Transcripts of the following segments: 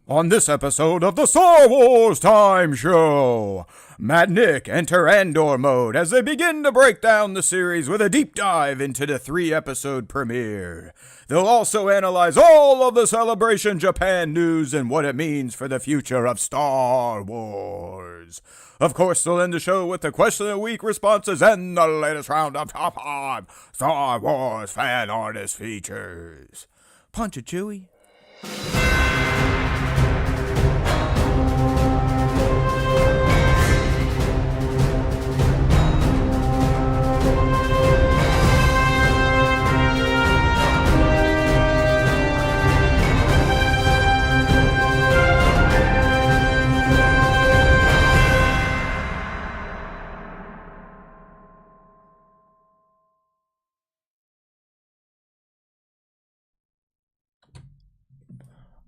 On this episode of the Star Wars Time Show, Matt and Nick enter Andor mode as they begin to break down the series with a deep dive into the 3-episode premiere. They'll also analyze all of the Celebration Japan news and what it means for the future of Star Wars. Of course, they'll end the show with the Question of the Week responses and the latest round of Top 5 Star Wars fan artist features. Punch it, Chewie.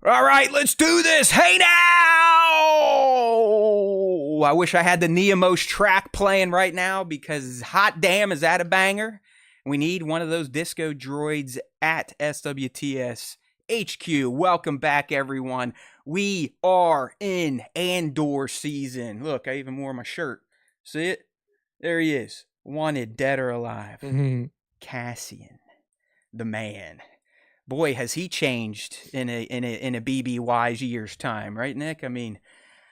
All right, let's do this. Hey now! I wish I had the Neomos track playing right now because hot damn, is that a banger? We need one of those disco droids at SWTS HQ. Welcome back, everyone. We are in Andor season. Look, I even wore my shirt. See it? There he is. Wanted, dead or alive. Cassian, the man. Boy, has he changed in a BBY's year's time, right, Nick? I mean,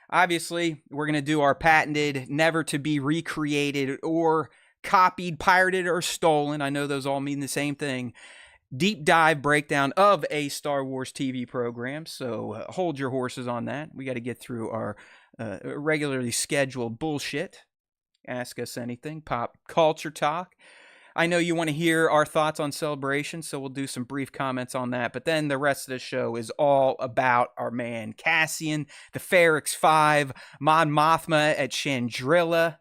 obviously, we're going to do our patented, never to be recreated or copied, pirated, or stolen. I know those all mean the same thing. Deep dive breakdown of a Star Wars TV program. So hold your horses on that. We got to get through our regularly scheduled bullshit. Ask us anything. Pop culture talk. I know you want to hear our thoughts on Celebration, so we'll do some brief comments on that. But then the rest of the show is all about our man Cassian, the Ferrix 5, Mon Mothma at Chandrilla.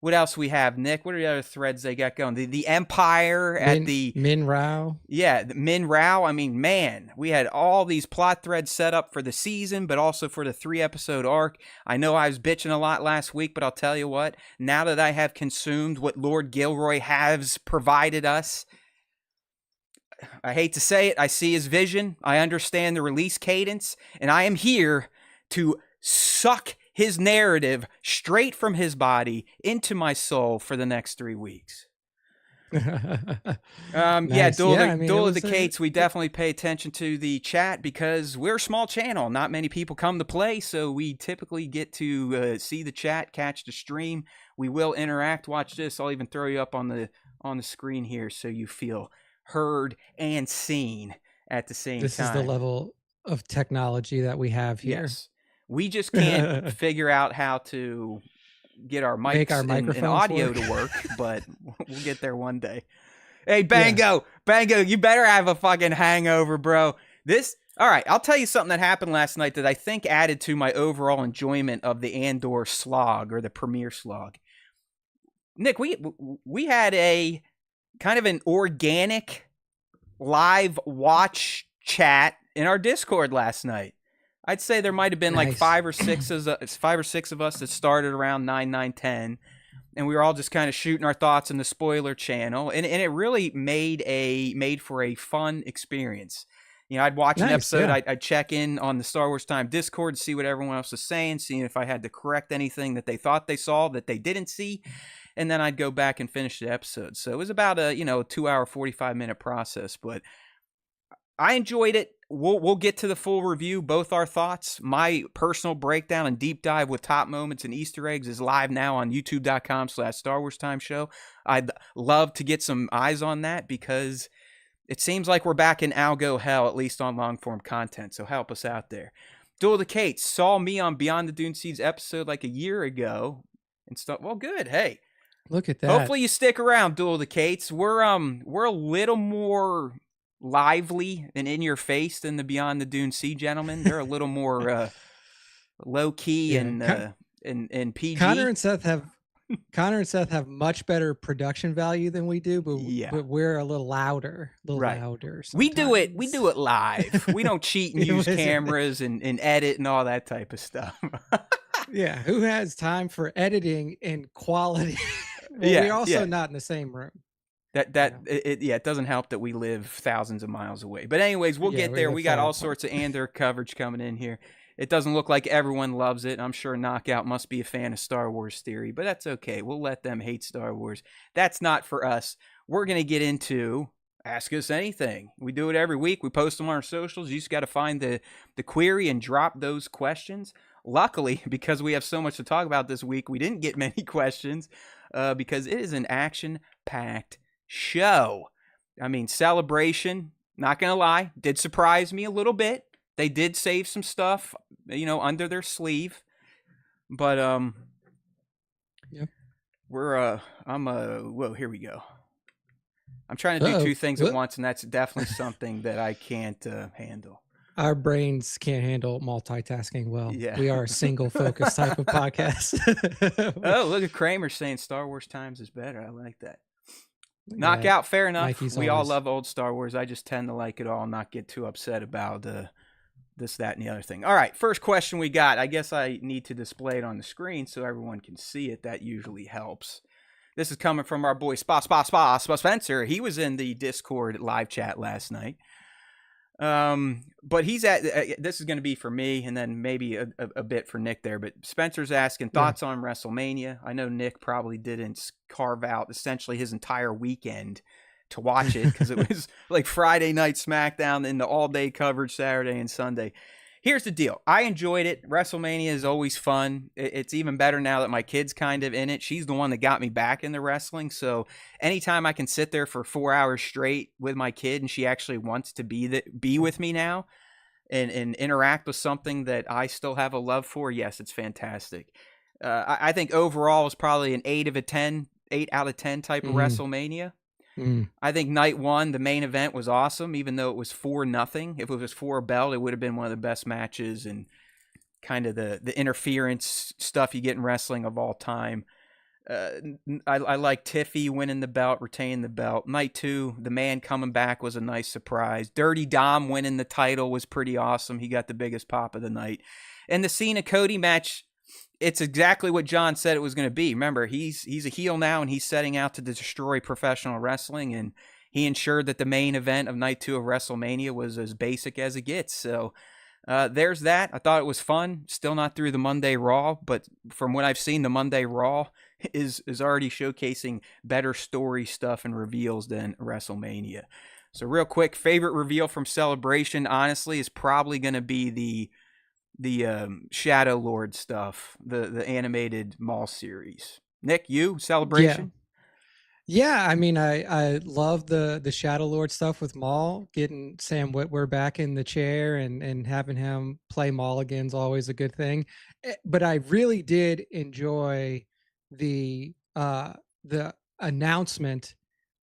What else we have, Nick? What are the other threads they got going? The Empire at the... Min Rao. Yeah, Min Rao. I mean, man, we had all these plot threads set up for the season, but also for the 3-episode arc. I know I was bitching a lot last week, but I'll tell you what. Now that I have consumed what Lord Gilroy has provided us, I hate to say it, I see his vision. I understand the release cadence, and I am here to suck his narrative straight from his body into my soul for the next 3 weeks. Nice. Yeah, Duel of the a- Cates, we definitely pay attention to the chat because we're a small channel. Not many people come to play, so we typically get to see the chat, catch the stream. We will interact. Watch this. I'll even throw you up on the screen here so you feel heard and seen at the same time. This is the level of technology that we have here. Yes. We just can't figure out how to get our Make mics our and microphones audio work. to work, but we'll get there one day. Hey, Bango, you better have a fucking hangover, bro. All right, I'll tell you something that happened last night that I think added to my overall enjoyment of the Andor slog or the premiere slog. Nick, we had a kind of an organic live watch chat in our Discord last night. I'd say there might have been like Nice. 5 or 6 of us that started around 9, 9, 10, and we were all just kind of shooting our thoughts in the spoiler channel, and it really made for a fun experience. You know, I'd watch an episode, yeah. I'd check in on the Star Wars Time Discord, see what everyone else was saying, seeing if I had to correct anything that they thought they saw that they didn't see, and then I'd go back and finish the episode. So it was about a 2-hour, 45-minute process, but I enjoyed it. We'll get to the full review, both our thoughts. My personal breakdown and deep dive with top moments and Easter eggs is live now on youtube.com/Star Wars Time Show. I'd love to get some eyes on that because it seems like we're back in algo hell, at least on long form content. So help us out there. Duel of the Cates saw me on Beyond the Dune Seeds episode like a year ago and stuff. Well, good. Hey, Look at that. hopefully you stick around, Duel of the Cates. We're a little more lively and in your face than the Beyond the Dune Sea gentlemen. They're a little more low key Yeah. and PG. Connor and Seth have much better production value than we do, but we're a little louder. Right. Louder. We do it sometimes. live. We don't cheat and use Listen. cameras and edit and all that type of stuff. Yeah, who has time for editing and quality? Yeah, we're also yeah. not in the same room. It doesn't help that we live thousands of miles away. But anyways, we'll Yeah, get we there. live We got far all apart. sorts of Andor coverage coming in here. It doesn't look like everyone loves it. I'm sure Knockout must be a fan of Star Wars theory, but that's okay. We'll let them hate Star Wars. That's not for us. We're going to get into Ask Us Anything. We do it every week. We post them on our socials. You just got to find the query and drop those questions. Luckily, because we have so much to talk about this week, we didn't get many questions because it is an action-packed show. I mean, Celebration, not going to lie, did surprise me a little bit. They did save some stuff, under their sleeve. But yeah. Whoa, here we go. I'm trying to do two things at once, and that's definitely something that I can't handle. Our brains can't handle multitasking well. Yeah. We are a single focus type of podcast. Oh, look at Kramer saying Star Wars Times is better. I like that. Knockout, fair enough. Mikey's we all love old Star Wars. I just tend to like it all and not get too upset about this, that, and the other thing. All right, first question we got. I guess I need to display it on the screen so everyone can see it. That usually helps. This is coming from our boy Spencer. He was in the Discord live chat last night. But he's this is going to be for me and then maybe a bit for Nick there. But Spencer's asking thoughts on WrestleMania. I know Nick probably didn't carve out essentially his entire weekend to watch it because it was like Friday night SmackDown and the all-day coverage Saturday and Sunday. Here's the deal. I enjoyed it. WrestleMania is always fun. It's even better now that my kid's kind of in it. She's the one that got me back into wrestling. So anytime I can sit there for 4 hours straight with my kid and she actually wants to be with me now and interact with something that I still have a love for, yes, it's fantastic. I think overall it's probably an 8 out of 10 type of WrestleMania. I think night one, the main event was awesome, even though it was 4-0. If it was for a belt, it would have been one of the best matches and kind of the interference stuff you get in wrestling of all time. I like Tiffy winning the belt, retaining the belt. Night two, the man coming back was a nice surprise. Dirty Dom winning the title was pretty awesome. He got the biggest pop of the night. And the Cena-Cody match, it's exactly what John said it was going to be. Remember, he's a heel now, and he's setting out to destroy professional wrestling, and he ensured that the main event of night 2 of WrestleMania was as basic as it gets. So there's that. I thought it was fun. Still not through the Monday Raw, but from what I've seen, the Monday Raw is already showcasing better story stuff and reveals than WrestleMania. So real quick, favorite reveal from Celebration, honestly, is probably going to be the Shadow Lord stuff, the animated mall series. Nick, you Celebration? Yeah. I mean, I love the Shadow Lord stuff with Maul. Getting Sam Witwer back in the chair and having him play Maul again is always a good thing. But I really did enjoy the announcement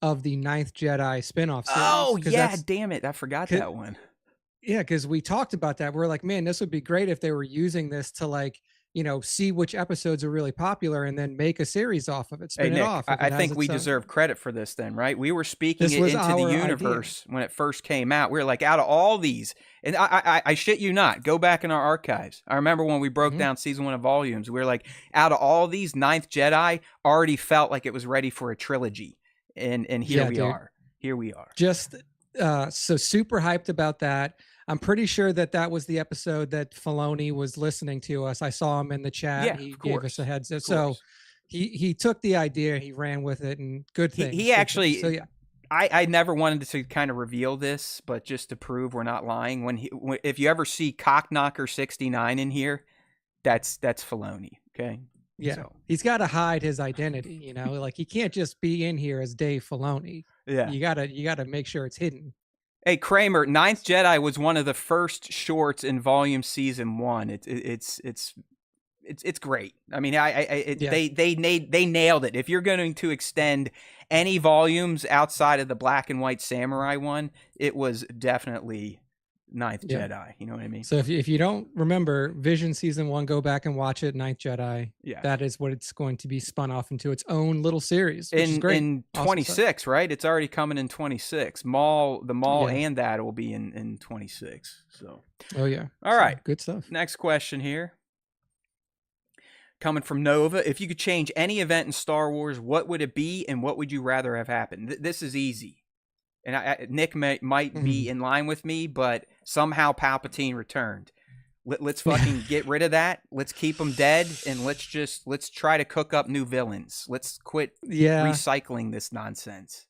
of the Ninth Jedi spinoff series. Oh yeah, damn it, I forgot that one. Yeah, because we talked about that. We're like, man, this would be great if they were using this to see which episodes are really popular and then make a series off of it. Spin it off. I think we deserve credit for this then, right? We were speaking it into the universe when it first came out. We were like, out of all these, and I shit you not, go back in our archives. I remember when we broke down season 1 of Volumes, we were like, out of all these, Ninth Jedi already felt like it was ready for a trilogy. And here we are. Here we are. Just so super hyped about that. I'm pretty sure that was the episode that Filoni was listening to us. I saw him in the chat. Yeah, he gave us a heads up. So he took the idea, he ran with it, and good thing. He actually, so yeah. I never wanted to kind of reveal this, but just to prove we're not lying, if you ever see Cockknocker 69 in here, that's Filoni. Okay. Yeah, so he's got to hide his identity. Like he can't just be in here as Dave Filoni. Yeah, you gotta make sure it's hidden. Hey Kramer, Ninth Jedi was one of the first shorts in Volume Season 1. It's great. I mean, they nailed it. If you're going to extend any volumes outside of the Black and White Samurai one, it was definitely Ninth Jedi. You know what I mean? So if you don't remember Vision Season 1, go back and watch it. Ninth Jedi. Yeah, that is what it's going to be spun off into its own little series. Which is great. In 26, right? It's already coming in 26. The mall and that will be in 26. So. Oh yeah. All right. Good stuff. Next question here. Coming from Nova, if you could change any event in Star Wars, what would it be, and what would you rather have happened? This is easy. And Nick might be in line with me, but somehow Palpatine returned. Let's fucking get rid of that. Let's keep them dead, and let's try to cook up new villains. Let's quit Yeah, recycling this nonsense.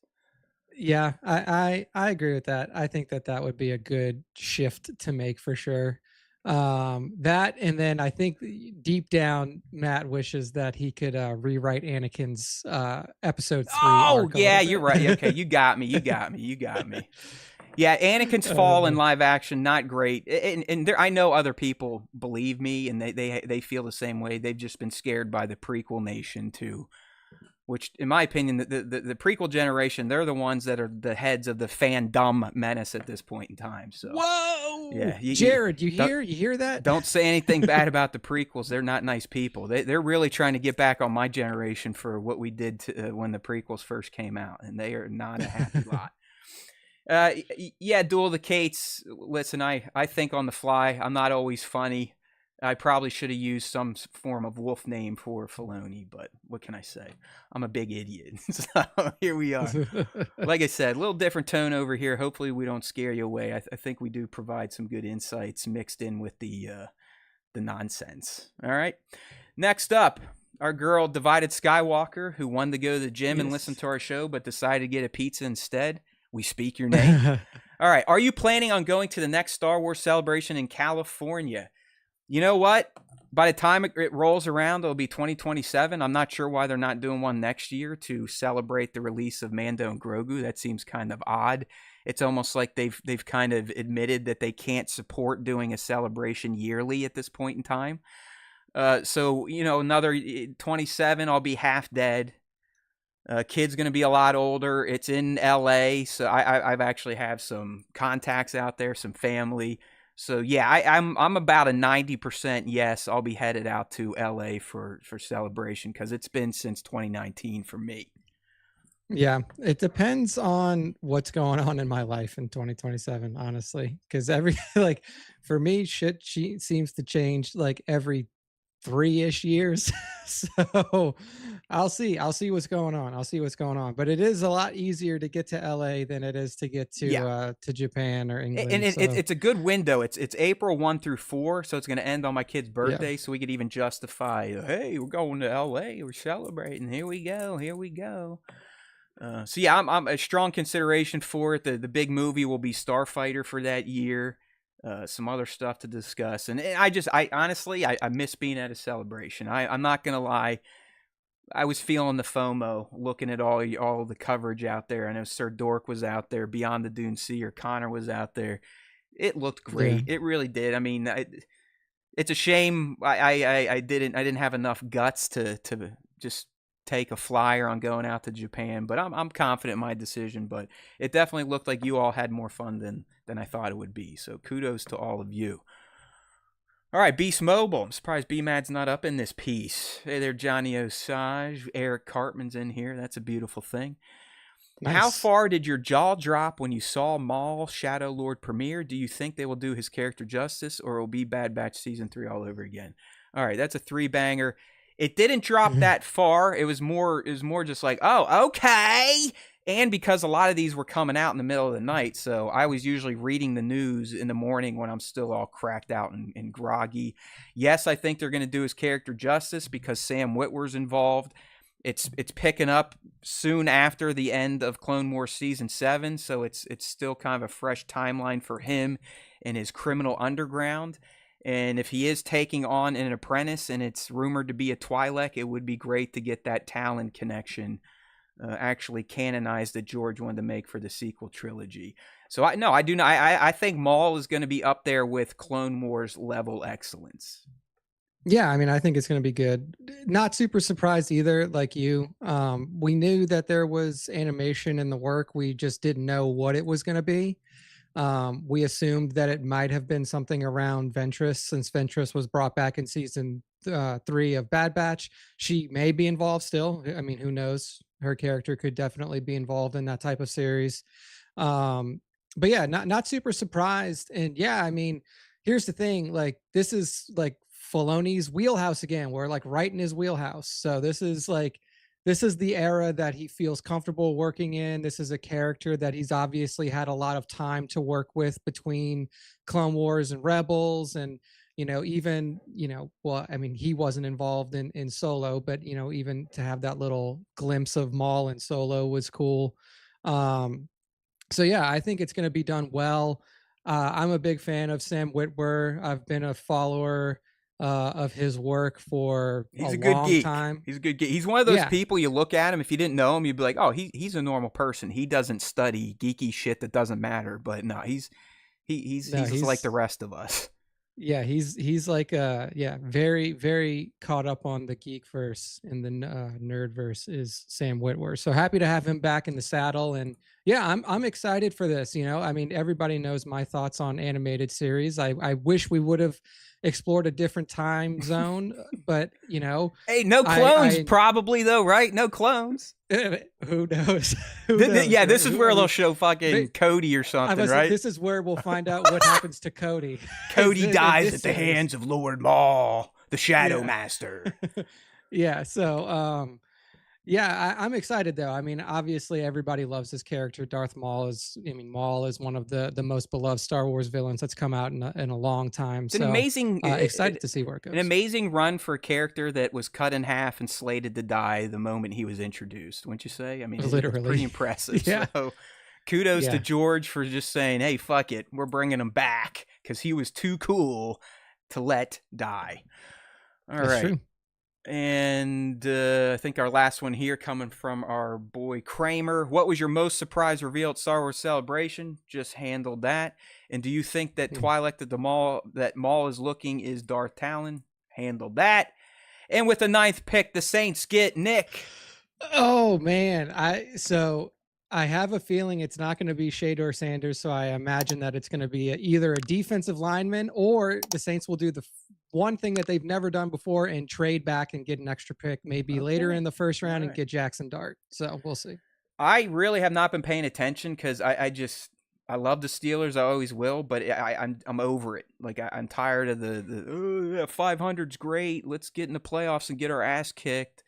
yeah, I agree with that. I think that that would be a good shift to make for sure. That, and then I think deep down, Matt wishes that he could rewrite Anakin's episode 3 Oh arc a yeah, little you're bit. right. Okay, you got me. You got me. You got me. Yeah, Anakin's fall in Uh, live action not great, and there, I know other people believe me, and they feel the same way. They've just been scared by the prequel nation too, which, in my opinion, the prequel generation, they're the ones that are the heads of the fandom menace at this point in time. So Whoa, yeah, Jared, you don't, hear that? don't say anything bad about the prequels. They're not nice people. They're really trying to get back on my generation for what we did to, when the prequels first came out, and they are not a happy lot. Yeah, Duel of the Kates. Listen, I think on the fly. I'm not always funny. I probably should have used some form of wolf name for Filoni, but what can I say? I'm a big idiot. So here we are. Like I said, a little different tone over here. Hopefully, we don't scare you away. I think we do provide some good insights mixed in with the nonsense. All right. Next up, our girl Divided Skywalker, who wanted to go to the gym and listen Yes. to our show, but decided to get a pizza instead. We speak your name. All right. Are you planning on going to the next Star Wars celebration in California? You know what? By the time it rolls around, it'll be 2027. I'm not sure why they're not doing one next year to celebrate the release of Mando and Grogu. That seems kind of odd. It's almost like they've kind of admitted that they can't support doing a celebration yearly at this point in time. So another 27, I'll be half dead. Kid's going to be a lot older. It's in LA, so I've actually have some contacts out there, some family. So yeah, I'm about a 90% yes. I'll be headed out to LA for celebration because it's been since 2019 for me. Yeah, it depends on what's going on in my life in 2027, honestly. Because every like for me, shit she seems to change like every 3-ish years. So I'll see what's going on. I'll see what's going on. But it is a lot easier to get to LA than it is Yeah, to Japan or and England. So it's a good window. It's April 1 through 4, so it's going to end on my kid's yeah. birthday, so we could even justify, hey, we're going to LA, we're celebrating. Here we go, here we go. So yeah, I'm a strong consideration for it. The big movie will be Starfighter for that year. Some other stuff to discuss, and I honestly I miss being at a celebration. I'm not gonna lie. I was feeling the FOMO looking at all the coverage out there. I know Sir Dork was out there, Beyond the Dune Sea, or Connor was out there. It looked Yeah. great. It really did. I mean, it's a shame I didn't have enough guts to just take a flyer on going out to Japan, but I'm confident in my decision. But it definitely looked like you all had more fun than I thought it would be. So kudos to all of you. All right, Beast Mobile. I'm surprised B-Mad's not up in this piece. Hey there, Johnny Osage. Eric Cartman's in here. That's a beautiful thing. How Nice. far did your jaw drop when you saw Maul Shadow Lord premiere? Do you think they will do his character justice, or it will be Bad Batch season 3 all over again? All right, that's a 3-banger. It didn't drop that far. It was more just like, oh, okay. And because a lot of these were coming out in the middle of the night, so I was usually reading the news in the morning when I'm still all cracked out and groggy. Yes, I think they're going to do his character justice because Sam Witwer's involved. It's picking up soon after the end of Clone Wars season 7, so it's still kind of a fresh timeline for him and his criminal underground. And if he is taking on an apprentice and it's rumored to be a Twi'lek, it would be great to get that Talon connection actually canonized that George wanted to make for the sequel trilogy. So I do not. I think Maul is going to be up there with Clone Wars level excellence. Yeah, I mean, I think it's going to be good. Not super surprised either, like you. We knew that there was animation in the work. We just didn't know what it was going to be. We assumed that it might have been something around Ventress, since Ventress was brought back in season 3 of Bad Batch. She may be involved still. I mean, who knows? Her character could definitely be involved in that type of series. But yeah, not super surprised. And yeah, I mean, here's the thing: like, this is like Filoni's wheelhouse again. We're like right in his wheelhouse. So this is the era that he feels comfortable working in. This is a character that he's obviously had a lot of time to work with between Clone Wars and Rebels. And even, well, I mean, he wasn't involved in Solo, but even to have that little glimpse of Maul in Solo was cool. Um, so yeah, I think it's going to be done well. I'm a big fan of Sam Witwer. I've been a follower of his work for a He's a good long geek. time. He's a good geek. He's one of those Yeah, people you look at him, if you didn't know him, you'd be like, oh, he's a normal person. He doesn't study geeky shit that doesn't matter. But no, he's no, just like the rest of us. yeah, he's like yeah, very very caught up on the geek verse and the nerd verse is Sam Witwer. So happy to have him back in the saddle, and yeah, I'm excited for this. I mean, everybody knows my thoughts on animated series. I wish we would have explored a different time zone, but Hey, no clones, I probably though, right? No clones. who knows? Who knows? Yeah, this is where I they'll mean, show fucking Cody or something, right? this is where we'll find out what happens to Cody. Cody dies This at the series. hands of Lord Maul, the Shadow Yeah. Master. Yeah. So, yeah, I'm excited though. I mean, obviously everybody loves this character. Darth Maul is, I mean, Maul is one of the most beloved Star Wars villains that's come out in a long time. It's an So, amazing, excited to see where it an goes. amazing run for a character that was cut in half and slated to die the moment he was introduced. Wouldn't you say? I mean, it's pretty Literally. impressive. Yeah. So, kudos to Yeah. George for just saying, "Hey, fuck it, we're bringing him back because he was too cool to let die." All That's right. true. And I think our last one here coming from our boy Kramer. What was your most surprise reveal at Star Wars Celebration? Just handled that. And do you think that Hmm. Twi'lek that Maul is looking is Darth Talon? Handled that. And with the ninth pick, the Saints get Nick. Oh man, I have a feeling it's not going to be Shador Sanders, so I imagine that it's going to be either a defensive lineman or the Saints will do the one thing that they've never done before and trade back and get an extra pick, maybe later Okay. in the first All round and right. get Jackson Dart. So we'll see. I really have not been paying attention because I love the Steelers. I always will, but I'm over it. Like I'm tired of the oh, yeah, 500's great. Let's get in the playoffs and get our ass kicked.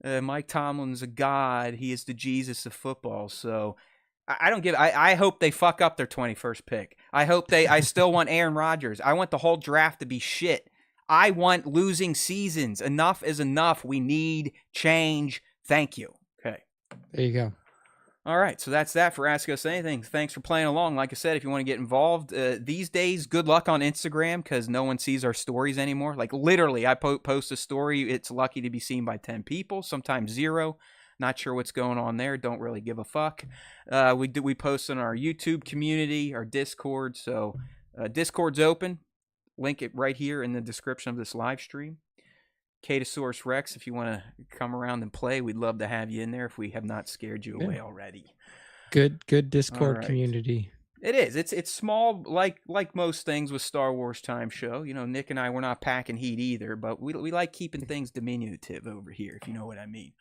Mike Tomlin's a god. He is the Jesus of football. So I don't give. I hope they fuck up their 21st pick. I still want Aaron Rodgers. I want the whole draft to be shit. I want losing seasons. Enough is enough. We need change. Thank you. Okay. There you go. All right, so that's that for Ask Us Anything. Thanks for playing along. Like I said, if you want to get involved, these days, good luck on Instagram because no one sees our stories anymore. Like literally, I post a story. It's lucky to be seen by 10 people, sometimes 0. Not sure what's going on there. Don't really give a fuck. We post on our YouTube community, our Discord. So Discord's open. Link it right here in the description of this live stream. Catosaurus Rex, if you want to come around and play, we'd love to have you in there if we have not scared you away already. Good Discord right. community. It is. It's small, like most things with Star Wars Time Show. Nick and I, we're not packing heat either, but we like keeping things diminutive over here, if you know what I mean.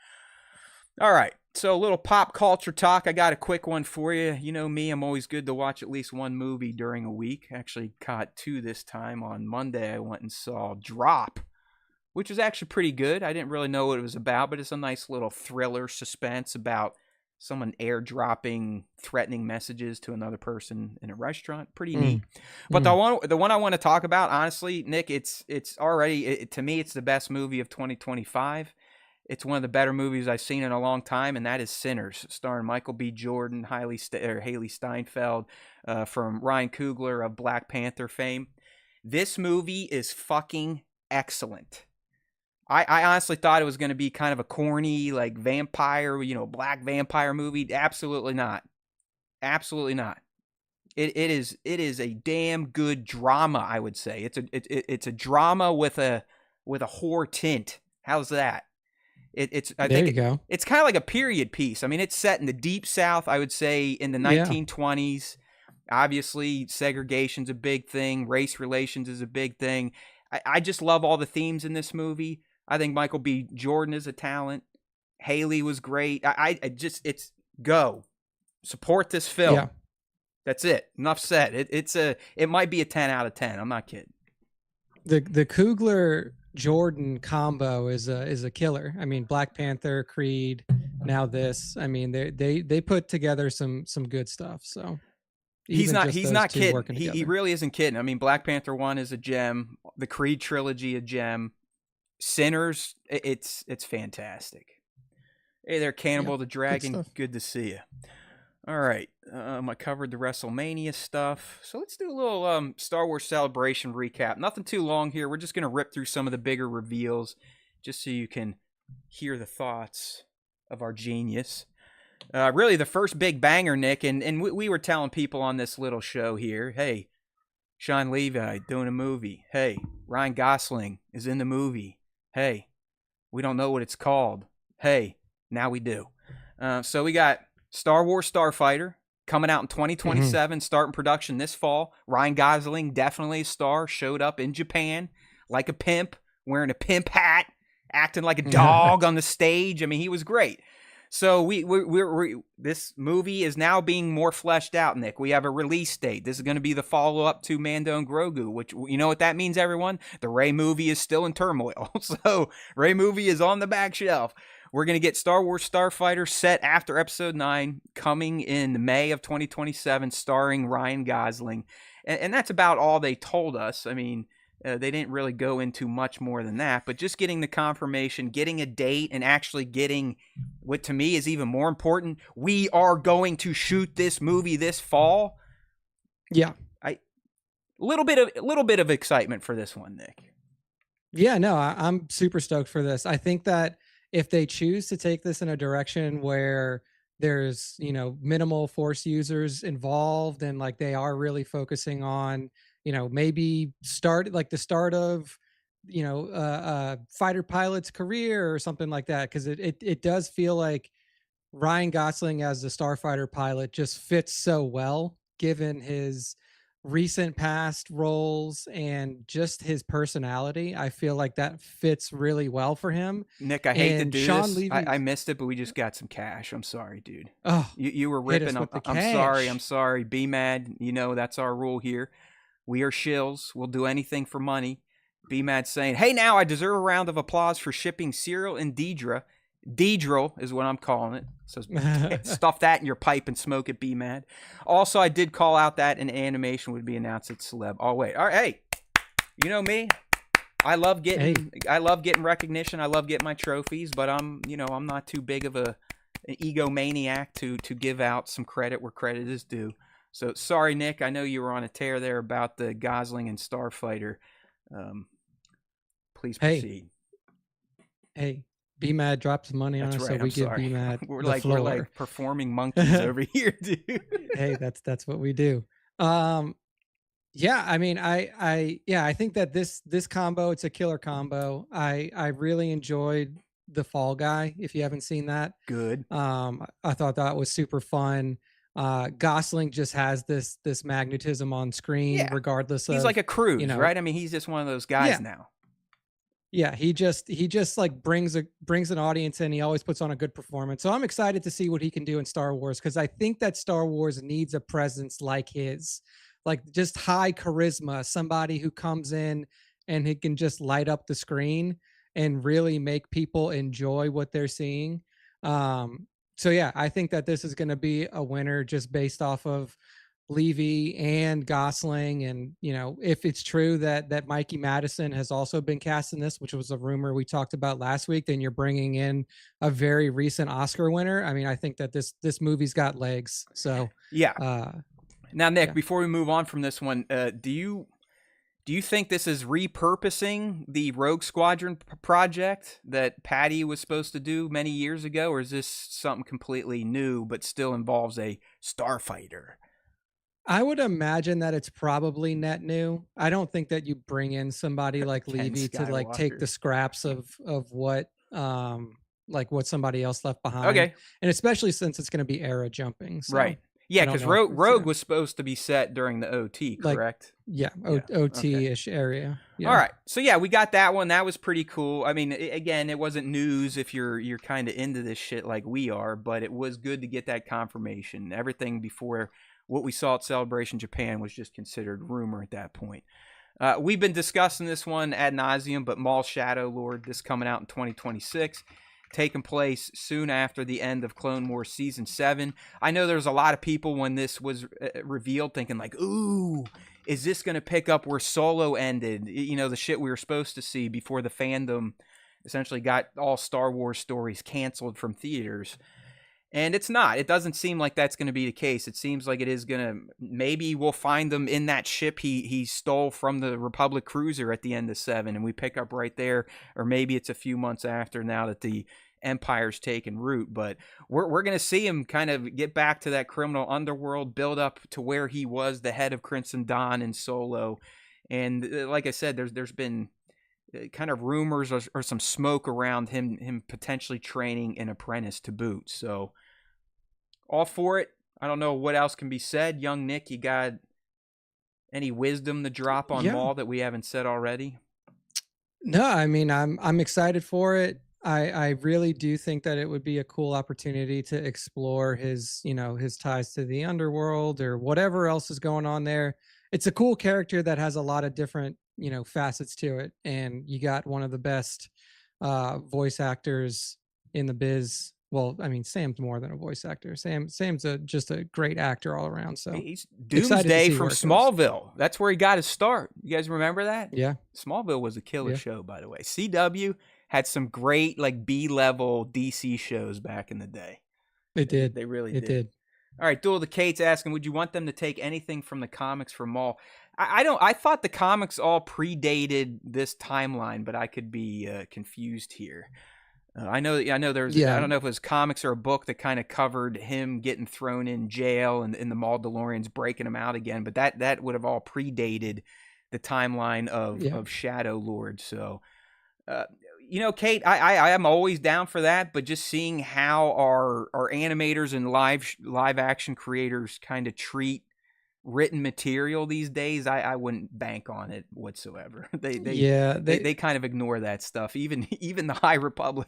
All right, so a little pop culture talk. I got a quick one for you. You know me, I'm always good to watch at least one movie during a week. Actually caught 2 this time. On Monday, I went and saw Drop, which is actually pretty good. I didn't really know what it was about, but it's a nice little thriller suspense about someone airdropping threatening messages to another person in a restaurant. Pretty neat. But the one I want to talk about, honestly, Nick, it's already, to me, it's the best movie of 2025. It's one of the better movies I've seen in a long time, and that is Sinners, starring Michael B. Jordan, Haley Steinfeld, from Ryan Coogler of Black Panther fame. This movie is fucking excellent. I honestly thought it was going to be kind of a corny, like vampire, black vampire movie. Absolutely not. Absolutely not. It is a damn good drama, I would say. It's a drama with a horror tint. How's that? There you go. It's kind of like a period piece. I mean, it's set in the Deep South, I would say, in the 1920s. Obviously, segregation's a big thing. Race relations is a big thing. I just love all the themes in this movie. I think Michael B. Jordan is a talent. Haley was great. It's go. Support this film. Yeah. That's it. Enough said. It might be a 10 out of 10. I'm not kidding. The Coogler Jordan combo is a killer. I mean, Black Panther, Creed, now this. I mean, they put together some good stuff. So Even just He's those not two kidding. working He together. really isn't kidding. I mean, Black Panther 1 is a gem. The Creed trilogy a gem. Sinners, it's fantastic. Hey there, Yeah, Cannibal the good Dragon. stuff. Good to see you. All right, I covered the WrestleMania stuff, so let's do a little Star Wars Celebration recap. Nothing too long here. We're just gonna rip through some of the bigger reveals, just so you can hear the thoughts of our genius. Really, the first big banger, Nick, and we were telling people on this little show here, hey, Sean Levi doing a movie. Hey, Ryan Gosling is in the movie. Hey, we don't know what it's called. Hey, now we do. So we got Star Wars Starfighter coming out in 2027, starting production this fall. Ryan Gosling, definitely a star, showed up in Japan like a pimp, wearing a pimp hat, acting like a dog on the stage. I mean, he was great. So this movie is now being more fleshed out, Nick. We have a release date. This is going to be the follow-up to Mando and Grogu, which, you know what that means, everyone? The Rey movie is still in turmoil. So Rey movie is on the back shelf. We're going to get Star Wars Starfighter set after Episode 9, coming in May of 2027, starring Ryan Gosling. And that's about all they told us. I mean, they didn't really go into much more than that, but just getting the confirmation, getting a date, and actually getting what to me is even more important. We are going to shoot this movie this fall. Yeah. A little bit of excitement for this one, Nick. Yeah, no, I'm super stoked for this. I think that if they choose to take this in a direction where there's, minimal force users involved and like they are really focusing on, maybe the start of, fighter pilot's career or something like that. Cause it does feel like Ryan Gosling as the starfighter pilot just fits so well given his recent past roles and just his personality. I feel like that fits really well for him. Nick, I hate to And do Sean this. I Levy's missed it, but we just got some cash. I'm sorry, dude. oh, You were hit us ripping. with the I'm sorry. cash. I'm sorry. Be mad. You know, that's our rule here. We are shills. We'll do anything for money. Be mad saying, hey, now I deserve a round of applause for shipping Cyril and Deidre. Deidre is what I'm calling it. So stuff that in your pipe and smoke it, be mad. Also, I did call out that an animation would be announced at Celeb. Oh, wait. All right. Hey, you know me. I love getting recognition. I love getting my trophies, but I'm not too big of an egomaniac to give out some credit where credit is due. So sorry, Nick. I know you were on a tear there about the Gosling and Starfighter. Please proceed. Hey, Be Mad dropped some money on us, so we give Be Mad we're the floor. We're like performing monkeys over here, dude. Hey, that's what we do. Yeah, I mean, I think that this combo, it's a killer combo. I really enjoyed the Fall Guy. If you haven't seen that, good. I thought that was super fun. Gosling just has this magnetism on screen, regardless of he's like a Cruise, right? I mean, he's just one of those guys now. Yeah, he just like brings an audience in. He always puts on a good performance. So I'm excited to see what he can do in Star Wars, because I think that Star Wars needs a presence like his, like just high charisma, somebody who comes in and he can just light up the screen and really make people enjoy what they're seeing. So yeah, I think that this is going to be a winner just based off of Levy and Gosling. And if it's true that Mikey Madison has also been cast in this, which was a rumor we talked about last week, then you're bringing in a very recent Oscar winner. I mean, I think that this movie's got legs. So yeah. Now, Nick, before we move on from this one, do you think this is repurposing the Rogue Squadron project that Patty was supposed to do many years ago, or is this something completely new but still involves a starfighter? I would imagine that it's probably net new. I don't think that you bring in somebody like Levy to like take the scraps of what what somebody else left behind. Okay. And especially since it's going to be era jumping. So right. Yeah, because Rogue was supposed to be set during the OT, correct? OT-ish area. Yeah. All right. So yeah, we got that one. That was pretty cool. I mean, again, it wasn't news if you're kind of into this shit like we are, but it was good to get that confirmation. Everything before what we saw at Celebration Japan was just considered rumor at that point. We've been discussing this one ad nauseum, but Maul Shadow Lord, this coming out in 2026. taking place soon after the end of Clone Wars Season 7. I know there's a lot of people when this was revealed thinking like, ooh, is this going to pick up where Solo ended? You know, the shit we were supposed to see before the fandom essentially got all Star Wars stories canceled from theaters. And it's not. It doesn't seem like that's going to be the case. It seems like it is going to. Maybe we'll find them in that ship he stole from the Republic cruiser at the end of 7, and we pick up right there. Or maybe it's a few months after now that the Empire's taken root. But we're going to see him kind of get back to that criminal underworld, build up to where he was the head of Crimson Dawn and Solo. And like I said, there's been kind of rumors or some smoke around him potentially training an apprentice to boot. So all for it. I don't know what else can be said. Young Nick, you got any wisdom to drop on Maul that we haven't said already? No, I mean, I'm excited for it. I really do think that it would be a cool opportunity to explore his, you know, his ties to the underworld or whatever else is going on there. It's a cool character that has a lot of different, you know, facets to it, and you got one of the best voice actors in the biz. Well, I mean, Sam's more than a voice actor. Sam's just a great actor all around. So he's Doomsday from Smallville. That's where he got his start. You guys remember that? Yeah. Smallville was a killer show, by the way. CW had some great like B-level DC shows back in the day. It did. They really did. All right, Duel of the Kate's asking, would you want them to take anything from the comics for Maul? I don't. I thought the comics all predated this timeline, but I could be confused here. I know. There's. Yeah. I don't know if it was comics or a book that kind of covered him getting thrown in jail and the Mauldalorians breaking him out again. But that would have all predated the timeline of Shadow Lord. So, you know, Kate, I am always down for that. But just seeing how our animators and live action creators kind of treat written material these days, I wouldn't bank on it whatsoever. They kind of ignore that stuff, even the High Republic.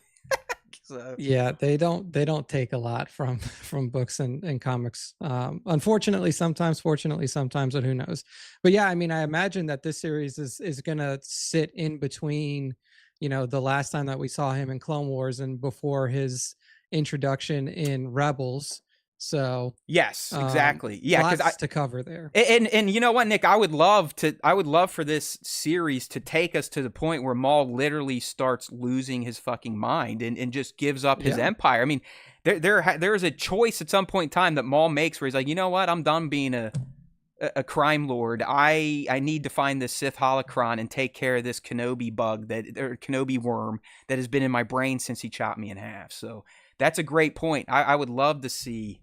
So. Yeah, they don't take a lot from books and comics. Unfortunately, sometimes, fortunately, sometimes, but who knows? But yeah, I mean, I imagine that this series is gonna sit in between, you know, the last time that we saw him in Clone Wars and before his introduction in Rebels. So yes, exactly. Yeah, because to cover there. And you know what, Nick, I would love for this series to take us to the point where Maul literally starts losing his fucking mind and just gives up his empire. I mean, there's a choice at some point in time that Maul makes where he's like, you know what, I'm done being a crime lord. I need to find this Sith holocron and take care of this Kenobi Kenobi worm that has been in my brain since he chopped me in half. So that's a great point. I would love to see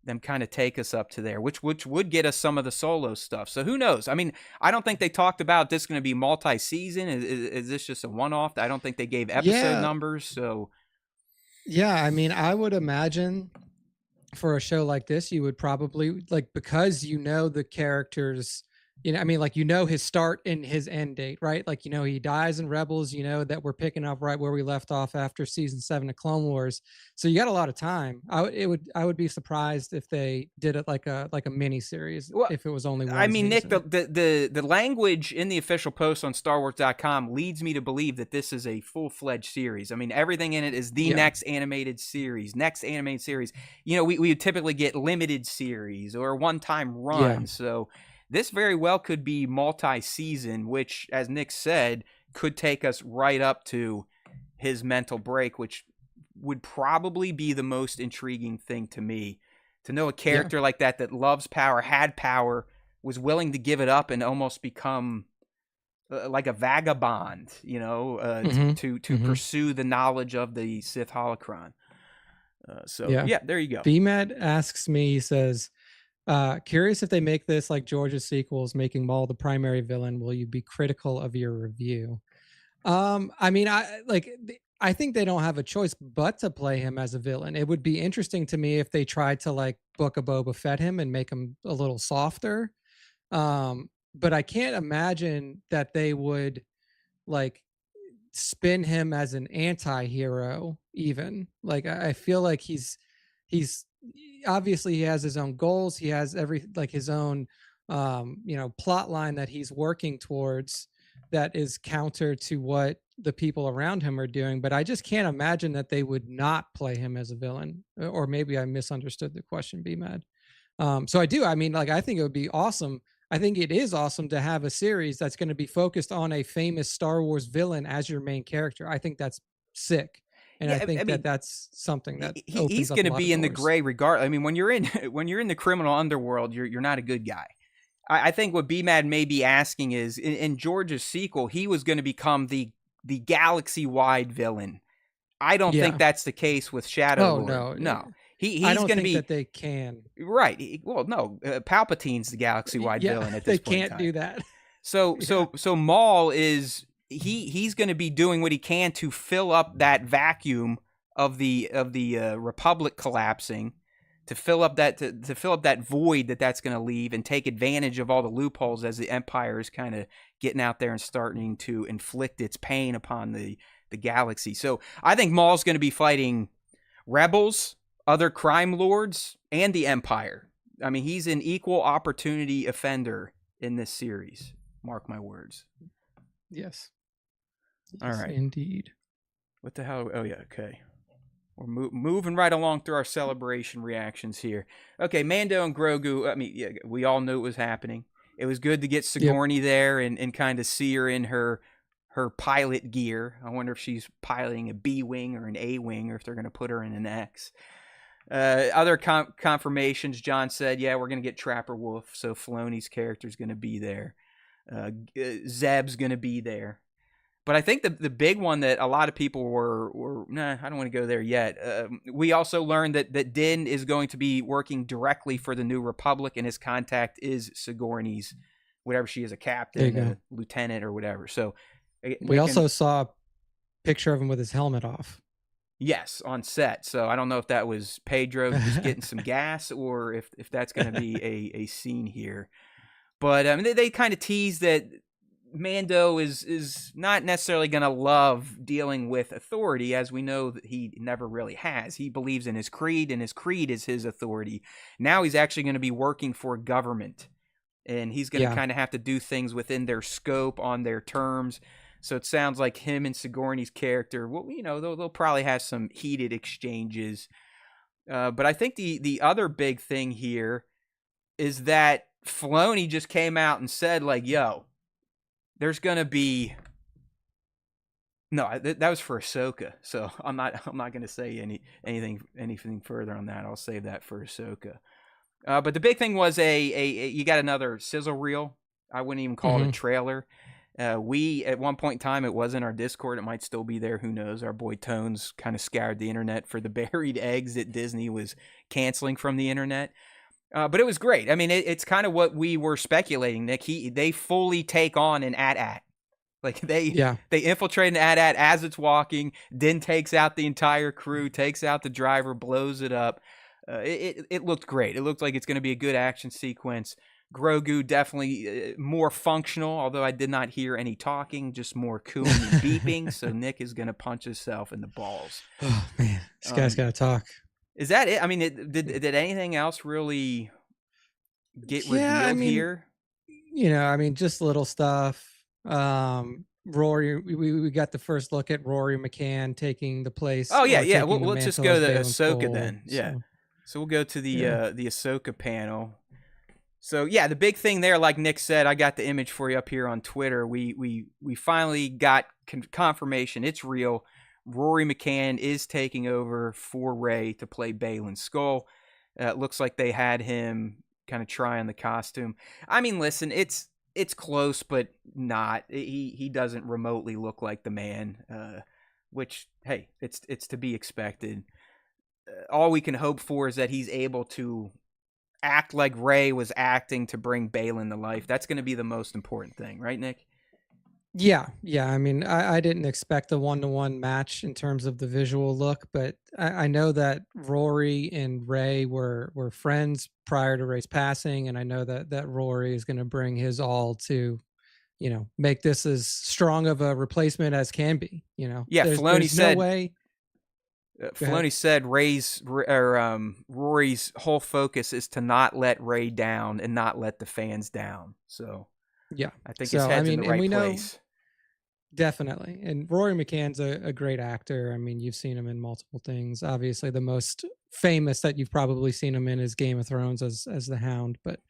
them kind of take us up to there, which would get us some of the Solo stuff. So who knows? I mean, I don't think they talked about this going to be multi-season. Is this just a one-off? I don't think they gave episode numbers. So yeah, I mean, I would imagine for a show like this, you would probably like, because you know the characters, you know, I mean, like, you know, his start and his end date, right? Like, you know, he dies in Rebels, you know, that we're picking up right where we left off after season 7 of Clone Wars. So you got a lot of time. I would be surprised if they did it like a mini series, if it was only one. I mean, season. Nick, the language in the official post on StarWars.com leads me to believe that this is a full-fledged series. I mean, everything in it is the next animated series. You know, we would typically get limited series or one-time run. Yeah. So this very well could be multi-season, which, as Nick said, could take us right up to his mental break, which would probably be the most intriguing thing to me. To know a character like that loves power, had power, was willing to give it up and almost become like a vagabond, you know, to pursue the knowledge of the Sith holocron. So, there you go. BMAD asks me, he says, curious if they make this like George's sequels, making Maul the primary villain, will you be critical of your review? I mean, I think they don't have a choice but to play him as a villain. It would be interesting to me if they tried to like Book of Boba Fett him and make him a little softer. But I can't imagine that they would like spin him as an anti-hero even. Like, I feel like he's obviously he has his own goals. He has his own, you know, plot line that he's working towards that is counter to what the people around him are doing. But I just can't imagine that they would not play him as a villain. Or maybe I misunderstood the question, Be Mad. So I do. I mean, like, I think it would be awesome. I think it is awesome to have a series that's going to be focused on a famous Star Wars villain as your main character. I think that's sick. And I Yeah, I think that mean, that's something that he's opens up going a to lot of be in the doors. gray regard. I mean, when you're in when you're in the criminal underworld, you're not a good guy. I think what BMAD may be asking is in George's sequel, he was going to become the galaxy wide villain. I don't think Yeah. that's the case with Shadow Oh Lord. no. No, I he's don't going to think be that they can. right. Well, no, Palpatine's the galaxy wide Yeah, villain at they this point in can't time. do that. So Yeah. Maul is he's going to be doing what he can to fill up that vacuum of the Republic collapsing, to fill up that to fill up that void that's going to leave, and take advantage of all the loopholes as the Empire is kind of getting out there and starting to inflict its pain upon the galaxy. So I think Maul's going to be fighting rebels, other crime lords, and the Empire. I mean, he's an equal opportunity offender in this series. Mark my words. Yes. All Yes, right. indeed. What the hell? Oh, yeah. Okay. We're moving right along through our celebration reactions here. Okay. Mando and Grogu. I mean, yeah, we all knew it was happening. It was good to get Yep. Sigourney there and kind of see her in her pilot gear. I wonder if she's piloting a B wing or an A wing, or if they're going to put her in an X. Other confirmations. John said, "Yeah, we're going to get Trapper Wolf, so Filoni's character is going to be there. Zeb's going to be there." But I think the big one that a lot of people were nah, I don't want to go there yet. We also learned that Din is going to be working directly for the New Republic, and his contact is Sigourney's, whatever she is, a captain, a lieutenant, or whatever. So we also saw a picture of him with his helmet off. Yes, on set. So I don't know if that was Pedro just getting some gas, or if that's going to be a scene here. But they kind of tease that Mando is not necessarily going to love dealing with authority, as we know that he never really has. He believes in his creed, and his creed is his authority. Now he's actually going to be working for government, and he's going to kind of have to do things within their scope, on their terms. So it sounds like him and Sigourney's character, well, they'll probably have some heated exchanges. But I think the other big thing here is that Filoni just came out and said, like, yo, there's going to be... No, that was for Ahsoka. So I'm not going to say anything further on that. I'll save that for Ahsoka. But the big thing was you got another sizzle reel. I wouldn't even call it a trailer. We, at one point in time, it was in our Discord. It might still be there. Who knows? Our boy Tones kind of scoured the internet for the buried eggs that Disney was canceling from the internet. But it was great. I mean, it's kind of what we were speculating, Nick. They fully take on an AT-AT. Like, they infiltrate an AT-AT as it's walking, then takes out the entire crew, takes out the driver, blows it up. It looked great. It looked like it's going to be a good action sequence. Grogu definitely more functional, although I did not hear any talking, just more cooing and beeping. So Nick is going to punch himself in the balls. Oh man, this guy's got to talk. Is that it? I mean, did anything else really get revealed here? I mean, just little stuff. Rory, we got the first look at Rory McCann taking the place. Oh yeah. Well, let's just go to Ahsoka then. Yeah. So. So we'll go to the Ahsoka panel. So yeah, the big thing there, like Nick said, I got the image for you up here on Twitter. We finally got confirmation. It's real. Rory McCann is taking over for Rey to play Baylan Skoll. It looks like they had him kind of try on the costume. I mean, listen, it's close, but not. He doesn't remotely look like the man. Which, hey, it's to be expected. All we can hope for is that he's able to act like Rey was acting to bring Baylan to life. That's going to be the most important thing, right, Nick? Yeah. I mean, I didn't expect a 1-to-1 match in terms of the visual look, but I know that Rory and Rey were friends prior to Rey's passing, and I know that Rory is going to bring his all to, make this as strong of a replacement as can be. Yeah, Filoni said. No way. Filoni said Rory's whole focus is to not let Rey down and not let the fans down. So yeah, I think his head's in the right place. Definitely. And Rory McCann's a great actor. I mean, you've seen him in multiple things. Obviously, the most famous that you've probably seen him in is Game of Thrones as the Hound, but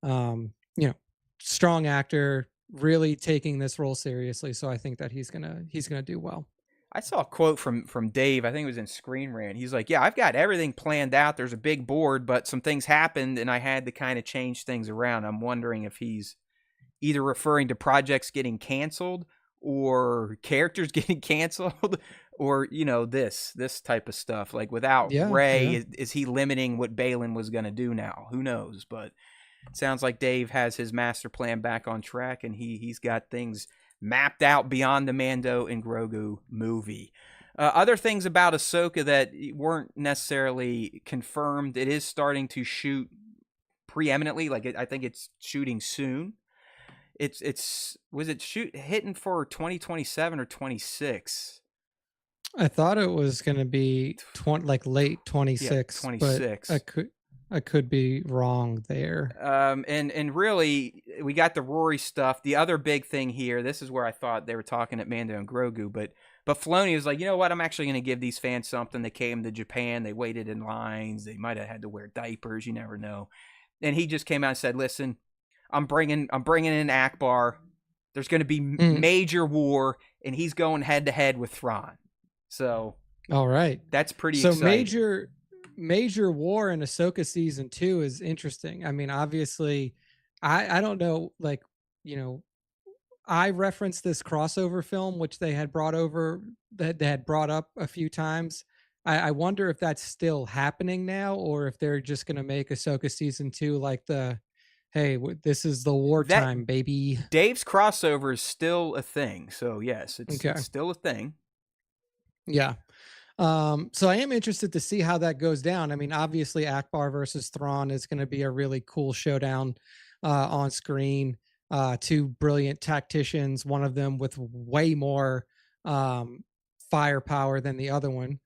you know, strong actor, really taking this role seriously. So I think that he's gonna do well. I saw a quote from Dave. I think it was in Screen Rant. He's like, "Yeah, I've got everything planned out. There's a big board, but some things happened, and I had to kind of change things around." I'm wondering if he's either referring to projects getting canceled or characters getting canceled, or this type of stuff. Like without Yeah, Ray, yeah. is he limiting what Balin was going to do now? Who knows? But it sounds like Dave has his master plan back on track, and he's got things mapped out beyond the Mando and Grogu movie. Other things about Ahsoka that weren't necessarily confirmed: it is starting to shoot preeminently. Like I think it's shooting soon. It's was it shoot hitting for 2027 or 26? I thought it was gonna be like late Yeah, 26, but 26. I could be wrong there. And really, we got the Rory stuff. The other big thing here, this is where I thought they were talking at Mando and Grogu, but Filoni was like, you know what? I'm actually going to give these fans something. They came to Japan, they waited in lines, they might have had to wear diapers. You never know. And he just came out and said, "Listen, I'm bringing in Akbar. There's going to be Mm, major war, and he's going head to head with Thrawn. So all right. that's pretty So exciting." major war in Ahsoka season 2 is interesting. I mean, obviously, I don't know, like, you know, I referenced this crossover film which they had brought over, that they had brought up a few times. I wonder if that's still happening now, or if they're just gonna make Ahsoka season 2 like the, hey, this is the That wartime, baby. Dave's crossover is still a thing. So yes, it's Okay. still a thing. Yeah. So I am interested to see how that goes down. I mean, obviously, Akbar versus Thrawn is going to be a really cool showdown on screen. Two brilliant tacticians, one of them with way more um, firepower than the other one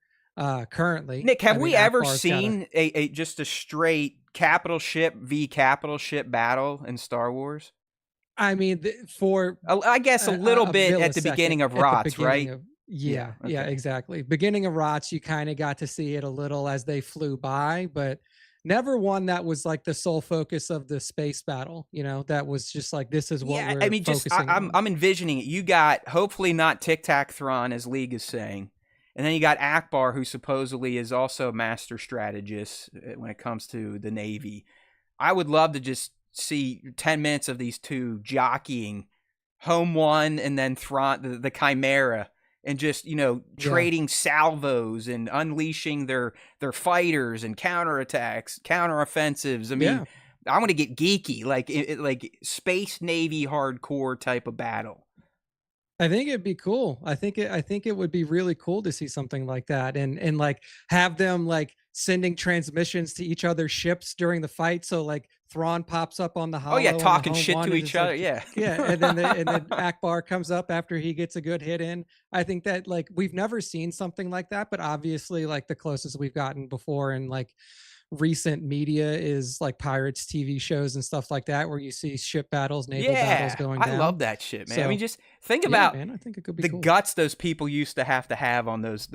currently. Nick, have I mean, we ever Akbar's got a. seen a just a straight capital ship v capital ship battle in Star Wars? I mean, for I guess a little a bit at the millisecond beginning of at the Rots, beginning right? of, Yeah. yeah, Okay. exactly. Beginning of Rots, you kind of got to see it a little as they flew by, but never one that was like the sole focus of the space battle. You know, that was just like, this is what Yeah, I we're mean, just focusing on. I'm envisioning it. You got hopefully not Tic Tac Thrawn, as League is saying, and then you got Akbar, who supposedly is also a master strategist when it comes to the Navy. I would love to just see 10 minutes of these two jockeying, home one, and then Thrawn, the Chimera, and just Yeah, trading salvos and unleashing their fighters and counterattacks, counteroffensives. I mean, yeah. I want to get geeky, like space navy hardcore type of battle. I think it'd be cool. I think it would be really cool to see something like that, and like have them like sending transmissions to each other's ships during the fight. So like Thrawn pops up on the Oh yeah, hollow on the talking home shit one to and each it's other. like, Yeah. yeah, and then Akbar comes up after he gets a good hit in. I think that like we've never seen something like that, but obviously like the closest we've gotten before in like recent media is like pirates TV shows and stuff like that, where you see ship battles, naval battles Yeah, going I down. love that shit, man. I mean, So just think yeah, about man, I think it could be the cool. guts those people used to have on those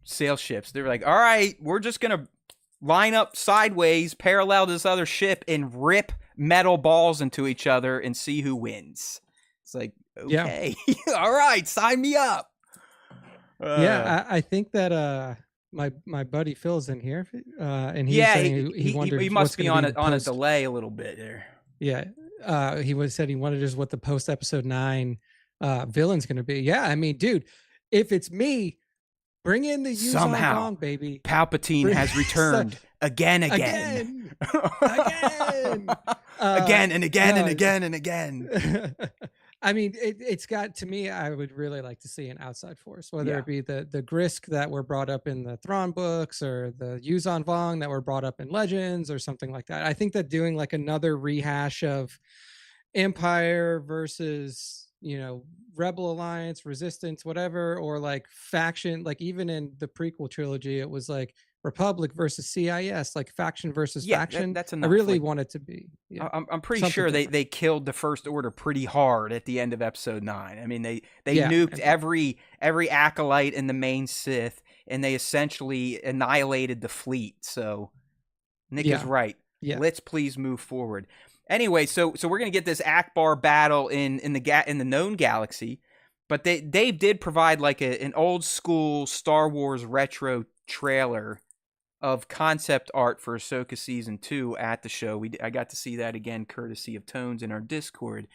sail ships. They're like, all right, we're just gonna line up sideways, parallel this other ship, and rip metal balls into each other and see who wins. It's like, Yeah. okay, all right, sign me up. Yeah, I think that my buddy Phil's in here, and he was Yeah, saying he he wondered must what's be going to be on the a post. delay a little bit there. Yeah, he was said he wondered just what the post episode 9 villain's going to be. Yeah, I mean, dude, if it's me, bring in the Yuzon Somehow, Vong, baby. Palpatine Bring has so, returned again, again, again. again and again and No, again and again. I mean, it's got to me. I would really like to see an outside force, whether Yeah. it be the Grisk that were brought up in the Thrawn books, or the Yuzon Vong that were brought up in Legends, or something like that. I think that doing like another rehash of Empire versus, Rebel Alliance, Resistance, whatever, or like faction, like even in the prequel trilogy, it was like Republic versus CIS, like faction versus Yeah, faction. that's I enough. really Like, want it to be, yeah, I'm pretty something sure different. they killed the First Order pretty hard at the end of Episode 9. I mean, they Yeah, nuked and every acolyte in the main Sith, and they essentially annihilated the fleet. So Nick is yeah, right. yeah, Let's please move forward. Anyway, so we're gonna get this Akbar battle in the known galaxy, but Dave did provide like an old school Star Wars retro trailer of concept art for Ahsoka season 2 at the show. I got to see that again, courtesy of Tones in our Discord.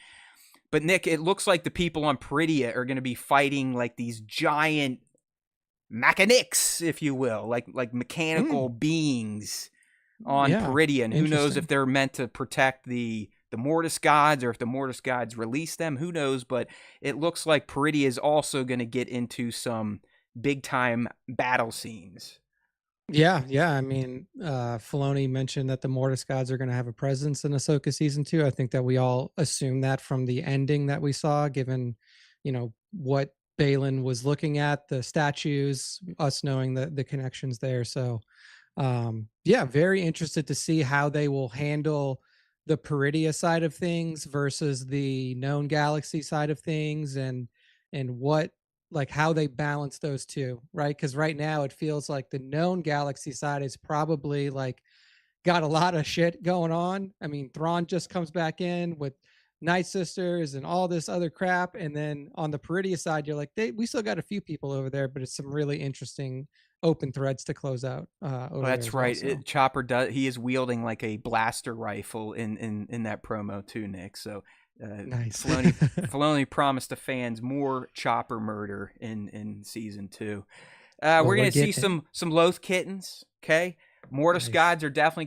But Nick, it looks like the people on Peridia are going to be fighting like these giant mechanics, if you will, like mechanical beings on yeah, Peridia. And who knows if interesting. they're meant to protect the Mortis gods or if the Mortis gods release them. Who knows? But it looks like Peridia is also going to get into some big time battle scenes. Yeah, yeah. I mean, Filoni mentioned that the Mortis gods are going to have a presence in Ahsoka season 2. I think that we all assume that from the ending that we saw, given, what Balin was looking at, the statues, us knowing the connections there. So, yeah, very interested to see how they will handle the Peridia side of things versus the known galaxy side of things, and what, like, how they balance those two, right? Because right now it feels like the known galaxy side is probably like got a lot of shit going on. I mean, Thrawn just comes back in with Night Sisters and all this other crap, and then on the Peridia side, you're like, we still got a few people over there, but it's some really interesting open threads to close out Oh, over there that's as well. right. So Chopper does. He is wielding like a blaster rifle in that promo too, Nick. So, nice. Filoni promised the fans more Chopper murder in season 2. Well, We're we're gonna see getting it. some Loth kittens. Okay, Mortis Nice. gods are definitely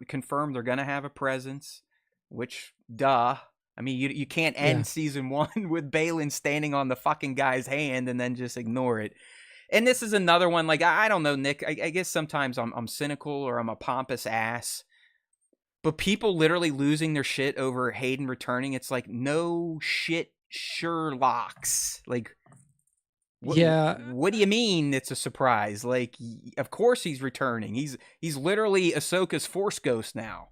confirmed. They're gonna have a presence. Which, duh. I mean, you can't Yeah. end season 1 with Balin standing on the fucking guy's hand and then just ignore it. And this is another one. Like, I don't know, Nick. I guess sometimes I'm cynical or I'm a pompous ass. But people literally losing their shit over Hayden returning. It's like, no shit, Sherlocks. Like, Yeah. what do you mean it's a surprise? Like, of course he's returning. He's literally Ahsoka's Force ghost now.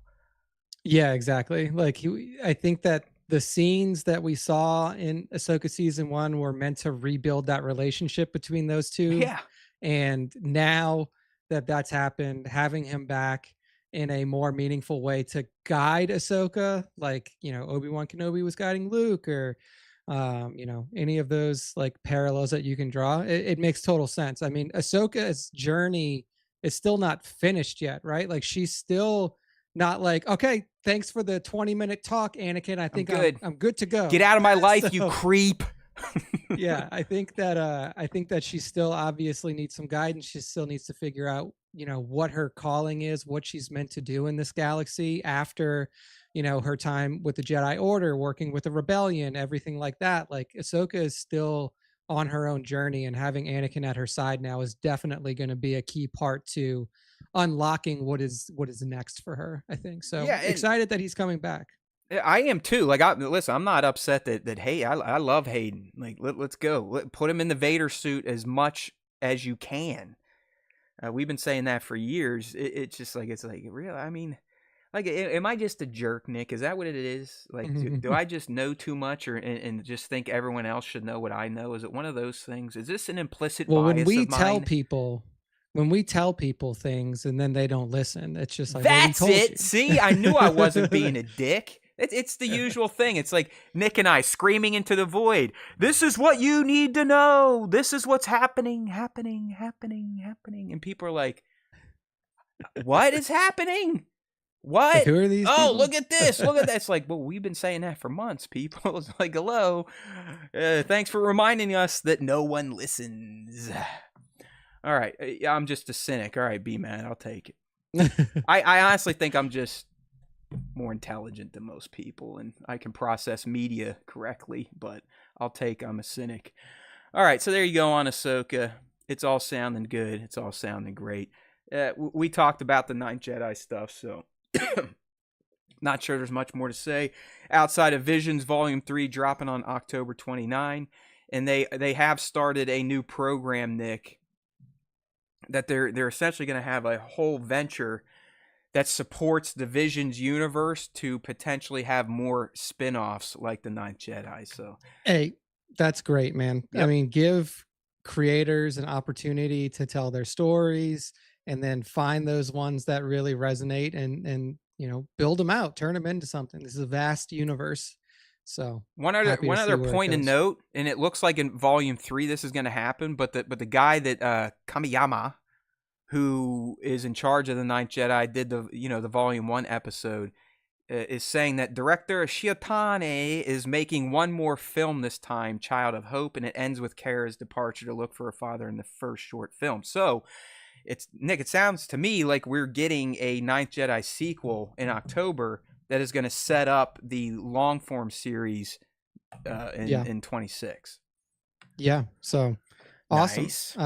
Yeah, exactly. Like I think that the scenes that we saw in Ahsoka season 1 were meant to rebuild that relationship between those two. Yeah, And now that that's happened, having him back in a more meaningful way to guide Ahsoka, like, Obi-Wan Kenobi was guiding Luke, or any of those like parallels that you can draw, it makes total sense. I mean, Ahsoka's journey is still not finished yet, right? Like, she's still not like, okay, thanks for the 20-minute talk, Anakin. I I'm think I'm good. I'm good to Get go. out of my life, you So creep. yeah, I think that she still obviously needs some guidance. She still needs to figure out, what her calling is, what she's meant to do in this galaxy after, her time with the Jedi Order, working with the rebellion, everything like that. Like, Ahsoka is still on her own journey, and having Anakin at her side now is definitely going to be a key part to unlocking what is next for her, I think. So Yeah, and excited that he's coming back. I am too. Like, listen, I'm not upset that hey, I love Hayden. Like, let's go. Put him in the Vader suit as much as you can. We've been saying that for years. It's just like, it's like, real. I mean, like, am I just a jerk, Nick? Is that what it is? Like, do I just know too much, or and just think everyone else should know what I know? Is it one of those things? Is this an implicit Well, when bias we of tell mine? people when we tell people things and then they don't listen, it's just like, well, we That's told it. you. See, I knew I wasn't being a dick. It's the usual thing. It's like Nick and I screaming into the void. This is what you need to know. This is what's happening. And people are like, what is happening? Like, What? who are these Oh, people? look at this. Look at that. It's like, well, we've been saying that for months, people. It's like, hello. Thanks for reminding us that no one listens. All right. I'm just a cynic. All right, B-Man, I'll take it. I honestly think I'm just more intelligent than most people, and I can process media correctly, but I'm a cynic. All right, so there you go on Ahsoka. It's all sounding good. It's all sounding great. We talked about the Ninth Jedi stuff, so not sure there's much more to say outside of Visions Volume 3 dropping on October 29, and they have started a new program, Nick, that they're essentially going to have a whole venture that supports the Vision's universe to potentially have more spin-offs like the Ninth Jedi. So, Hey, that's great, man. I yep, mean, give creators an opportunity to tell their stories and then find those ones that really resonate and build them out, turn them into something. This is a vast universe. So happy to one see other where it point of goes. note, and it looks like in Volume 3 this is going to happen, but the guy that Kamiyama, who is in charge of the Ninth Jedi, did the Volume 1 episode, is saying that director Shiotane is making one more film this time, Child of Hope, and it ends with Kara's departure to look for her father in the first short film. So, Nick, it sounds to me like we're getting a Ninth Jedi sequel in October that is going to set up the long form series Yeah. in 26. Yeah. So awesome. Nice.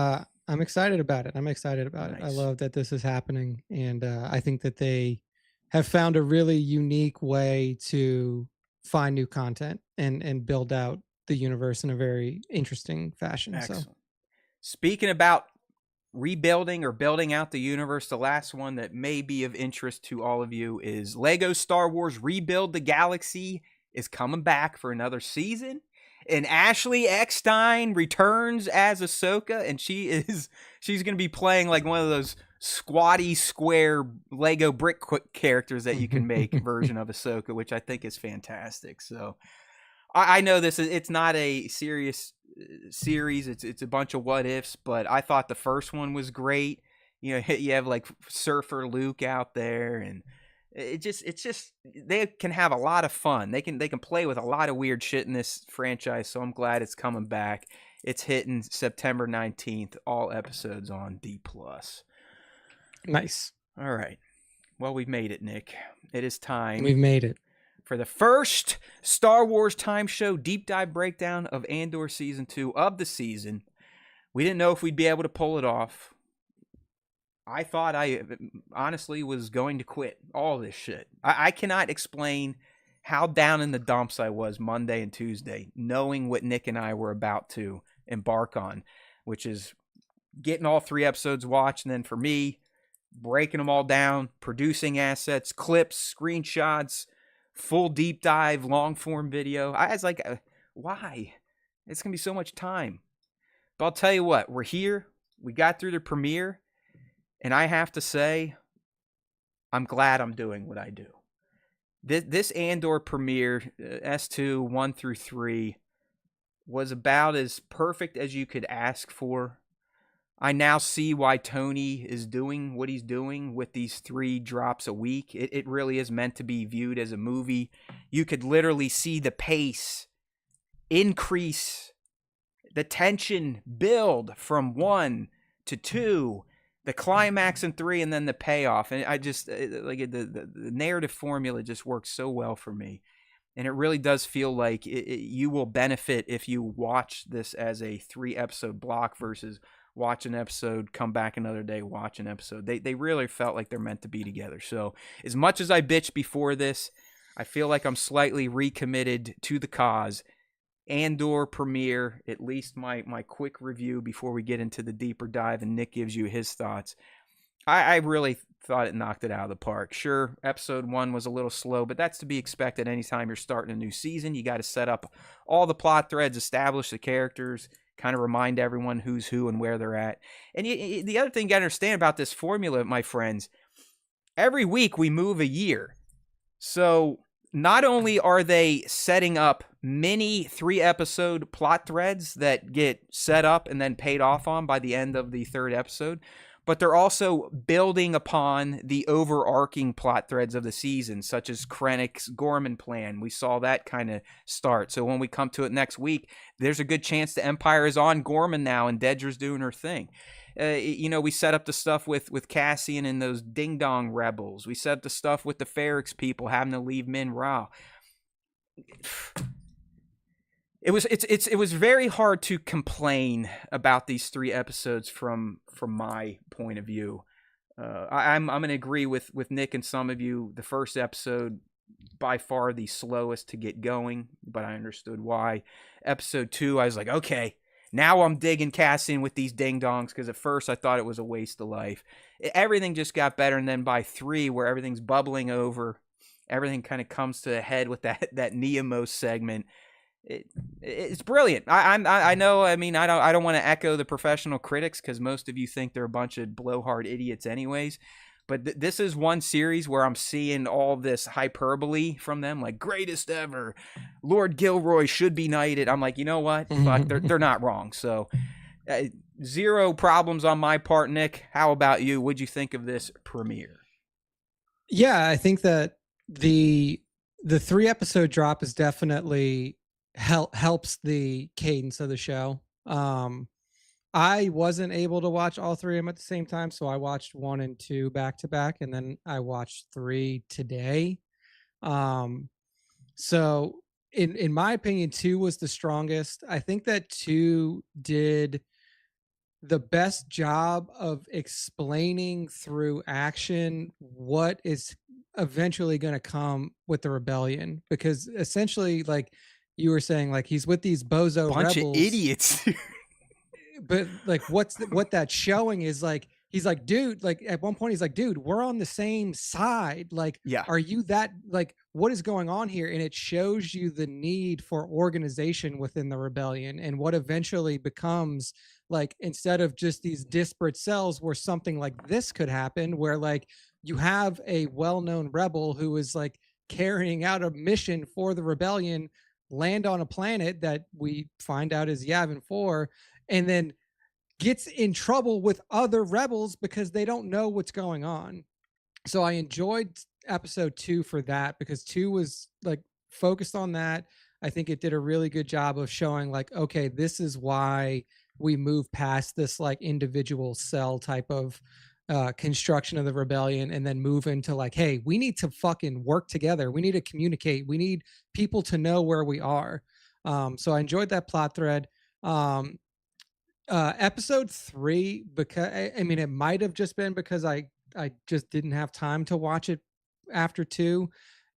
I'm excited about it. I'm excited about it. I Nice. love that this is happening. And I think that they have found a really unique way to find new content and build out the universe in a very interesting fashion. So Excellent. Speaking about rebuilding or building out the universe, the last one that may be of interest to all of you is Lego Star Wars Rebuild the Galaxy is coming back for another season. And Ashley Eckstein returns as Ahsoka, and she's going to be playing like one of those squatty square Lego brick characters that you can make version of Ahsoka, which I think is fantastic. So I know it's not a serious series. It's a bunch of what ifs, but I thought the first one was great. You have like Surfer Luke out there, and it's just they can have a lot of fun. They can play with a lot of weird shit in this franchise. So I'm glad it's coming back. It's hitting September 19th. All episodes on D+. nice. All right. Well, we've made it, Nick. It is time We've made it. for the first Star Wars Time Show deep dive breakdown of Andor Season 2 of the season. We didn't know if we'd be able to pull it off. I thought I honestly was going to quit all this shit. I cannot explain how down in the dumps I was Monday and Tuesday, knowing what Nick and I were about to embark on, which is getting all 3 episodes watched, and then for me, breaking them all down, producing assets, clips, screenshots, full deep dive, long form video. I was like, why? It's going to be so much time. But I'll tell you what, we're here. We got through the premiere. And I have to say, I'm glad I'm doing what I do. This Andor premiere, S2, 1 through 3, was about as perfect as you could ask for. I now see why Tony is doing what he's doing with these 3 drops a week. It really is meant to be viewed as a movie. You could literally see the pace increase, the tension build from 1 to 2, the climax in 3, and then the payoff. And I just the narrative formula just works so well for me. And it really does feel like you will benefit if you watch this as a 3-episode block versus watch an episode, come back another day, watch an episode. They really felt like they're meant to be together. So as much as I bitched before this, I feel like I'm slightly recommitted to the cause. Andor premiere, at least my quick review before we get into the deeper dive and Nick gives you his thoughts. I really thought it knocked it out of the park. Sure, episode 1 was a little slow, but that's to be expected anytime you're starting a new season. You got to set up all the plot threads, establish the characters, kind of remind everyone who's who and where they're at. And the other thing you got to understand about this formula, my friends, every week we move a year. So not only are they setting up mini 3-episode plot threads that get set up and then paid off on by the end of the 3rd episode, but they're also building upon the overarching plot threads of the season, such as Krennic's Gorman plan. We saw that kind of start. So when we come to it next week, there's a good chance the Empire is on Gorman now and Dedra's doing her thing. We set up the stuff with Cassian and those Ding Dong rebels. We set up the stuff with the Ferrix people having to leave Min Ra. It was very hard to complain about these 3 episodes from my point of view. I'm going to agree with Nick and some of you. The first episode, by far the slowest to get going, but I understood why. Episode 2, I was like, okay, Now I'm digging Cassian with these ding dongs because at first I thought it was a waste of life. Everything just got better, and then by 3, where everything's bubbling over, everything kind of comes to a head with that Neamos segment. It's brilliant. I know. I mean, I don't want to echo the professional critics because most of you think they're a bunch of blowhard idiots, anyways. But this is one series where I'm seeing all this hyperbole from them, like greatest ever. Lord Gilroy should be knighted. I'm like, you know what? Fuck, they're not wrong. So, zero problems on my part, Nick. How about you? What'd you think of this premiere? Yeah, I think that the 3-episode drop is definitely helps the cadence of the show. I wasn't able to watch all 3 of them at the same time, so I watched 1 and 2 back to back, and then I watched 3 today. So in my opinion, 2 was the strongest. I think that 2 did the best job of explaining through action what is eventually going to come with the rebellion, because essentially, like you were saying, like he's with these bozo Bunch rebels, of idiots. but like what that's showing is like he's like, dude, like at one point he's like, dude, we're on the same side, like Yeah. are you that, like what is going on here? And it shows you the need for organization within the rebellion, and what eventually becomes, like, instead of just these disparate cells, where something like this could happen, where like you have a well-known rebel who is like carrying out a mission for the rebellion, land on a planet that we find out is Yavin 4, and then gets in trouble with other rebels because they don't know what's going on. So I enjoyed episode 2 for that, because 2 was like focused on that. I think it did a really good job of showing like, okay, this is why we move past this like individual cell type of construction of the rebellion, and then move into like, hey, we need to fucking work together. We need to communicate. We need people to know where we are. So I enjoyed that plot thread. Episode 3, because I mean, it might have just been because I just didn't have time to watch it after 2,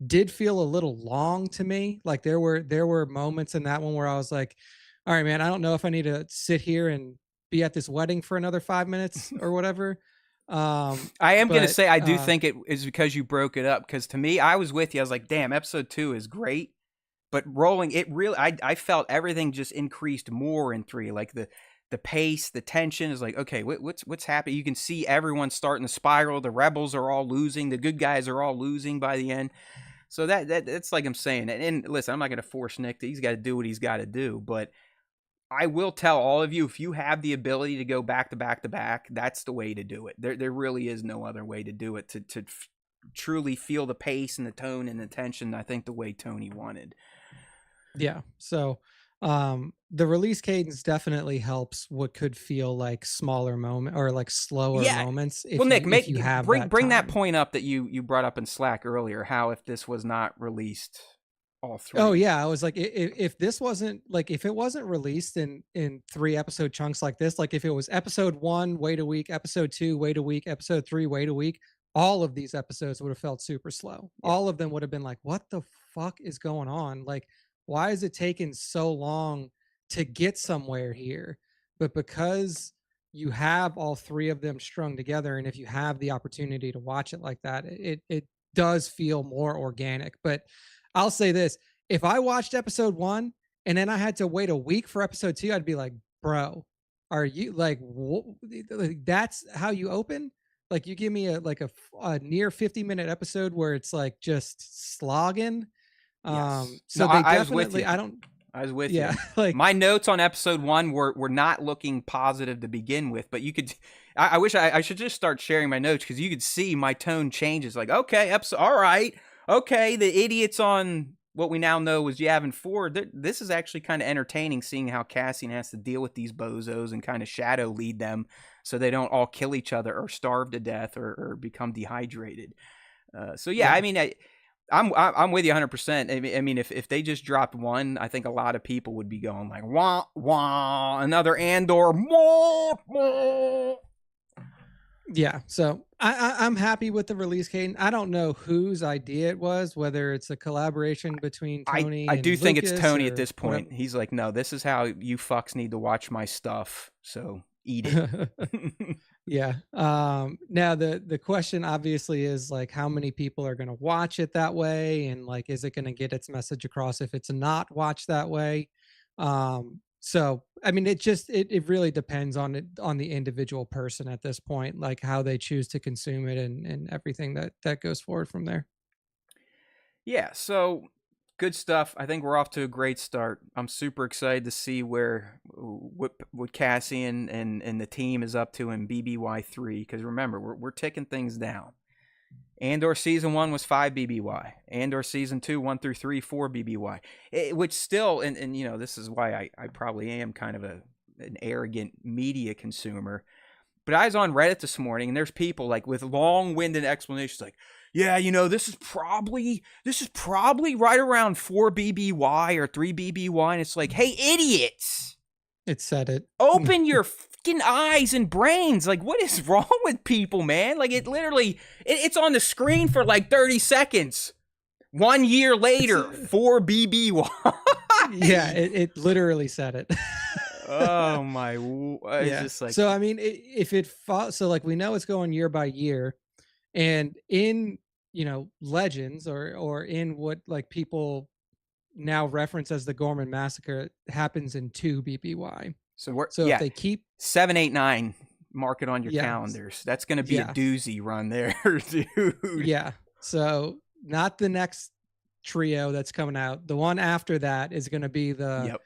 did feel a little long to me. Like there were moments in that one where I was like, all right, man, I don't know if I need to sit here and be at this wedding for another 5 minutes or whatever. I am going to say I do think it is because you broke it up, because to me, I was with you. I was like, damn, episode 2 is great, but rolling it really, I felt everything just increased more in 3. Like the pace, the tension is like, okay, what's happening? You can see everyone starting to spiral. The rebels are all losing. The good guys are all losing by the end. So that's like I'm saying. And listen, I'm not going to force Nick. He's got to do what he's got to do. But I will tell all of you, if you have the ability to go back to back to back, that's the way to do it. There really is no other way to do it, to truly feel the pace and the tone and the tension, I think, the way Tony wanted. Yeah. So the release cadence definitely helps what could feel like smaller moment, or like slower moments. Well, Nick, bring that point up that you brought up in Slack earlier. How if this was not released all 3? Oh yeah, I was like, if this wasn't like, if it wasn't released in 3-episode chunks like this, like if it was episode 1, wait a week, episode 2, wait a week, episode 3, wait a week, all of these episodes would have felt super slow. Yeah. All of them would have been like, what the fuck is going on? Like, why is it taking so long to get somewhere here? But because you have all 3 of them strung together, and if you have the opportunity to watch it like that, it does feel more organic. But I'll say this, if I watched episode 1 and then I had to wait a week for episode 2, I'd be like, bro, are you like, that's how you open? Like, you give me a near 50-minute episode where it's like just slogging. Yes. So no, they I definitely, I was with you. Like my notes on episode 1 were not looking positive to begin with, but you could, I wish I should just start sharing my notes, because you could see my tone changes. Like, okay, episode, all right. Okay, the idiots on what we now know was Yavin 4. This is actually kind of entertaining, seeing how Cassian has to deal with these bozos and kind of shadow lead them so they don't all kill each other or starve to death or become dehydrated. So yeah, I mean, I'm with you 100%. I mean, if they just dropped 1, I think a lot of people would be going like, wah wah, another Andor, wah, wah. Yeah, so I'm happy with the release cadence. I don't know whose idea it was, whether it's a collaboration between I Tony do and think it's Lucas Tony at or this whatever. point. He's like, no, this is how you fucks need to watch my stuff. So eat it. Yeah. Now the question obviously is like how many people are going to watch it that way, and like is it going to get its message across if it's not watched that way? So I mean it really depends on the individual person at this point, like how they choose to consume it and everything that goes forward from there. Yeah, so good stuff. I think we're off to a great start. I'm super excited to see what Cassian and the team is up to in BBY3 because remember, we're ticking things down. Andor season 1 was 5 BBY. Andor season 2 1 through 3 4 BBY. Which still and you know, this is why I probably am kind of an arrogant media consumer. But I was on Reddit this morning, and there's people like with long-winded explanations, like, "Yeah, you know, this is probably right around 4 BBY or 3 BBY," and it's like, "Hey, idiots, It said it. open your fucking eyes and brains! Like, what is wrong with people, man? Like, it literally, it's on the screen for like 30 seconds. 1 year It's later, 4 BBY." yeah, it literally said it. Oh my! It's Yeah. just like, So I mean, if it so like we know it's going year by year, and in legends or in what like people now reference as the Gorman massacre happens in 2 BBY. so we're So if yeah. they keep 7 8 9, mark it on your yeah calendars. That's going to be a yeah doozy run there, dude. yeah so not the next trio that's coming out. The one after that is going to be Yep.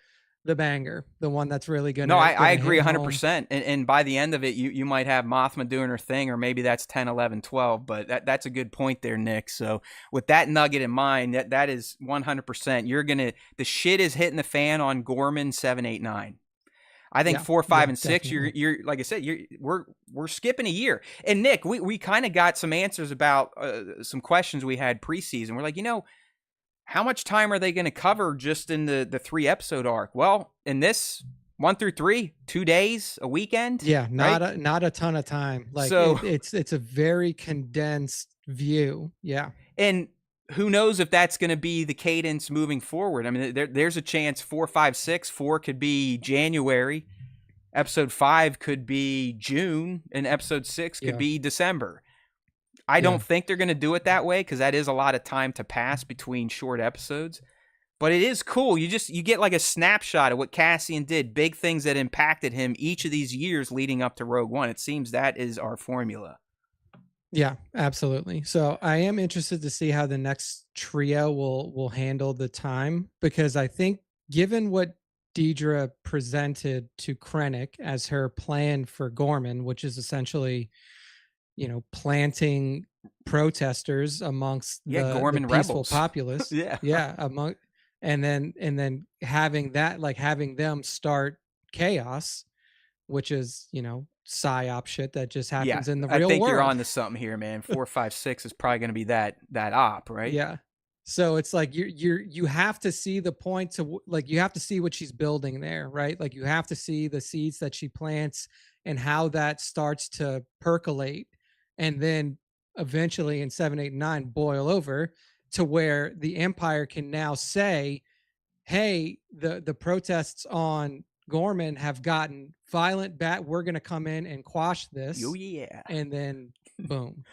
the banger, the one that's really No, gonna I gonna agree hit home. 100%. And by the end of it, you might have Mothma doing her thing, or maybe that's 10 11 12. But that's a good point there, Nick. So with that nugget in mind, that is 100%. The shit is hitting the fan on Gorman 7 8 9. I think Yeah, 4, 5, yeah, and 6. definitely. You're like I said. We're skipping a year. And Nick, we kind of got some answers about some questions we had preseason. We're like, how much time are they going to cover just in the 3 episode arc? Well, in this 1 through 3, 2 days, a weekend, Yeah, right? not a ton of time. Like So, it's a very condensed view. Yeah. and who knows if that's going to be the cadence moving forward? I mean, there's a chance 4, 5, 6. 4 could be January. Episode 5 could be June, and episode 6 could Yeah. be December. I Yeah. don't think they're going to do it that way because that is a lot of time to pass between short episodes. But it is cool. You get like a snapshot of what Cassian did, big things that impacted him each of these years leading up to Rogue One. It seems that is our formula. Yeah, absolutely. So I am interested to see how the next trio will handle the time, because I think given what Deidre presented to Krennic as her plan for Gorman, which is essentially, planting protesters amongst Yeah, the Gorman peaceful rebels. populace. Yeah. Yeah, among and then having that, like having them start chaos, which is, psyop shit that just Yeah, happens in the I real think you're world. on to something here, man. 4, 5, 6 is probably going to be that op, right? Yeah. So it's like you have to see the point to like you have to see what she's building there, right? Like you have to see the seeds that she plants and how that starts to percolate, and then eventually in 7, 8, 9 boil over to where the empire can now say, "Hey, the protests on Gorman have gotten violent. We're going to come in and quash Oh this," yeah. and then boom.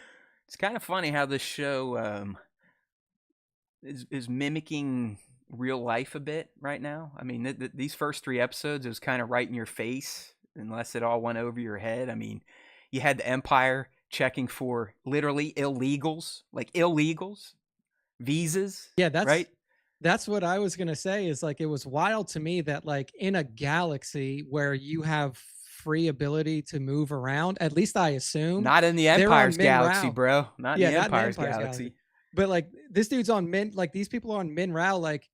It's kind of funny how this show is mimicking real life a bit right now. I mean, these first 3 episodes, it was kind of right in your face, unless it all went over your head. I mean, you had the Empire checking for literally illegals, visas, Yeah, right? that's what I was gonna say. Is like it was wild to me that like in a galaxy where you have free ability to move around, at least I assumed Not in the they're on Empire's Min galaxy, Rao. bro. Not in Yeah, the not in the Empire's Empire's galaxy. galaxy. But like this dude's on Min, like these people are on Min Rao, like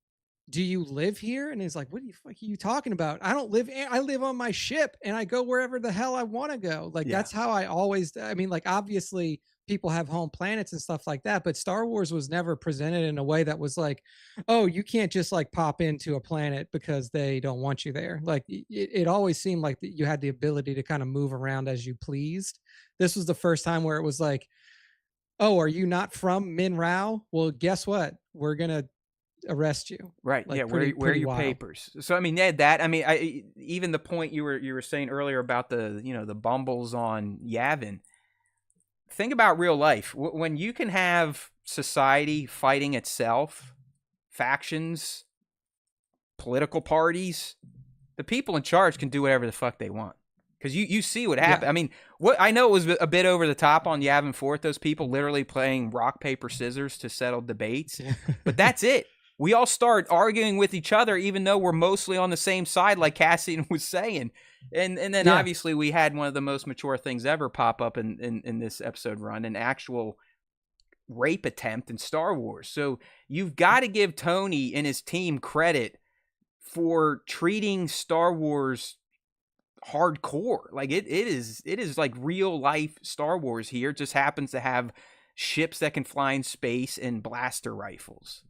do you live here? And he's like, what the fuck are you talking about? I live on my ship and I go wherever the hell I want to go. Like, Yeah. that's how I mean, like, obviously people have home planets and stuff like that, but Star Wars was never presented in a way that was like, oh, you can't just like pop into a planet because they don't want you there. Like, it always seemed like that you had the ability to kind of move around as you pleased. This was the first time where it was like, oh, are you not from Min Rao? Well, guess what? We're gonna arrest you. Right. Yeah. Like, Where are pretty your wild. papers? So I mean, yeah, that I mean, even the point you were saying earlier about the bumbles on Yavin. Think about real life. When you can have society fighting itself, factions, political parties, the people in charge can do whatever the fuck they want. Because you see what happened. Yeah. I mean, what I know it was a bit over the top on Yavin 4, those people literally playing rock, paper, scissors to settle debates. But that's it. We all start arguing with each other, even though we're mostly on the same side, like Cassian was saying. And then Yeah. obviously we had one of the most mature things ever pop up in this episode run, an actual rape attempt in Star Wars. So you've got to give Tony and his team credit for treating Star Wars hardcore. Like it is like real life Star Wars here. It just happens to have ships that can fly in space and blaster rifles.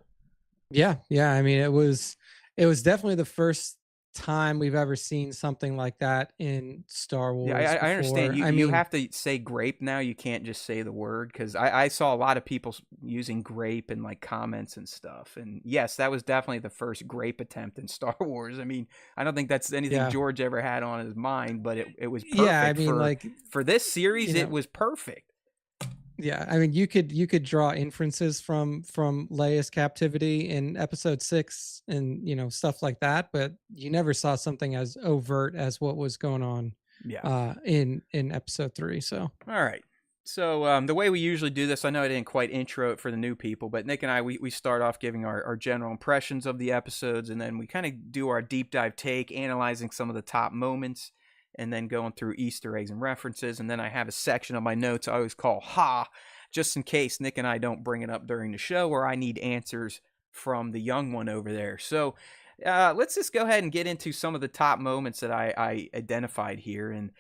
Yeah. Yeah. I mean, it was definitely the first time we've ever seen something like that in Star Yeah, Wars I understand. before. You I you mean, have to say grape now. You can't just say the word because I saw a lot of people using grape in like comments and stuff. And yes, that was definitely the first grape attempt in Star Wars. I mean, I don't think that's anything yeah. George ever had on his mind, but it was Yeah. I perfect mean, for like, this series. you It know, was perfect. yeah. I mean, you could draw inferences from Leia's captivity in episode 6 and, stuff like that, but you never saw something as overt as what was going on Yeah. in episode 3. So, All right. So the way we usually do this, I know I didn't quite intro it for the new people, but Nick and I, we start off giving our general impressions of the episodes, and then we kind of do our deep dive take, analyzing some of the top moments, and then going through Easter eggs and references. And then I have a section of my notes I always call Ha, just in case Nick and I don't bring it up during the show, or I need answers from the young one over there. So let's just go ahead and get into some of the top moments that I identified here. And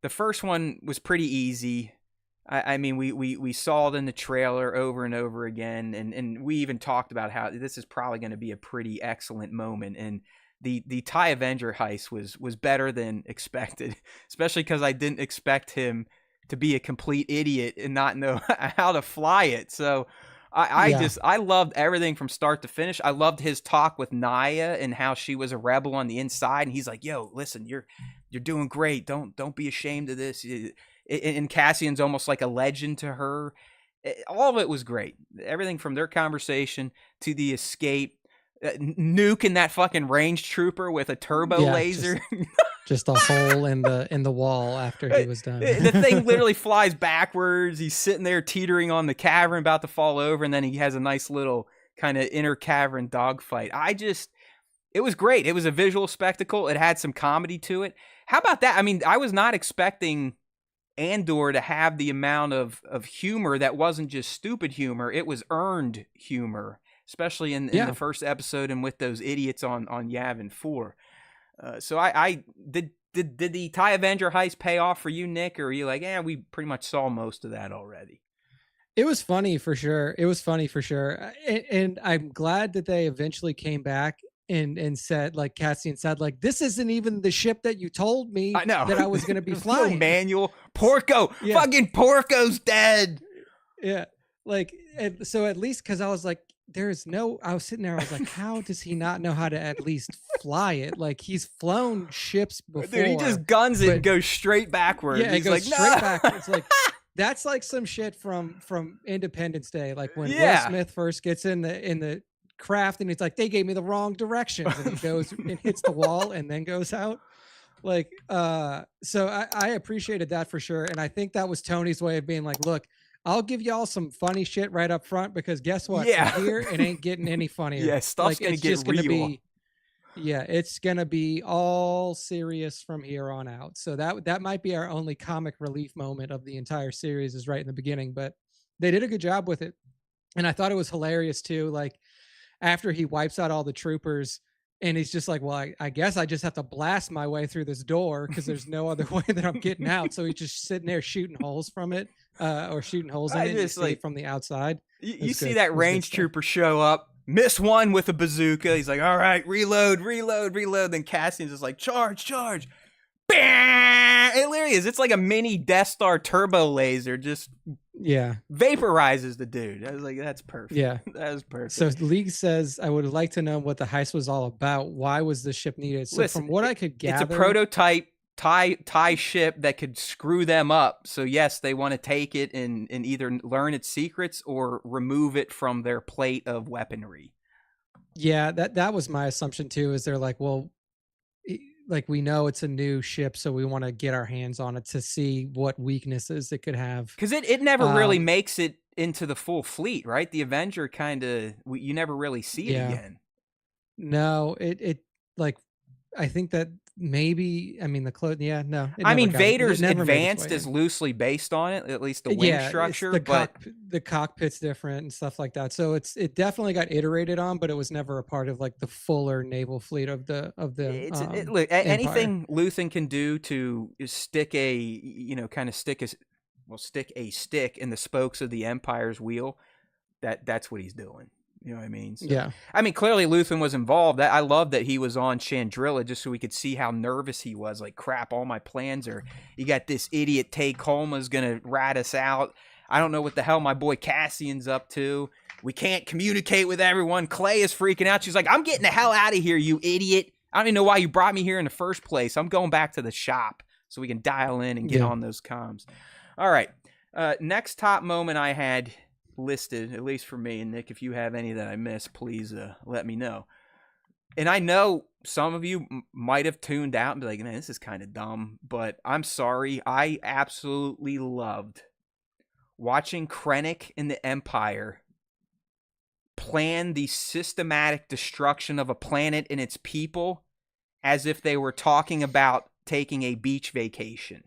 the first one was pretty easy. I mean, we saw it in the trailer over and over again, and we even talked about how this is probably going to be a pretty excellent moment. And the TIE Avenger heist was better than expected, especially because I didn't expect him to be a complete idiot and not know how to fly it. So yeah. I loved everything from start to finish. I loved his talk with Naya and how she was a rebel on the inside, and he's like, "Yo, listen, you're doing great. Don't be ashamed of this." And Cassian's almost like a legend to her. All of it was great. Everything from their conversation to the escape, nuking that fucking range trooper with a turbo Yeah, laser. just a hole in the wall after he was done. The thing literally flies backwards. He's sitting there teetering on the cavern, about to fall over, and then he has a nice little kind of inner cavern dogfight. It was great. It was a visual spectacle. It had some comedy to it. How about that? I mean, I was not expecting Andor to have the amount of humor that wasn't just stupid humor. It was earned humor, especially in the Yeah. first episode and with those idiots on Yavin 4. So I did the TIE Avenger heist pay off for you, Nick, or are you like, we pretty much saw most of that already? It was funny for sure. It was funny for sure. And I'm glad that they eventually came back and said, like Cassian said, like, this isn't even the ship that you told me I know. that I was going to be There's no flying. manual. Porco. Yeah. Fucking Porco's dead. Yeah. Like, so at least, because I was like, I was sitting there, I was like, how does he not know how to at least fly it? Like, he's flown ships before. Dude, he just guns it and goes straight backwards. Yeah, it He's goes like, straight no. backwards. Like, that's like some shit from Independence Day, like when Will Yeah. Smith first gets in the craft and he's like, they gave me the wrong directions, and he goes and hits the wall and then goes out. Like, so I appreciated that for sure, and I think that was Tony's way of being like, look, I'll give y'all some funny shit right up front, because guess what? Yeah. From here, it ain't getting any funnier. Yeah, stuff's Like, gonna it's get just gonna real. be, yeah, it's gonna be all serious from here on out. So that might be our only comic relief moment of the entire series, is right in the beginning, but they did a good job with it. And I thought it was hilarious too. Like, after he wipes out all the troopers, and he's just like, well, I guess I just have to blast my way through this door because there's no other way that I'm getting out. So he's just sitting there shooting holes from it, or shooting holes in I it, and you just see like it from the outside. It you was see good. that It was good range stuff. trooper show up, miss one with a bazooka. He's like, all right, reload, reload, reload. Then Cassian's just like, charge, charge. Bam! It literally is. It's like a mini Death Star turbo laser, just Yeah. vaporizes the dude. I was like, that's perfect. Yeah. That was perfect. So League says, I would like to know what the heist was all about. Why was the ship needed? So Listen, from what I could gather, it's a prototype tie ship that could screw them up. So yes, they want to take it and either learn its secrets or remove it from their plate of weaponry. yeah, that was my assumption too. Is they're like, well, like we know it's a new ship, so we want to get our hands on it to see what weaknesses it could have. Because it never really makes it into the full fleet, right? The Avenger kind of, you never really see it again. No, it like, I think that maybe, I mean, no. I mean, Vader's Advanced is loosely based on it, at least the wing structure, but the cockpit's different and stuff like that. So it definitely got iterated on, but it was never a part of like the fuller naval fleet of the look, anything Luthen can do to stick stick a stick in the spokes of the Empire's wheel. That's what he's doing. You know what I mean? So, yeah. I mean, clearly Luthen was involved. I love that he was on Chandrilla just so we could see how nervous he was. Like, crap, all my plans are, you got this idiot Tay Colma's going to rat us out. I don't know what the hell my boy Cassian's up to. We can't communicate with everyone. Clay is freaking out. She's like, I'm getting the hell out of here, you idiot. I don't even know why you brought me here in the first place. I'm going back to the shop so we can dial in and get on those comms. All right. Next top moment I had listed, at least for me, and Nick, if you have any that I missed, please let me know. And I know some of you might have tuned out and be like, man, this is kind of dumb, but I'm sorry. I absolutely loved watching Krennic and the Empire plan the systematic destruction of a planet and its people as if they were talking about taking a beach vacation.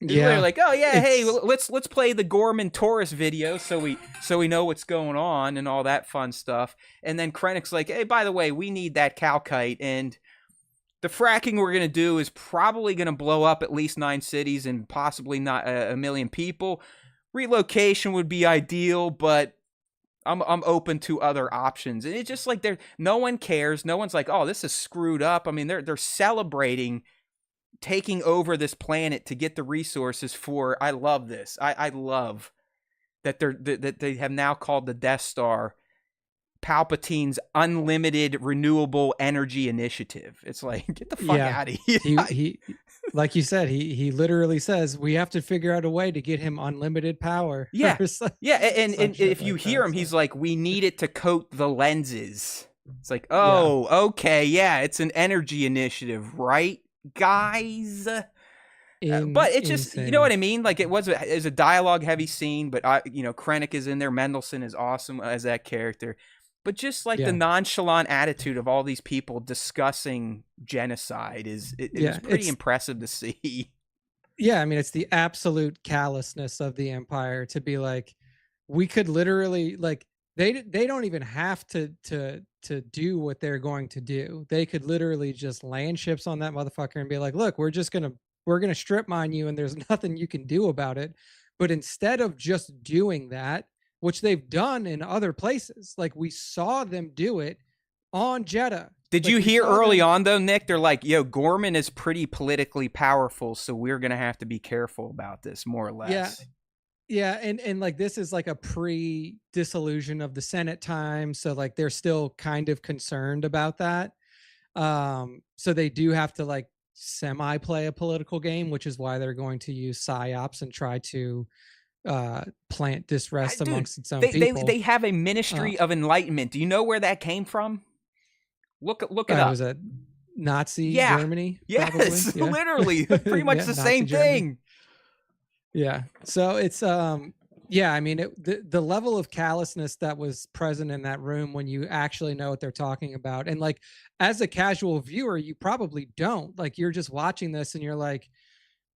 They're like, oh yeah, hey, let's play the Gorman Taurus video so we know what's going on and all that fun stuff. And then Krennic's like, hey, by the way, we need that calcite, and the fracking we're gonna do is probably gonna blow up at least 9 cities and possibly not a million people. Relocation would be ideal, but I'm open to other options. And it's just like no one cares. No one's like, oh, this is screwed up. I mean, they're celebrating taking over this planet to get the resources for. I love this. I love that they have now called the Death Star Palpatine's unlimited renewable energy initiative. It's like, get the fuck out of here. He like you said, he literally says we have to figure out a way to get him unlimited power. Yeah. And if you hear him, he's like, we need it to coat the lenses. It's like, oh, okay, yeah, it's an energy initiative, right, guys? But it's just, you know what I mean? Like, it was a dialogue heavy scene, but Krennic is in there. Mendelsohn is awesome as that character. But just like the nonchalant attitude of all these people discussing genocide is pretty impressive to see. Yeah, I mean, it's the absolute callousness of the Empire to be like, we could literally, like, they don't even have to do what they're going to do. They could literally just land ships on that motherfucker and be like, look, we're gonna strip mine you, and there's nothing you can do about it. But instead of just doing that, which they've done in other places, like we saw them do it on Jeddah. Did you hear early on though, Nick? They're like, yo, Gorman is pretty politically powerful, so we're gonna have to be careful about this, more or less. Yeah, and like this is like a pre-dissolution of the Senate time, so like they're still kind of concerned about that. So they do have to like semi-play a political game, which is why they're going to use psyops and try to plant distrust amongst its own people. They have a Ministry of Enlightenment. Do you know where that came from? Look it up. Was it Nazi Germany? Yes, literally. Pretty much the same thing. Yeah. So it's I mean, the level of callousness that was present in that room when you actually know what they're talking about. And like, as a casual viewer, you probably don't. Like, you're just watching this and you're like,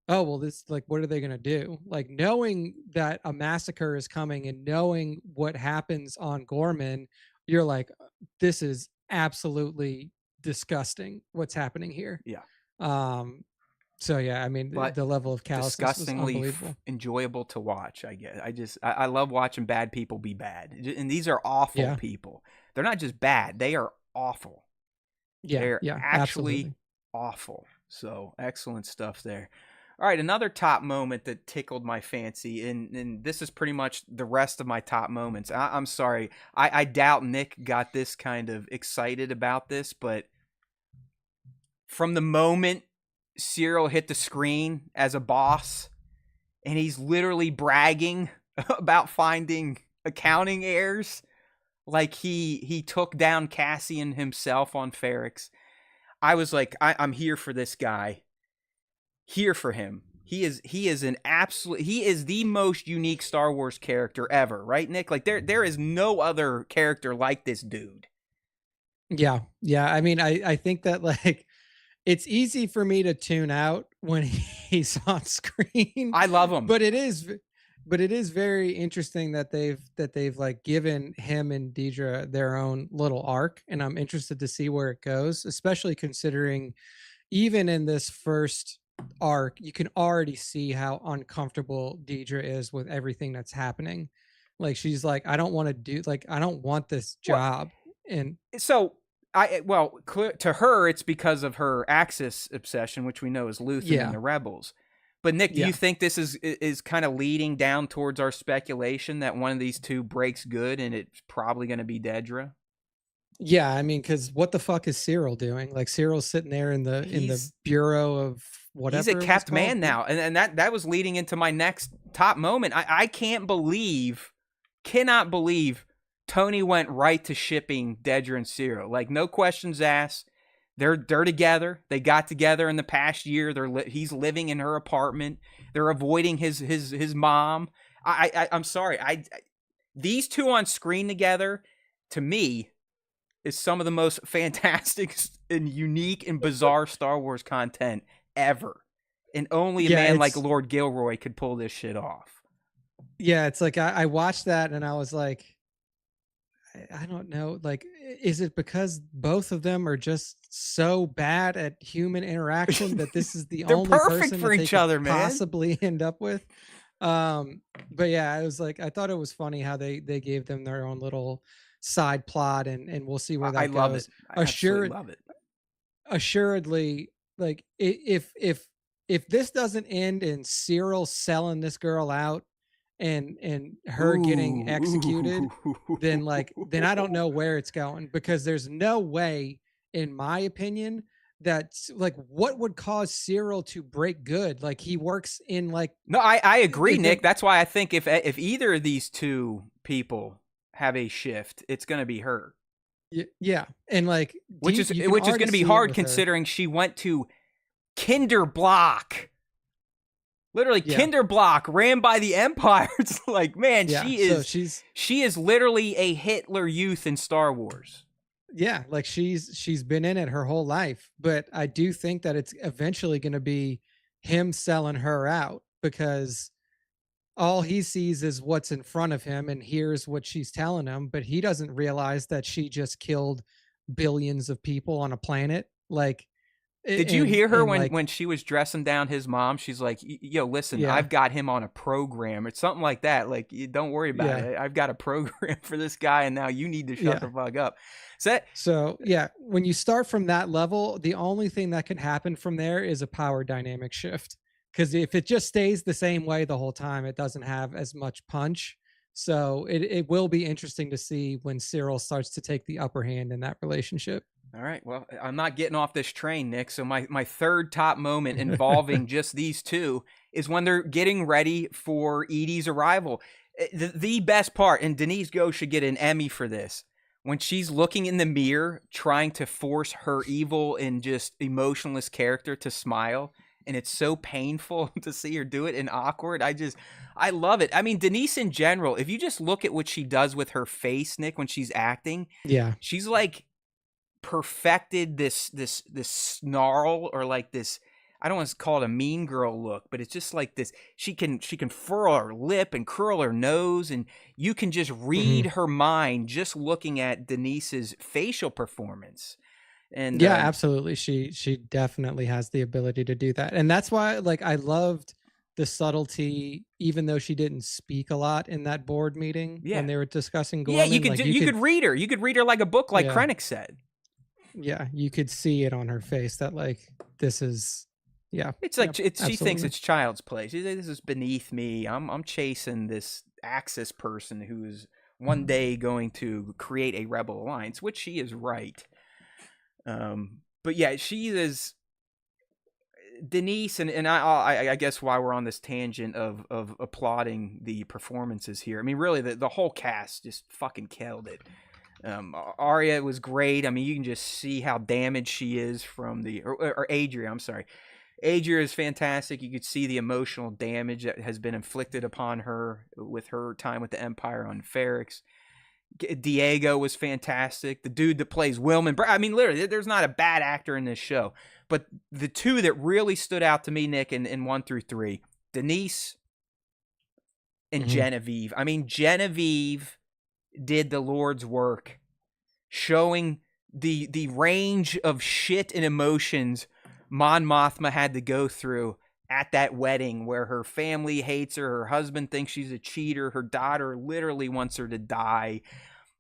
oh, well, this, like, what are they going to do? Like, knowing that a massacre is coming and knowing what happens on Gorman, you're like, this is absolutely disgusting what's happening here. Yeah. So yeah, I mean, But the level of callousness was disgustingly unbelievable. enjoyable to watch. I guess I love watching bad people be bad, and these are awful Yeah, people. They're not just bad; they are awful. yeah, They're yeah, actually absolutely. awful. So excellent stuff there. All right, another top moment that tickled my fancy, and this is pretty much the rest of my top moments. I'm sorry, I doubt Nick got this kind of excited about this, but from the moment Cyril hit the screen as a boss, and he's literally bragging about finding accounting errors, like he took down Cassian himself on Ferrix. I was like, I'm here for this guy. Here for him. He is the most unique Star Wars character ever, right, Nick? Like there is no other character like this dude. Yeah, yeah. I mean, I think that like it's easy for me to tune out when he's on screen, I love him. but it is very interesting that they've like given him and Deidre their own little arc, and I'm interested to see where it goes, especially considering even in this first arc, you can already see how uncomfortable Deidre is with everything that's happening. Like she's like, I don't want to do like I don't want this What? job. And So to her it's because of her Axis obsession, which we know is Luthen and yeah, the Rebels. But Nick, do you yeah. think this is kind of leading down towards our speculation that one of these two breaks good and it's probably going to be Dedra? Yeah, I mean, because what the fuck is Cyril doing? Like Cyril's sitting there in the He's bureau of he's a whatever it was kept called. man now, and that was leading into my next top moment. I cannot believe Tony went right to shipping Dedra and Cyril. Like no questions asked. They're together. They got together in the past year. He's living in her apartment. They're avoiding his mom. I'm sorry. These two on screen together, to me, is some of the most fantastic and unique and bizarre Star Wars content ever. And only a Yeah, man like Lord Gilroy could pull this shit off. it's like I watched that and I was like, I don't know. Like, is it because both of them are just so bad at human interaction that this is the They're only perfect person for that they each could other, man. possibly end up with? But yeah, I was like, I thought it was funny how they gave them their own little side plot, and we'll see where I that love it. goes. I absolutely Assured, love it. assuredly, like if this doesn't end in Cyril selling this girl out and her getting executed, then I don't know where it's going, because there's no way, in my opinion, that like what would cause Cyril to break good? Like he works in like No, I agree, the Nick. That's why I think if either of these two people have a shift, it's going to be her. yeah, and like Which is you can which is already going to be see it hard with her. considering she went to Kinderblock. Literally Yeah, Kinderblock ran by the Empire. It's like, man, yeah. So she is literally a Hitler Youth in Star Wars. yeah, like she's been in it her whole life, but I do think that it's eventually going to be him selling her out, because all he sees is what's in front of him and hears what she's telling him, but he doesn't realize that she just killed billions of people on a planet. Like, Did you hear her like, when she was dressing down his mom? She's like, "Yo, listen, yeah, I've got him on a program or something like that. Like, don't worry about yeah, it. I've got a program for this guy, and now you need to shut yeah. the fuck up." So that, So yeah, when you start from that level, the only thing that can happen from there is a power dynamic shift. Because if it just stays the same way the whole time, it doesn't have as much punch. So it will be interesting to see when Cyril starts to take the upper hand in that relationship. all right. Well, I'm not getting off this train, Nick. So my third top moment involving just these two is when they're getting ready for Edie's arrival. The best part, and Denise Go should get an Emmy for this, when she's looking in the mirror trying to force her evil and just emotionless character to smile, and it's so painful to see her do it and awkward. I love it. I mean, Denise in general, if you just look at what she does with her face, Nick, when she's acting, Yeah. she's like perfected this snarl, or like this, I don't want to call it a mean girl look, but it's just like this. She can furl her lip and curl her nose, and you can just read Mhm. her mind just looking at Denise's facial performance. And Yeah, absolutely. She definitely has the ability to do that. And that's why like I loved the subtlety, even though she didn't speak a lot in that board meeting when yeah, they were discussing yeah, Gorman. Like you you could, could read her. You could read her like a book, like yeah, Krennic said. yeah, you could see it on her face that like this is, yeah, It's yeah, like she thinks absolutely. it's child's play. She says, this is beneath me. I'm chasing this Axis person who's one day going to create a rebel alliance, which she is right. But yeah, she is Denise, and I guess why we're on this tangent of applauding the performances here. I mean, really, the whole cast just fucking killed it. Arya was great. I mean, you can just see how damaged she is from or Adria. I'm sorry, Adria is fantastic. You could see the emotional damage that has been inflicted upon her with her time with the Empire on Ferrix. Diego was fantastic. The dude that plays Wilman, I mean, literally, there's not a bad actor in this show. But the two that really stood out to me, Nick, in 1 through 3, Denise and Mhm. Genevieve. I mean, Genevieve did the Lord's work, showing the range of shit and emotions Mon Mothma had to go through at that wedding, where her family hates her husband thinks she's a cheater, her daughter literally wants her to die.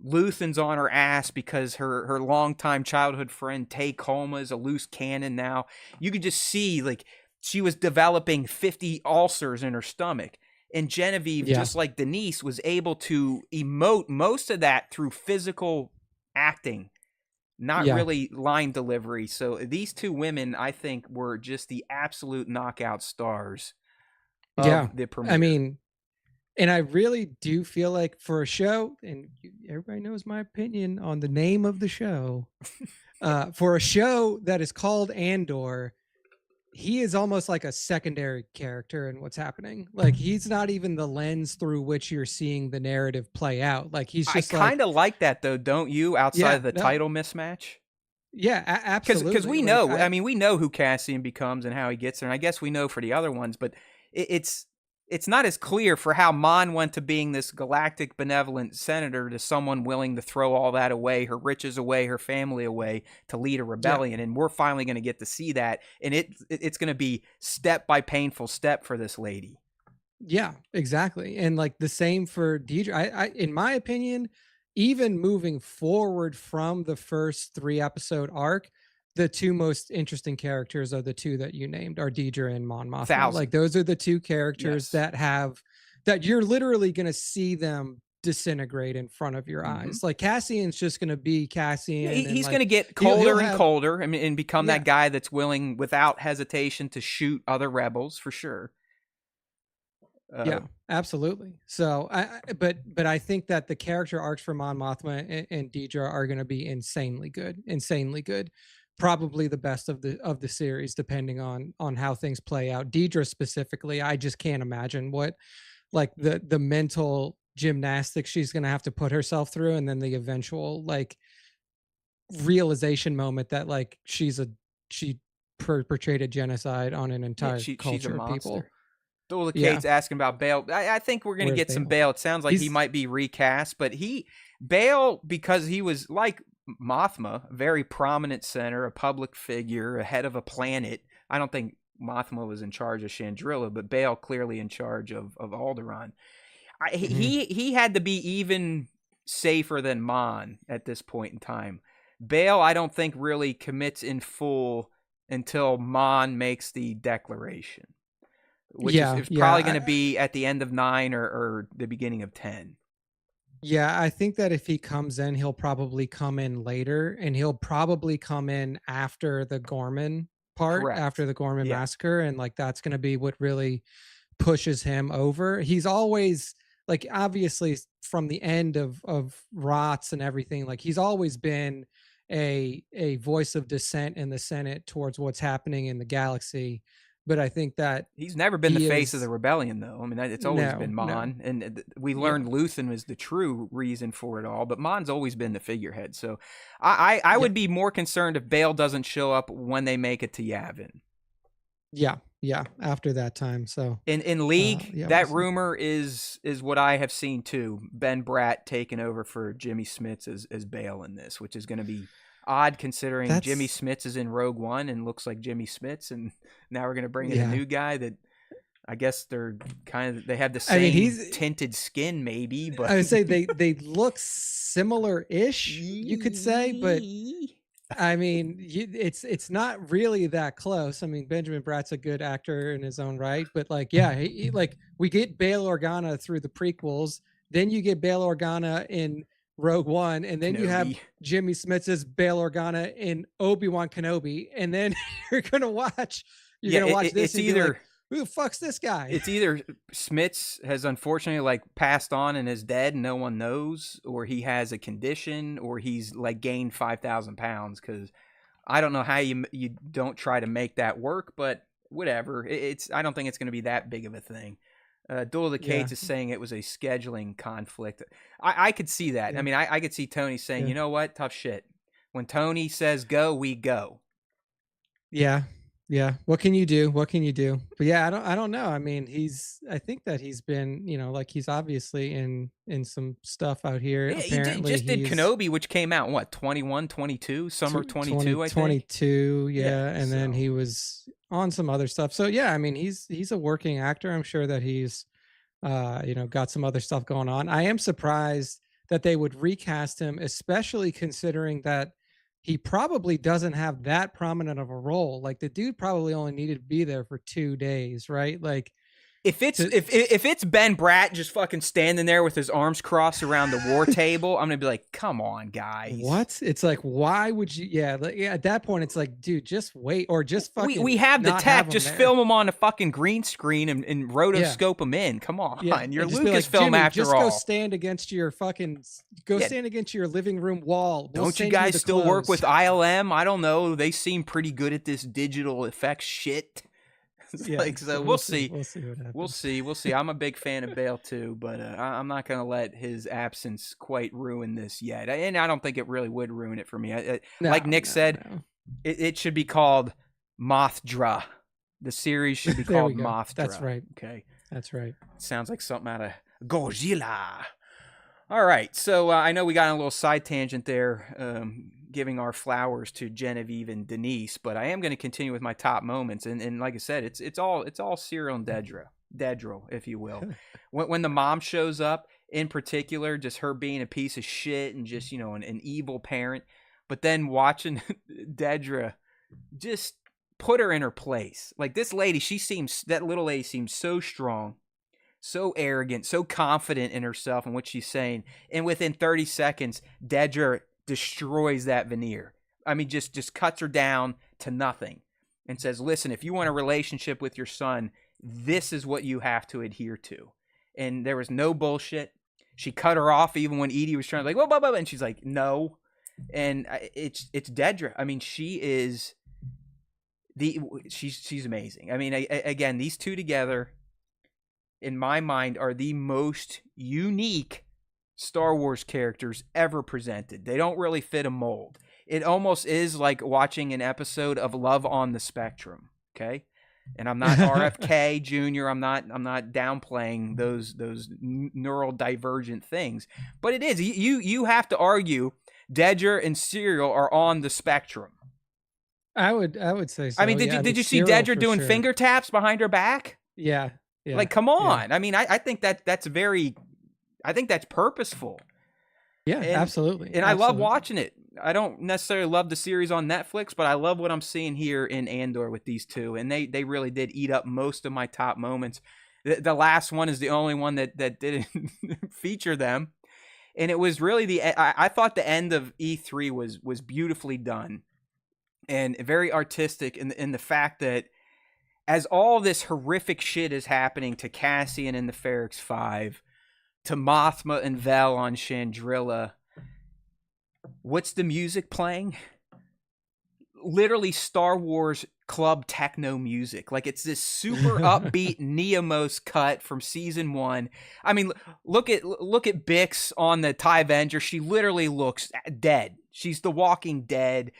Luthen's on her ass because her longtime childhood friend Tay Colma is a loose cannon now. You could just see like she was developing 50 ulcers in her stomach. And Genevieve, Yeah, just like Denise, was able to emote most of that through physical acting, not yeah, really line delivery. So these two women, I think, were just the absolute knockout stars yeah. of the I premiere. mean, and I really do feel like for a show, and everybody knows my opinion on the name of the show, for a show that is called Andor, he is almost like a secondary character in what's happening. Like he's not even the lens through which you're seeing the narrative play out. Like he's I just like, kind of like that, though, don't you? Outside yeah, of the no, title mismatch. yeah, Because absolutely. we Like know, I mean, we know who Cassian becomes and how he gets there, and I guess we know for the other ones, but it's not as clear for how Mon went to being this galactic benevolent senator to someone willing to throw all that away, her riches away, her family away, to lead a yeah, rebellion. And we're finally going to get to see that, and it's going to be step by painful step for this lady. yeah, exactly. And like the same for Deidre. In my opinion, even moving forward from the first 3 episode arc, the two most interesting characters are the two that you named, are Deidre and Mon Mothma. Like Thousand, those are the two characters yes. that have that you're literally going to see them disintegrate in front of your Mm-hmm. eyes. Like Cassian's just going to be Yeah, Cassian, and he's going like to get he'll colder and have, colder. I mean, and become that yeah, guy that's willing, without hesitation, to shoot other rebels for sure. yeah, Uh, absolutely. So, but I think that the character arcs for Mon Mothma and Deidre are going to be insanely good, insanely good. Probably the best of the series, depending on how things play out. Deidre specifically, I just can't imagine what like the mental gymnastics she's going to have to put herself through, and then the eventual like realization moment that like she perpetrated genocide on an yeah, entire she's a culture of people. monster. Dula Yeah, Kate's asking about Bale. I think we're gonna where's get some Bale? Bale. It sounds like he He's might be recast, but Bale, because he was like Mothma, a very prominent center, a public figure, a head of a planet. I don't think Mothma was in charge of Chandrilla, but Bale clearly in charge of Alderaan. mhm. He had to be even safer than Mon at this point in time. Bale, I don't think really commits in full until Mon makes the declaration, which Yeah, is yeah, probably going to be at the end of 9 or the beginning of 10. yeah. I think that if he comes in, he'll probably come in later, and he'll probably come in after the Gorman part, after Correct. the Gorman Yeah. massacre, and like that's going to be what really pushes him over. He's always like obviously from the end of Rots and everything, like he's always been a voice of dissent in the Senate towards what's happening in the galaxy. But I think that He's never been the he face of the is rebellion, though. I mean, it's always no, been no, Mon, and we yeah, learned Luthen was the true reason for it all. But Mon's always been the figurehead. So I yeah. would be more concerned if Bale doesn't show up when they make it to Yavin. Yeah, after that time. So In League, yeah, we'll that see. rumor is what I have seen too. Ben Bratt taking over for Jimmy Smits as Bale in this, which is going to be odd considering Jimmy That's Smits is in Rogue One and looks like Jimmy Smits, and now we're going to bring in a yeah. new guy that I guess they have the I mean, same tinted skin maybe, but I would say they look similar-ish, you could say, but I mean, it's not really that close. I mean, Benjamin Bratt's a good actor in his own right, but like, yeah, like we get Bail Organa through the prequels, then you get Bail Organa in Rogue One, and then you have Kenobi. Jimmy Smits's Bail Organa in Obi-Wan Kenobi, and then you're Yeah, gonna watch this it's and be like, either who the fuck's this guy? it's either Smits has unfortunately like passed on and is dead and no one knows, or he has a condition, or he's like gained 5,000 pounds. Because I don't know how you don't try to make that work, but whatever. It's I don't think it's going to be that big of a thing. Duel of the Yeah, Cates is saying it was a scheduling conflict. I could see that. I yeah, mean, I could see Tony saying, yeah. you know what, tough shit. When Tony says go, we go. Yeah. Yeah. What can you do? What can you do? But yeah, I don't know. I mean, I think that he's been, like he's obviously in some stuff out here. Yeah, he Apparently just did he's Kenobi, which came out what 21, 22, summer 22, I think. 2022, Yeah, yeah, and then so he was on some other stuff. So yeah, I mean, he's a working actor. I'm sure that he's got some other stuff going on. I am surprised that they would recast him, especially considering that he probably doesn't have that prominent of a role. Like the dude probably only needed to be there for 2 days, right? Like if it's to if it's Ben Bratt just fucking standing there with his arms crossed around the war table, I'm gonna be like, come on, guys. what? It's like, why would you? Yeah, like, yeah. At that point, it's like, dude, just wait, or just We fucking have the not have tech. him Just there. film him on a fucking green screen and Yeah, rotoscope him in. Come yeah, on, you're and just be like, Lucasfilm Jimmy, after just go all. stand against your go Yeah, stand against your living room wall. We'll don't you send you guys the still work clothes. with ILM? I don't know. They seem pretty good at this digital effects shit. It's Yeah, like, so so we'll we'll see. see. We'll see what We'll happens. see. We'll see. I'm a big fan of Bale too, but I'm not going to let his absence quite ruin this yet. And I don't think it really would ruin it for me. No, Like Nick no, said, no. it should be called Mothra. The series should be There we called go. That's Mothra. right. Okay. That's right. Sounds like something out of Godzilla. All right, so I know we got on a little side tangent there, giving our flowers to Genevieve and Denise, but I am going to continue with my top moments, and like I said, it's all Cyril and Dedra, if you will. When the mom shows up, in particular, just her being a piece of shit and just an evil parent, but then watching Dedra just put her in her place. Like this lady, that little lady seems so strong, so arrogant, so confident in herself and what she's saying. And within 30 seconds, Dedra destroys that veneer. I mean, just cuts her down to nothing and says, listen, if you want a relationship with your son, this is what you have to adhere to. And there was no bullshit. She cut her off even when Edie was trying to like, whoa, and she's like, no. And it's Dedra. I mean, she's amazing. I mean, again, these two together, in my mind, are the most unique Star Wars characters ever presented. They don't really fit a mold. It almost is like watching an episode of Love on the Spectrum. Okay, and I'm not RFK Jr. I'm not downplaying those neural divergent things, but it is. You have to argue Dedra and Cyril are on the spectrum. I would say so. I mean, did you see Cyril Dedra for doing sure. finger taps behind her back? Yeah, yeah, Like, come yeah, on. I mean, I think that's very, I think that's purposeful. yeah. And Absolutely, and I love absolutely. watching it. I don't necessarily love the series on Netflix, but I love what I'm seeing here in Andor with these two. And they really did eat up most of my top moments. The last one is the only one that didn't feature them. And it was really I thought the end of E3 was beautifully done and very artistic in the fact that as all this horrific shit is happening to Cassian and the Ferrix 5, to Mothma and Vel on Chandrilla, what's the music playing? Literally Star Wars club techno music. Like it's this super upbeat Neomos cut from season 1. I mean, look at Bix on the TIE Avenger. She literally looks dead. She's the Walking Dead.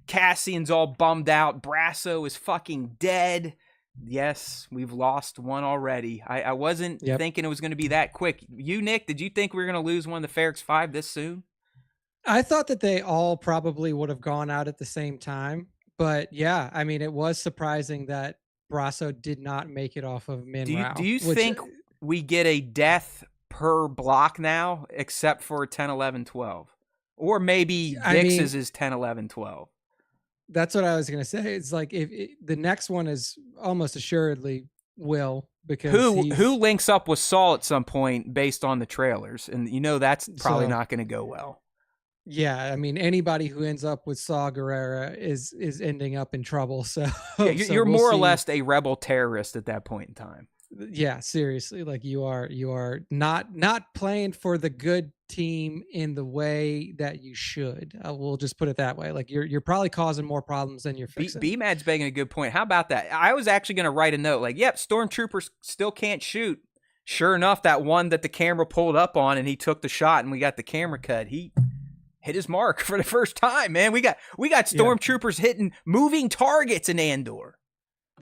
Cassian's all bummed out. Brasso is fucking dead. Yes, we've lost one already. I wasn't Yep. thinking it was going to be that quick. You, Nick, did you think we were going to lose one of the Ferrex 5 this soon? I thought that they all probably would have gone out at the same time. But yeah, I mean, it was surprising that Brasso did not make it off of Min Do Rao, you which, think we get a death per block now, except for 10, 11, 12? Or maybe I mean, Vix's is 10, 11, 12. that's what I was going to say. It's like if the next one is almost assuredly Will, because Who he's links up with Saul at some point based on the trailers, and that's probably so. not going to go well. Yeah, I mean, anybody who ends up with Saw Gerrera is ending up in trouble. So Yeah, so you're we'll more or see. less a rebel terrorist at that point in time. Yeah, seriously, like you are not playing for the good team in the way that you should. We'll just put it that way. Like you're probably causing more problems than you're fixing. B-Mad's making a good point. How about that? I was actually going to write a note like, yep, stormtroopers still can't shoot. Sure enough, that one that the camera pulled up on and he took the shot and we got the camera cut, he hit his mark for the first time, man. We got stormtroopers hitting moving targets in Andor.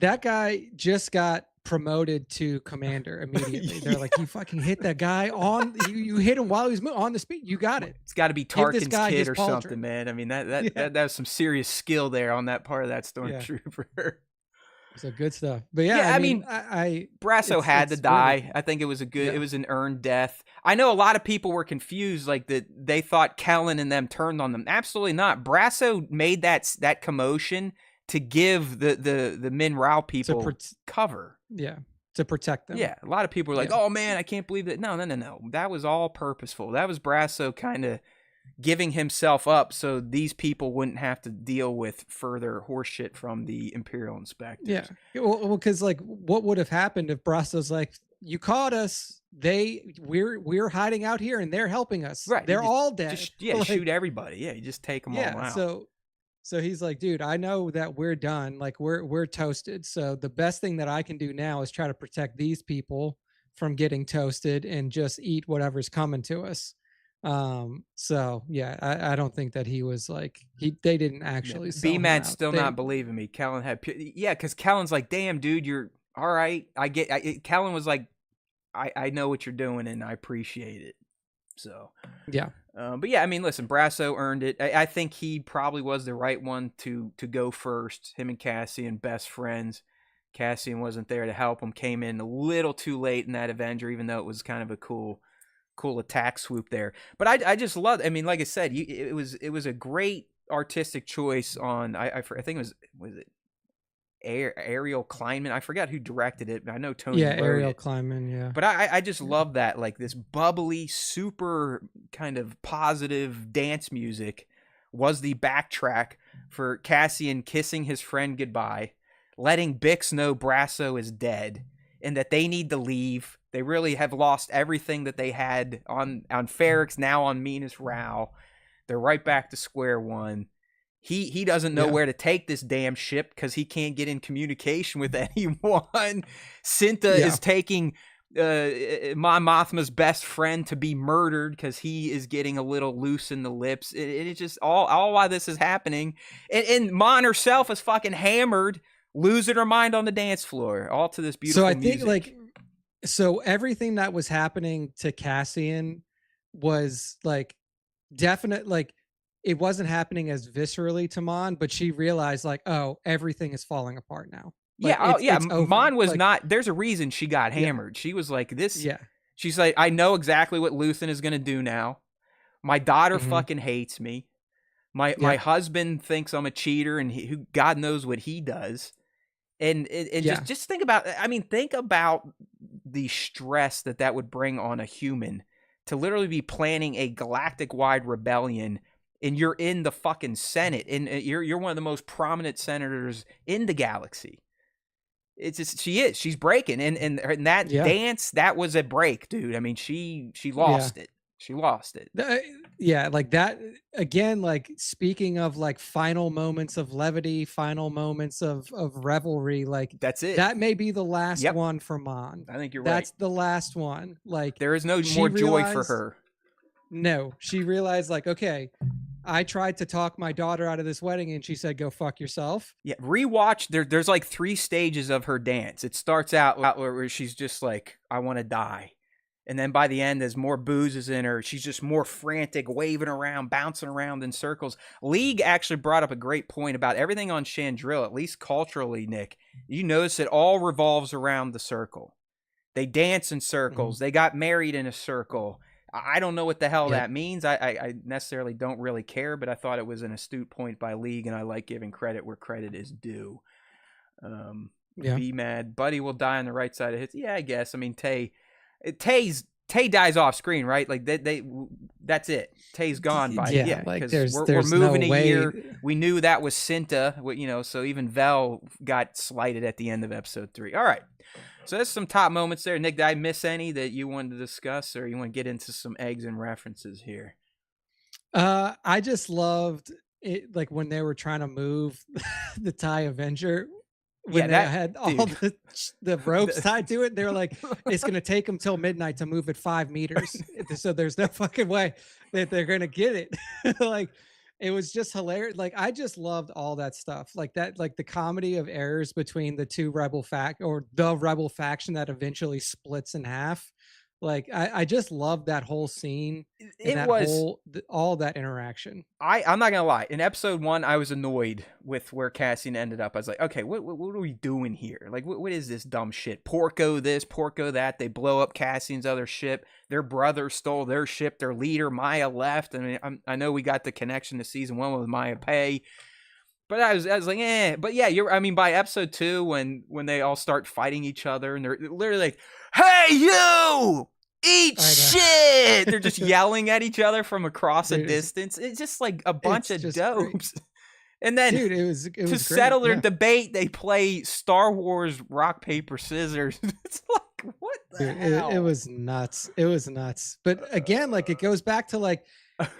That guy just got promoted to commander immediately. They're like, you fucking hit that guy on you hit him while he's on the speed. You got it. It's got to be Tarkin's kid or pauldron. something, man. I mean that was some serious skill there on that part of that stormtrooper. Yeah. So good stuff. But yeah, I mean, Brasso had to die. Really, I think it was it was an earned death. I know a lot of people were confused, like that they thought Kellen and them turned on them. Absolutely not. Brasso made that commotion to give the Min Rao people cover. Yeah, to protect them. Yeah, a lot of people were like, "Oh man, I can't believe that." No. That was all purposeful. That was Brasso kind of giving himself up so these people wouldn't have to deal with further horseshit from the Imperial inspectors. Yeah, well, because like, what would have happened if Brasso's like, "You caught us. We're hiding out here, and they're helping us. Right? They're all dead. Like, shoot everybody. Yeah, you just take them all out." So he's like, dude, I know that we're done. Like we're toasted. So the best thing that I can do now is try to protect these people from getting toasted and just eat whatever's coming to us. So yeah, I don't think that he was like they didn't actually. B-Mad's still not believing me. Kellen had because Kellen's like, damn, dude, you're all right. Kellen was like, I know what you're doing and I appreciate it. So yeah. But yeah, I mean, listen, Brasso earned it. I think he probably was the right one to go first. Him and Cassian, best friends. Cassian wasn't there to help him. Came in a little too late in that Avenger, even though it was kind of a cool attack swoop there. But I just love. I mean, like I said, it was a great artistic choice on. I think it was it Ariel Kleinman. I forgot who directed it. I know Tony. Yeah, Ariel Kleinman. Yeah. But I just love that, like this bubbly, super kind of positive dance music was the backtrack for Cassian kissing his friend goodbye, letting Bix know Brasso is dead and that they need to leave. They really have lost everything that they had on Ferrex, now on Minas Rao. They're right back to square one. He doesn't know where to take this damn ship because he can't get in communication with anyone. Cinta is taking Mon Mothma's best friend to be murdered because he is getting a little loose in the lips. It's just all while this is happening. And Mon herself is fucking hammered, losing her mind on the dance floor, all to this beautiful music. So I think so everything that was happening to Cassian was like definite, like, it wasn't happening as viscerally to Mon, but she realized like, oh, everything is falling apart now. Like, it's Mon was like, not. There's a reason she got hammered. She was like this. Yeah. She's like, I know exactly what Luthen is gonna do now. My daughter fucking hates me. My husband thinks I'm a cheater, and who God knows what he does. And just think about. I mean, think about the stress that would bring on a human to literally be planning a galactic-wide rebellion. And you're in the fucking Senate, and you're one of the most prominent senators in the galaxy. It's just she's breaking, and that dance, that was a break, dude. I mean, she lost it. She lost it. Like that again. Like speaking of like final moments of levity, final moments of revelry. Like that's it. That may be the last one for Mon. I think you're right. That's the last one. Like there is no more joy for her. No, she realized like, okay, I tried to talk my daughter out of this wedding and she said, go fuck yourself. Yeah, rewatch. There's like 3 stages of her dance. It starts out where she's just like, I want to die. And then by the end, as more booze is in her, she's just more frantic, waving around, bouncing around in circles. League actually brought up a great point about everything on Chandril, at least culturally, Nick. You notice it all revolves around the circle. They dance in circles. They got married in a circle. I don't know what the hell that means. I necessarily don't really care, but I thought it was an astute point by League, and I like giving credit where credit is due. Be mad. Buddy will die on the right side of his. Yeah, I guess. I mean, Tay dies off screen, right? Like that's it. Tay's gone by because we're moving a year. We knew that was Cinta, so even Vel got slighted at the end of episode 3. All right. So there's some top moments there. Nick, did I miss any that you wanted to discuss, or you want to get into some eggs and references here? I just loved it, like when they were trying to move the TIE Avenger. When they had all the ropes tied to it, they were like, it's going to take them till midnight to move it 5 meters. So there's no fucking way that they're going to get it. Like, it was just hilarious. Like, I just loved all that stuff. Like that, like the comedy of errors between the two the rebel faction that eventually splits in half. Like, I just loved that whole scene. All that interaction. I'm not gonna lie. In episode 1, I was annoyed with where Cassian ended up. I was like, okay, what are we doing here? Like, what is this dumb shit? Porco this, Porco that. They blow up Cassian's other ship. Their brother stole their ship. Their leader, Maya, left. I mean, I know we got the connection to season 1 with Maya Pei. But I was like, eh. But yeah, by episode 2, when they all start fighting each other, and they're literally like, hey, you! Eat shit! They're just yelling at each other from across a distance. It's just like a bunch of dopes. Great. And then, dude, it was to settle their debate, they play Star Wars rock, paper, scissors. It's like, what the hell? It was nuts. It was nuts. But again, like, it goes back to like,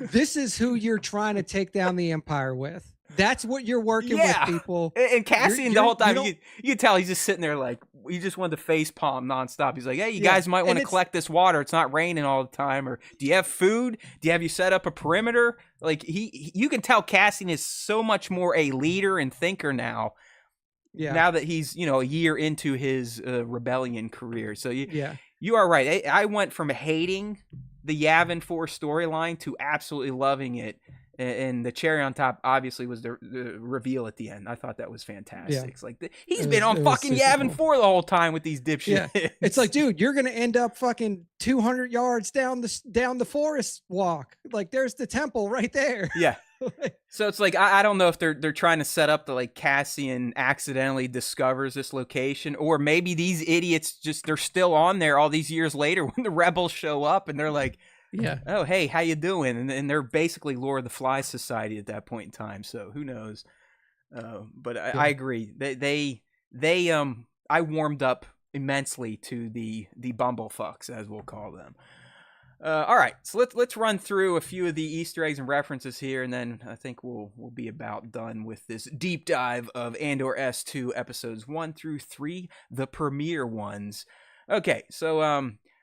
this is who you're trying to take down the Empire with. That's what you're working with, people. And Cassian, the whole time, you can tell he's just sitting there like, he just wanted to face palm nonstop. He's like, hey, you guys might want to collect this water. It's not raining all the time. Or do you have food? Have you set up a perimeter? Like, you can tell Cassian is so much more a leader and thinker now. Yeah. Now that he's, a year into his rebellion career. So you are right. I went from hating the Yavin 4 storyline to absolutely loving it. And the cherry on top, obviously, was the reveal at the end. I thought that was fantastic. Yeah. It's like, he's been on fucking Yavin 4 the whole time with these dipshits. Yeah. It's like, dude, you're going to end up fucking 200 yards down the forest walk. Like, there's the temple right there. Yeah. So it's like, I don't know if they're trying to set up the, like, Cassian accidentally discovers this location, or maybe these idiots they're still on there all these years later when the rebels show up and they're like, yeah. Oh, hey, how you doing? And they're basically Lord of the Flies Society at that point in time. So who knows? But I agree. I warmed up immensely to the bumblefucks, as we'll call them. All right, so let's run through a few of the Easter eggs and references here, and then I think we'll be about done with this deep dive of Andor S2 episodes 1 through 3, the premiere ones. Okay, so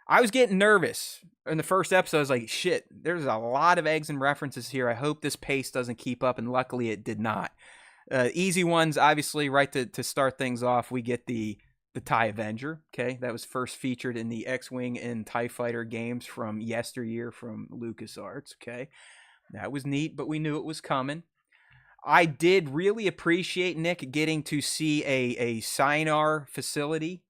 I was getting nervous in the first episode. I was like, shit, there's a lot of eggs and references here. I hope this pace doesn't keep up, and luckily it did not. Easy ones, obviously, right to start things off, we get the TIE Avenger, okay? That was first featured in the X-Wing and TIE Fighter games from yesteryear from LucasArts, okay? That was neat, but we knew it was coming. I did really appreciate, Nick, getting to see a Sienar facility.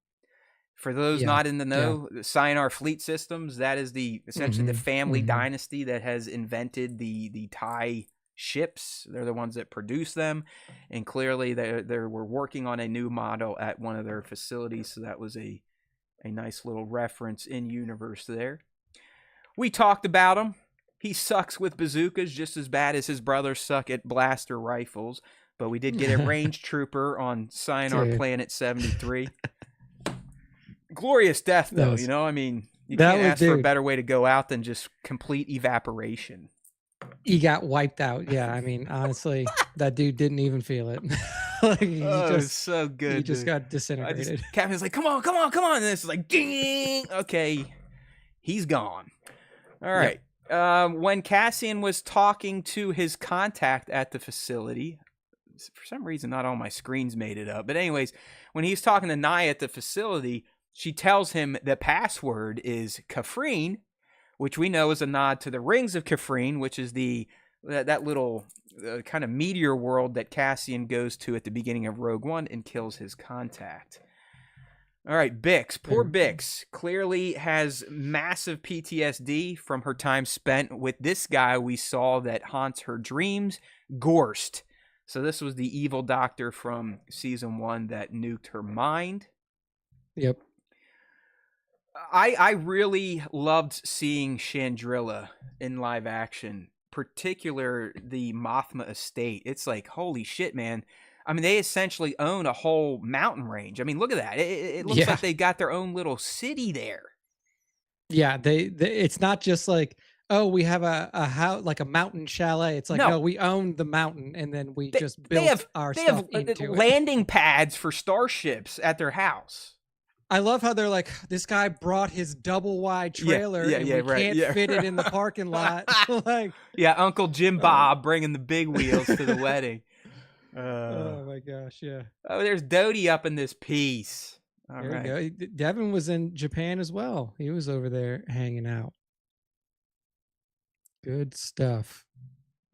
For those not in the know, Sienar Fleet Systems, that is essentially the family dynasty that has invented the TIE ships. They're the ones that produce them, and clearly they were working on a new model at one of their facilities, so that was a nice little reference in universe there. We talked about him. He sucks with bazookas just as bad as his brothers suck at blaster rifles, but we did get a range trooper on Sienar Planet 73. Glorious death, though, I mean, you can't ask for a better way to go out than just complete evaporation. He got wiped out. Yeah, I mean, honestly, that dude didn't even feel it. It was so good. He just got disintegrated. Captain's like, come on. And this is like, ding. Okay, he's gone. All right. When Cassian was talking to his contact at the facility, for some reason, not all my screens made it up. But anyways, when he's talking to Nia at the facility, she tells him the password is Kafrene, which we know is a nod to the Rings of Kafrene, which is that little kind of meteor world that Cassian goes to at the beginning of Rogue One and kills his contact. All right, Bix. Poor Bix clearly has massive PTSD from her time spent with this guy we saw that haunts her dreams, Gorst. So this was the evil doctor from season 1 that nuked her mind. Yep. I really loved seeing Chandrila in live action, particular the Mothma estate. It's like, holy shit, man. I mean, they essentially own a whole mountain range. I mean, look at that. It looks like they got their own little city there. Yeah, they it's not just like, oh, we have a house, like a mountain chalet. It's like, no, we own the mountain, and then we just built our stuff into it. Landing pads for starships at their house. I love how they're like, this guy brought his double wide trailer and we can't fit it in the parking lot. Like, Uncle Jim Bob bringing the big wheels to the wedding. Oh my gosh, yeah. Oh, there's Dodie up in this piece. All there right. You go. Devin was in Japan as well. He was over there hanging out. Good stuff.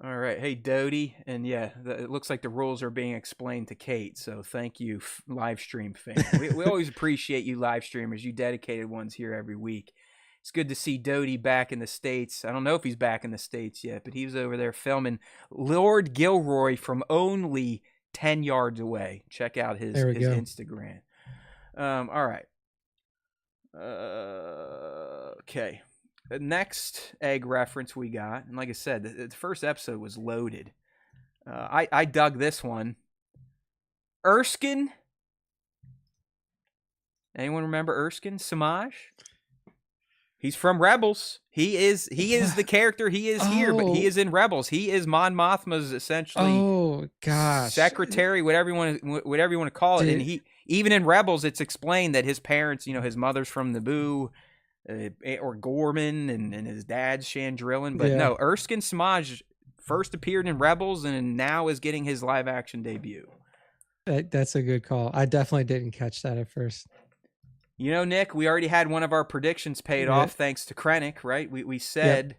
All right. Hey, Dodie. And yeah, it looks like the rules are being explained to Kate. So thank you, live stream fan. we always appreciate you live streamers, you dedicated ones here every week. It's good to see Dodie back in the States. I don't know if he's back in the States yet, but he was over there filming Lord Gilroy from only 10 yards away. Check out his Instagram. All right. Okay. The next egg reference we got, and like I said, the first episode was loaded. I dug this one. Erskine. Anyone remember Erskine Samaj? He's from Rebels. He is the character. He is here, but he is in Rebels. He is Mon Mothma's essentially secretary, whatever you want to call it. And he even in Rebels, it's explained that his parents, his mother's from Naboo, or Gorman, and his dad's Chandrilan. But no, Erskine Samaj first appeared in Rebels and now is getting his live action debut. That's a good call. I definitely didn't catch that at first. Nick, we already had one of our predictions paid off thanks to Krennic, right? We said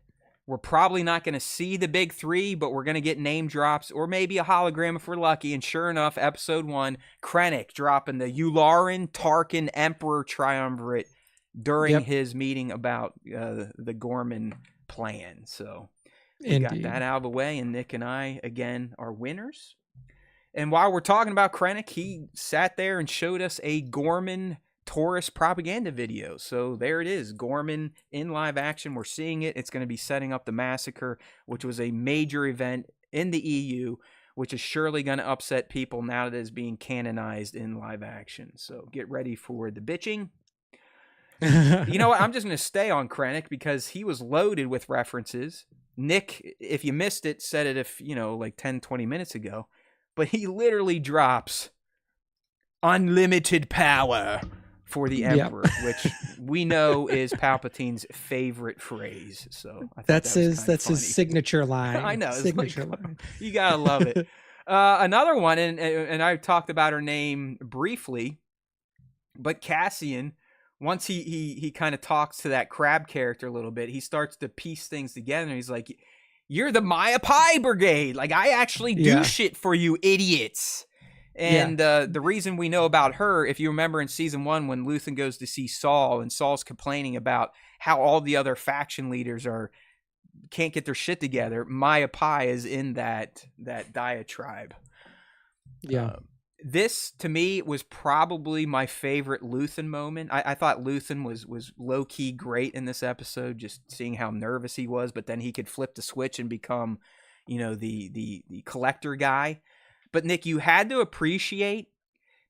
we're probably not going to see the big three, but we're going to get name drops or maybe a hologram if we're lucky. And sure enough, episode 1, Krennic dropping the Yularen Tarkin Emperor triumvirate during his meeting about the Gorman plan. So we got that out of the way, and Nick and I, again, are winners. And while we're talking about Krennic, he sat there and showed us a Gorman Taurus propaganda video. So there it is, Gorman in live action. We're seeing it. It's going to be setting up the massacre, which was a major event in the EU, which is surely going to upset people now that it is being canonized in live action. So get ready for the bitching. You know what? I'm just going to stay on Krennic because he was loaded with references. Nick, if you missed it, said it like 10, 20 minutes ago. But he literally drops unlimited power for the Emperor, which we know is Palpatine's favorite phrase. So I that's his signature line. I know, signature line. You gotta love it. Another one, and I talked about her name briefly, but Cassian, once he kind of talks to that crab character a little bit, he starts to piece things together. And he's like, "You're the Maya Pai Brigade. Like I actually do shit for you, idiots." And the reason we know about her, if you remember in season 1 when Luthen goes to see Saul and Saul's complaining about how all the other faction leaders can't get their shit together, Maya Pai is in that diatribe. Yeah. This, to me, was probably my favorite Luthen moment. I thought Luthen was low-key great in this episode, just seeing how nervous he was, but then he could flip the switch and become, the collector guy. But Nick, you had to appreciate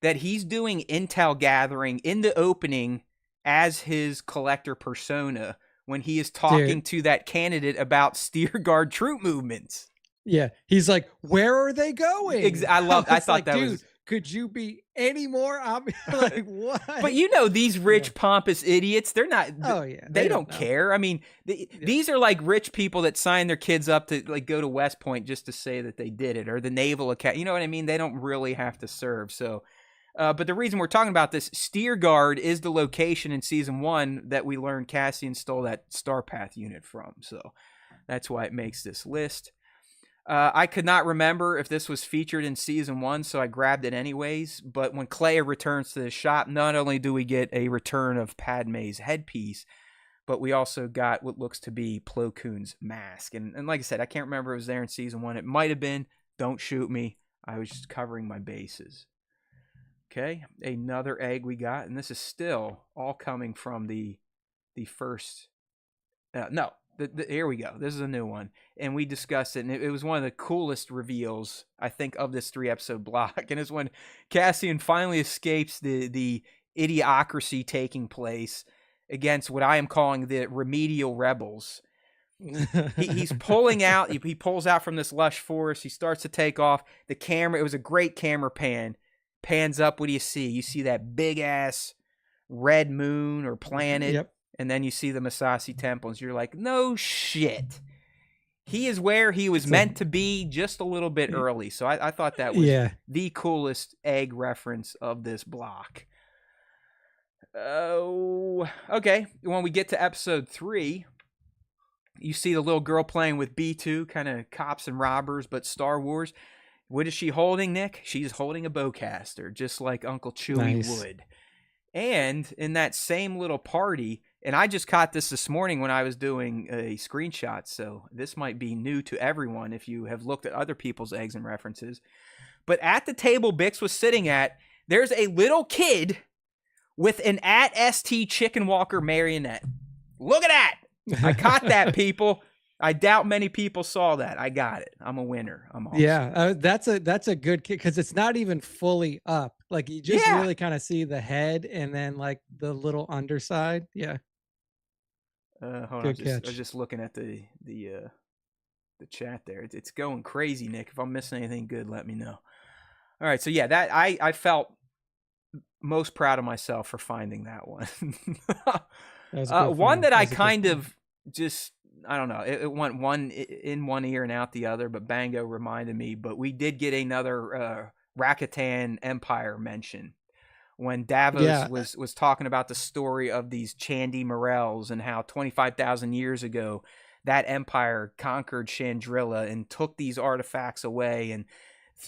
that he's doing intel gathering in the opening as his collector persona when he is talking to that candidate about Steerguard troop movements. Yeah, he's like, "Where are they going?" I thought that was could you be any more obvious? Like, But what? you know, these Yeah. rich pompous idiots, they're not Oh, yeah, they they don't don't know. care. I mean, Yeah. these are like rich people that sign their kids up to like go to West Point just to say that they did it, or the Naval Academy. You know what I mean? They don't really have to serve. So but the reason we're talking about this, Steergard is the location in season 1 that we learned Cassian stole that Starpath unit from. So that's why it makes this list. I could not remember if this was featured in season 1, so I grabbed it anyways. But when Clea returns to the shop, not only do we get a return of Padme's headpiece, but we also got what looks to be Plo Koon's mask. And like I said, I can't remember if it was there in season 1. It might have been. Don't shoot me. I was just covering my bases. Okay, another egg we got, and this is still all coming from the first. No, here we go. This is a new one, and we discussed it, and it was one of the coolest reveals I think of this 3-episode block. And it's when Cassian finally escapes the idiocracy taking place against what I am calling the remedial rebels. He's pulling out. He pulls out from this lush forest. He starts to take off. The camera. It was a great camera pan. Pans up. What do you see? You see that big ass red moon or planet. Yep. And then you see the Massassi temples. You're like, no shit. He is where he was meant to be, just a little bit early. So I thought that was the coolest egg reference of this block. Oh, okay. When we get to episode 3, you see the little girl playing with B2, kind of cops and robbers, but Star Wars. What is she holding, Nick? She's holding a bowcaster, just like Uncle Chewie would. And in that same little party, and I just caught this morning when I was doing a screenshot, so this might be new to everyone if you have looked at other people's eggs and references. But at the table Bix was sitting at, there's a little kid with an at ST Chicken Walker marionette. Look at that! I caught that, people. I doubt many people saw that. I got it. I'm a winner. I'm awesome. Yeah, that's a good kick because it's not even fully up. Like you just really kind of see the head and then like the little underside. Yeah. Hold on. I was just looking at the chat there. It's going crazy, Nick. If I'm missing anything good, let me know. All right. So yeah, that I felt most proud of myself for finding that one. One that I kind of just. I don't know. It went one in one ear and out the other, but Bango reminded me. But we did get another Rakatan Empire mention when Davos was talking about the story of these Chandy Morels and how 25,000 years ago that empire conquered Chandrilla and took these artifacts away. And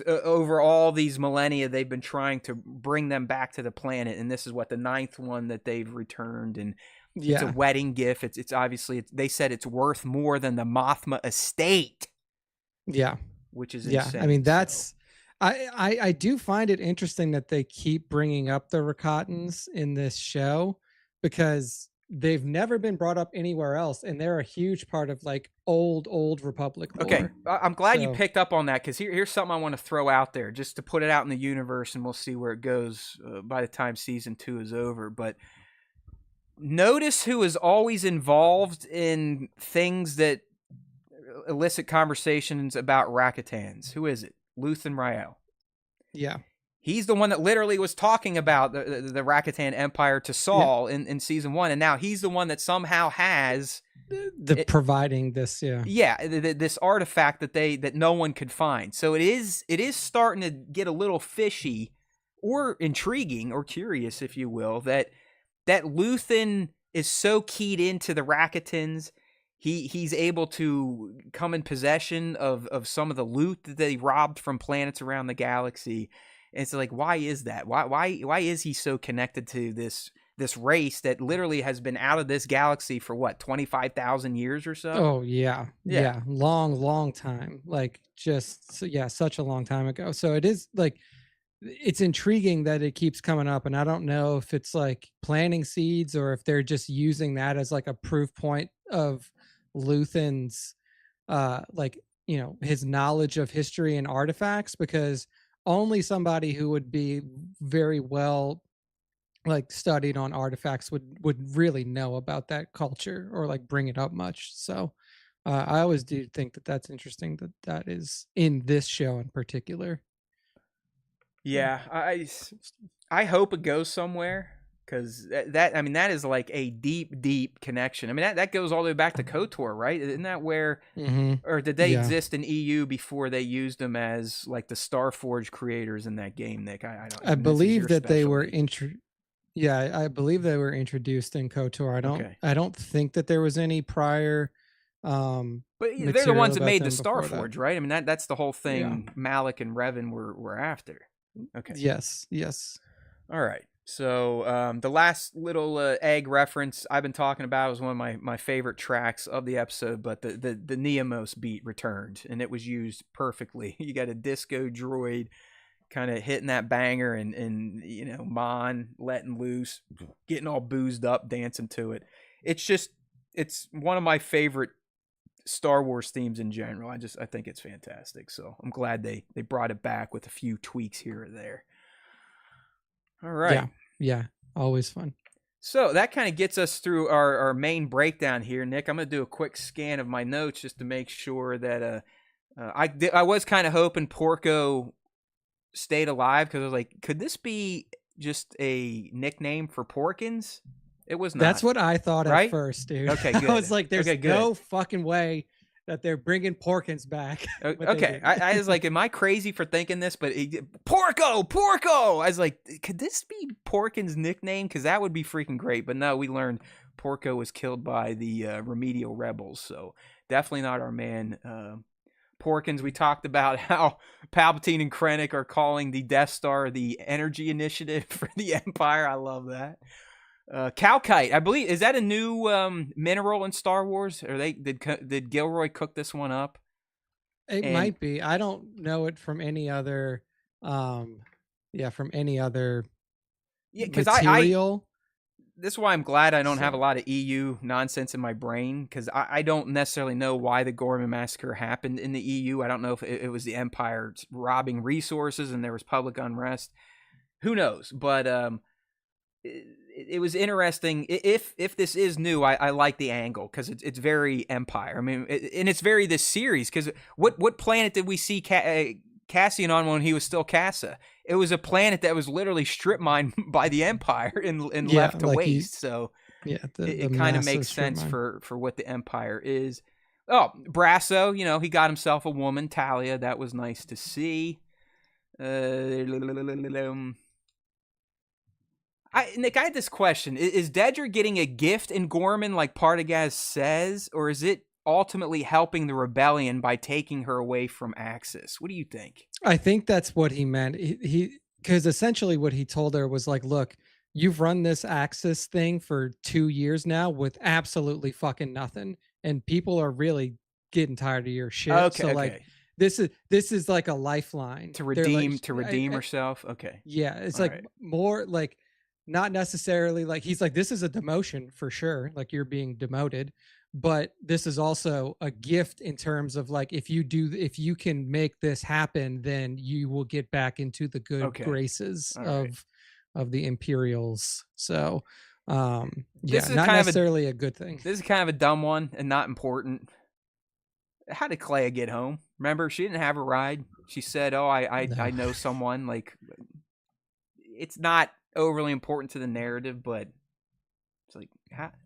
over all these millennia, they've been trying to bring them back to the planet. And this is what the 9th one that they've returned. And it's a wedding gift. It's obviously, they said it's worth more than the Mothma estate. Yeah. Which is insane. I mean, that's, I do find it interesting that they keep bringing up the Rakatans in this show because they've never been brought up anywhere else. And they're a huge part of like old Republic lore. Okay. I'm glad you picked up on that because here's something I want to throw out there just to put it out in the universe, and we'll see where it goes by the time season 2 is over. But notice who is always involved in things that elicit conversations about Rakatans. Who is it? Luthen Rael. Yeah. He's the one that literally was talking about the Rakatan Empire to Saul in season 1, and now he's the one that somehow has providing this. This artifact that no one could find. So it is starting to get a little fishy, or intriguing, or curious, if you will, that Luthen is so keyed into the Rakatans. He's able to come in possession of some of the loot that they robbed from planets around the galaxy. And it's like, why is that? Why is he so connected to this race that literally has been out of this galaxy for what, 25,000 years or so? Oh yeah. Long time. Like such a long time ago. So it is like, it's intriguing that it keeps coming up, and I don't know if it's like planting seeds or if they're just using that as like a proof point of Luthen's his knowledge of history and artifacts, because only somebody who would be very well like studied on artifacts would really know about that culture or like bring it up much. So I always do think that that's interesting that is in this show in particular. Yeah, I hope it goes somewhere because that I mean that is like a deep deep connection. I mean that goes all the way back to KOTOR, right? Isn't that where Mm-hmm. or did they Yeah. exist in EU before they used them as like the Starforge creators in that game, Nick? I don't. I And this is your believe that they were specialty. yeah, I believe they were introduced in KOTOR. Okay, I don't think that there was any prior but they're the material ones that about made the them before that. Starforge, right? I mean that's the whole Yeah. thing. Malik and Revan were after. Okay. Yes, yes. All right. So the last little egg reference I've been talking about was one of my favorite tracks of the episode, but the Neomos beat returned, and it was used perfectly. You got a disco droid kind of hitting that banger, and you know Mon letting loose, getting all boozed up, dancing to it. It's just it's one of my favorite Star Wars themes in general. I think it's fantastic. So I'm glad they brought it back with a few tweaks here or there. All right. Yeah. Yeah. Always fun. So that kind of gets us through our main breakdown here, Nick. I'm going to do a quick scan of my notes just to make sure that I was kind of hoping Porco stayed alive because I was like, could this be just a nickname for Porkins? It was That's not, what I thought at right? first, dude. Okay, I was good. like, there's Okay, good. no fucking way that they're bringing Porkins back, but they Okay, didn't. I was like, am I crazy for thinking this? But Porco. I was like, could this be Porkin's nickname? Because that would be freaking great. But no, we learned Porco was killed by the remedial rebels, so definitely not our man. Porkins. We talked about how Palpatine and Krennic are calling the Death Star the Energy Initiative for the Empire. I love that. Calcite, I believe, is that a new mineral in Star Wars? Or did Gilroy cook this one up? It And might be. I don't know it from any other from any other yeah, because I material. this is why I'm glad I don't have a So lot of EU nonsense in my brain because I don't necessarily know why the Gorman massacre happened in the EU. I don't know if it was the Empire robbing resources and there was public unrest. Who knows? But it was interesting. If this is new, I like the angle because it's very Empire. I mean, and it's very this series because what planet did we see Cassian on when he was still Cassa? It was a planet that was literally strip mined by the Empire and yeah, left to like waste. So the it kind of massive makes strip sense mine. for what the Empire is. Oh, Brasso, you know, he got himself a woman, Talia. That was nice to see. Nick, I had this question. Is Dedra getting a gift in Gorman like Partagaz says, or is it ultimately helping the rebellion by taking her away from Axis? What do you think? I think that's what he meant. He because essentially what he told her was like, look, you've run this Axis thing for 2 years now with absolutely fucking nothing, and people are really getting tired of your shit. Okay, So like, okay. this is like a lifeline. To They're like, redeem herself. Okay. yeah, it's All like right. more like not necessarily like he's like, this is a demotion for sure. Like you're being demoted, but this is also a gift in terms of like if you can make this happen, then you will get back into the good Okay. graces All right. of the Imperials. So yeah, This is not kind of necessarily a good thing. this is kind of a dumb one and not important. How did Clea get home? Remember, she didn't have a ride. She said, "Oh, I No. know someone." Like, it's not overly important to the narrative, but it's like,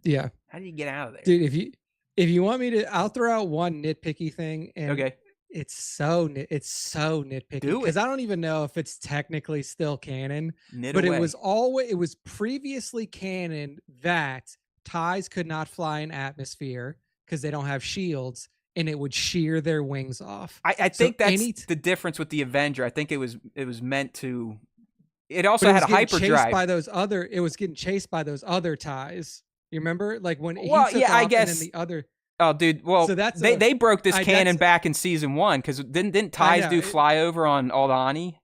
Yeah. how do you get out of there? Dude, if you want me to, I'll throw out one nitpicky thing, and Okay, it's so nitpicky do because it. I don't even know if it's technically still canon, Knit but away. it was previously canon that ties could not fly in atmosphere because they don't have shields, and it would shear their wings off. I So think that's the difference with the Avenger. I think it was meant to. It also but it had was a getting chased hyperdrive. by those other it was getting chased by those other ties. You remember like when he Well, took yeah, I off and then guess. the other. Oh, dude. So Well, that's they broke this I canon that's back in season one because didn't I ties know do flyover on Aldani?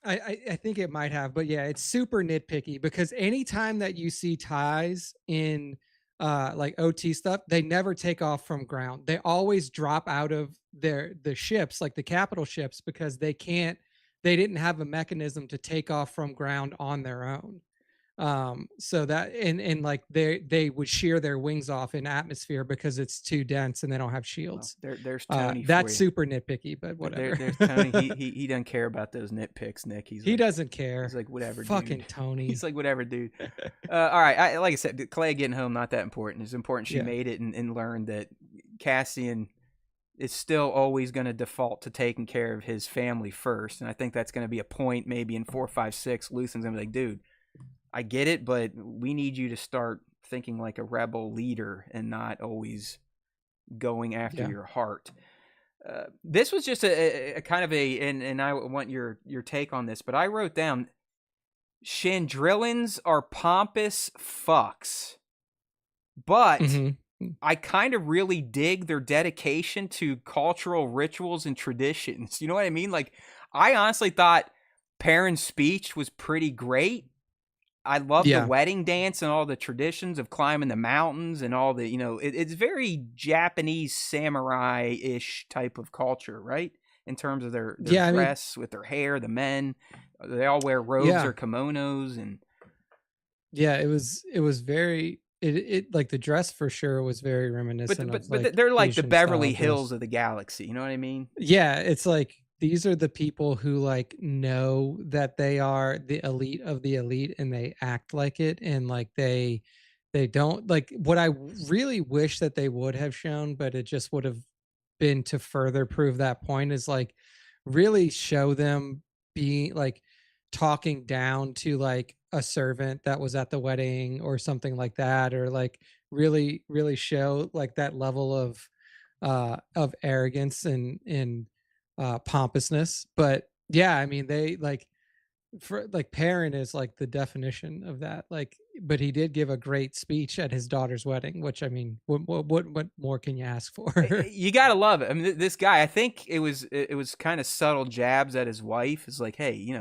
I think it might have, but yeah, it's super nitpicky because anytime that you see ties in like OT stuff, they never take off from ground. They always drop out of the ships, like the capital ships, because they didn't have a mechanism to take off from ground on their own. So that and like they would shear their wings off in atmosphere because it's too dense and they don't have Well, shields. there's Tony for That's you. super nitpicky, but whatever. There's Tony. He doesn't care about those nitpicks, Nick. He doesn't care. He's like, whatever, dude. Fucking Tony. He's like, whatever, dude. All right. Like I said, Clay getting home, not that important. It's important she Yeah. made it and learned that Cassian is still always going to default to taking care of his family first. And I think that's going to be a point maybe in 4, 5, 6. Luthen's going to be like, dude, I get it, but we need you to start thinking like a rebel leader and not always going after your heart. This was just a kind of and I want your take on this, but I wrote down Chandrillans are pompous fucks, but I kind of really dig their dedication to cultural rituals and traditions. You know what I mean? Like, I honestly thought Perrin's speech was pretty great. I love the wedding dance and all the traditions of climbing the mountains and all the, it's very Japanese samurai-ish type of culture, right? In terms of their dress, with their hair, the men, they all wear robes or kimonos. And it was very, it like the dress for sure was very reminiscent but of like they're like the Asian Beverly style Hills dress. of the galaxy. You know what I mean? Yeah. It's like, these are the people who like know that they are the elite of the elite and they act like it. And like, they don't like what I really wish that they would have shown, but it just would have been to further prove that point is like really show them being like talking down to like a servant that was at the wedding or something like that, or like really show like that level of arrogance and pompousness. But yeah, I mean they like for like Perrin is like the definition of that. Like, but he did give a great speech at his daughter's wedding, which I mean, what more can you ask for? You gotta love it. I mean, this guy, I think it was kind of subtle jabs at his wife. It's like, hey,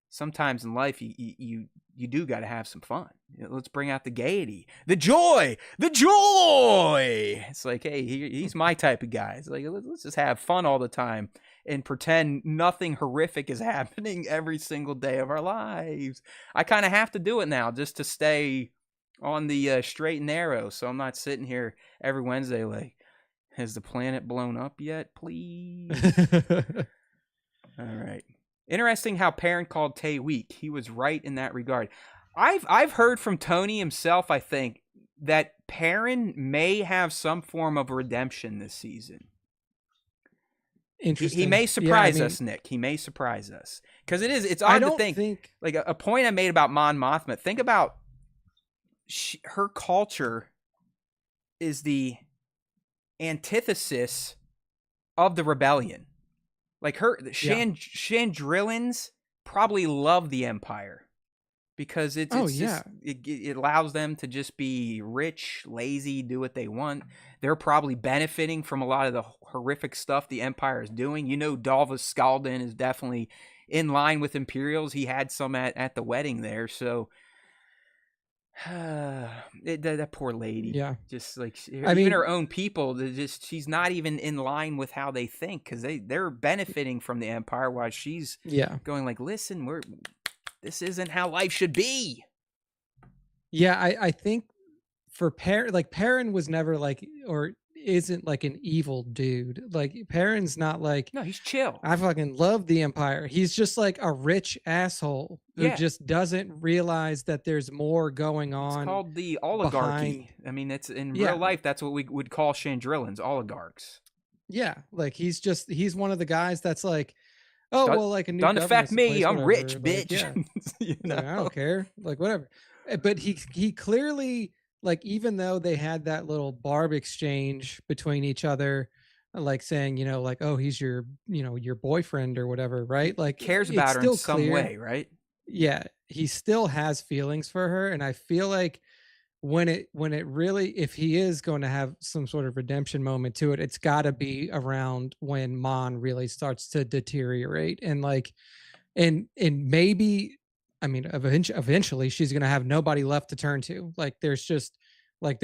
sometimes in life you do got to have some fun. Let's bring out the gaiety, the joy. It's like, hey, he's my type of guy. It's like, let's just have fun all the time and pretend nothing horrific is happening every single day of our lives. I kind of have to do it now just to stay on the straight and narrow, so I'm not sitting here every Wednesday like, has the planet blown up yet, please? All right. Interesting how Perrin called Tay weak. He was right in that regard. I've heard from Tony himself, I think, that Perrin may have some form of redemption this season. Interesting. He may surprise us, Nick. He may surprise us. Because it's odd to think like a point I made about Mon Mothma. Think about her culture is the antithesis of the rebellion. Like Chandrillans probably love the Empire because it allows them to just be rich, lazy, do what they want. They're probably benefiting from a lot of the horrific stuff the Empire is doing. Dalvas Skaldin is definitely in line with Imperials. He had some at the wedding there, so that poor lady, just like even her own people, she's not even in line with how they think because they're benefiting from the Empire while she's going like, listen, this isn't how life should be. I think for Perrin was never like, or isn't like an evil dude. Like Perrin's not like, no, he's chill. I fucking love the Empire. He's just like a rich asshole who just doesn't realize that there's more going on. It's called the oligarchy. I mean, it's in real life. That's what we would call Chandrillans, oligarchs. Yeah, like he's one of the guys that's like, oh well, like a new don't affect me. I'm rich, like, bitch. Like, I don't care. Like whatever. But he clearly, like, even though they had that little barb exchange between each other, like saying, like, oh, he's your boyfriend or whatever, right? Like cares about her in some way, right? Yeah, he still has feelings for her, and I feel like when it really, if he is going to have some sort of redemption moment to it, it's got to be around when Mon really starts to deteriorate and like, and maybe. I mean, eventually she's going to have nobody left to turn to. Like there's just like,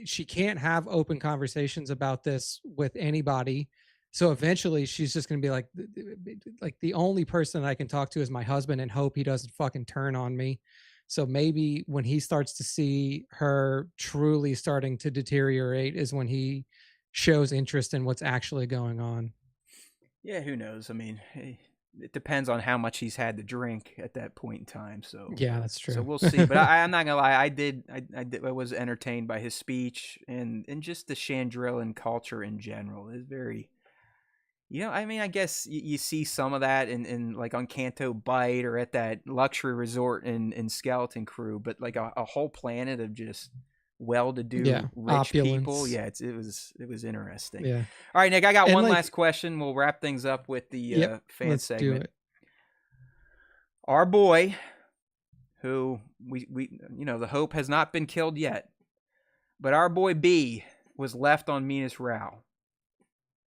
she can't have open conversations about this with anybody. So eventually she's just going to be like the only person I can talk to is my husband and hope he doesn't fucking turn on me. So maybe when he starts to see her truly starting to deteriorate is when he shows interest in what's actually going on. Yeah, who knows? I mean, hey, it depends on how much he's had to drink at that point in time. So, Yeah, that's so true. we'll see. But I'm not gonna lie, I was entertained by his speech and just the Chandrillan culture in general. It's very, I mean, I guess you see some of that in like on Canto Bight or at that luxury resort in Skeleton Crew, but like a whole planet of just Yeah, well-to-do rich people. opulence. Yeah, it was interesting. Yeah. All right, Nick, I got And one like, last question. We'll wrap things up with the yep, fan let's do segment. it. Our boy, who the hope has not been killed yet, but our boy B was left on Minas Rao.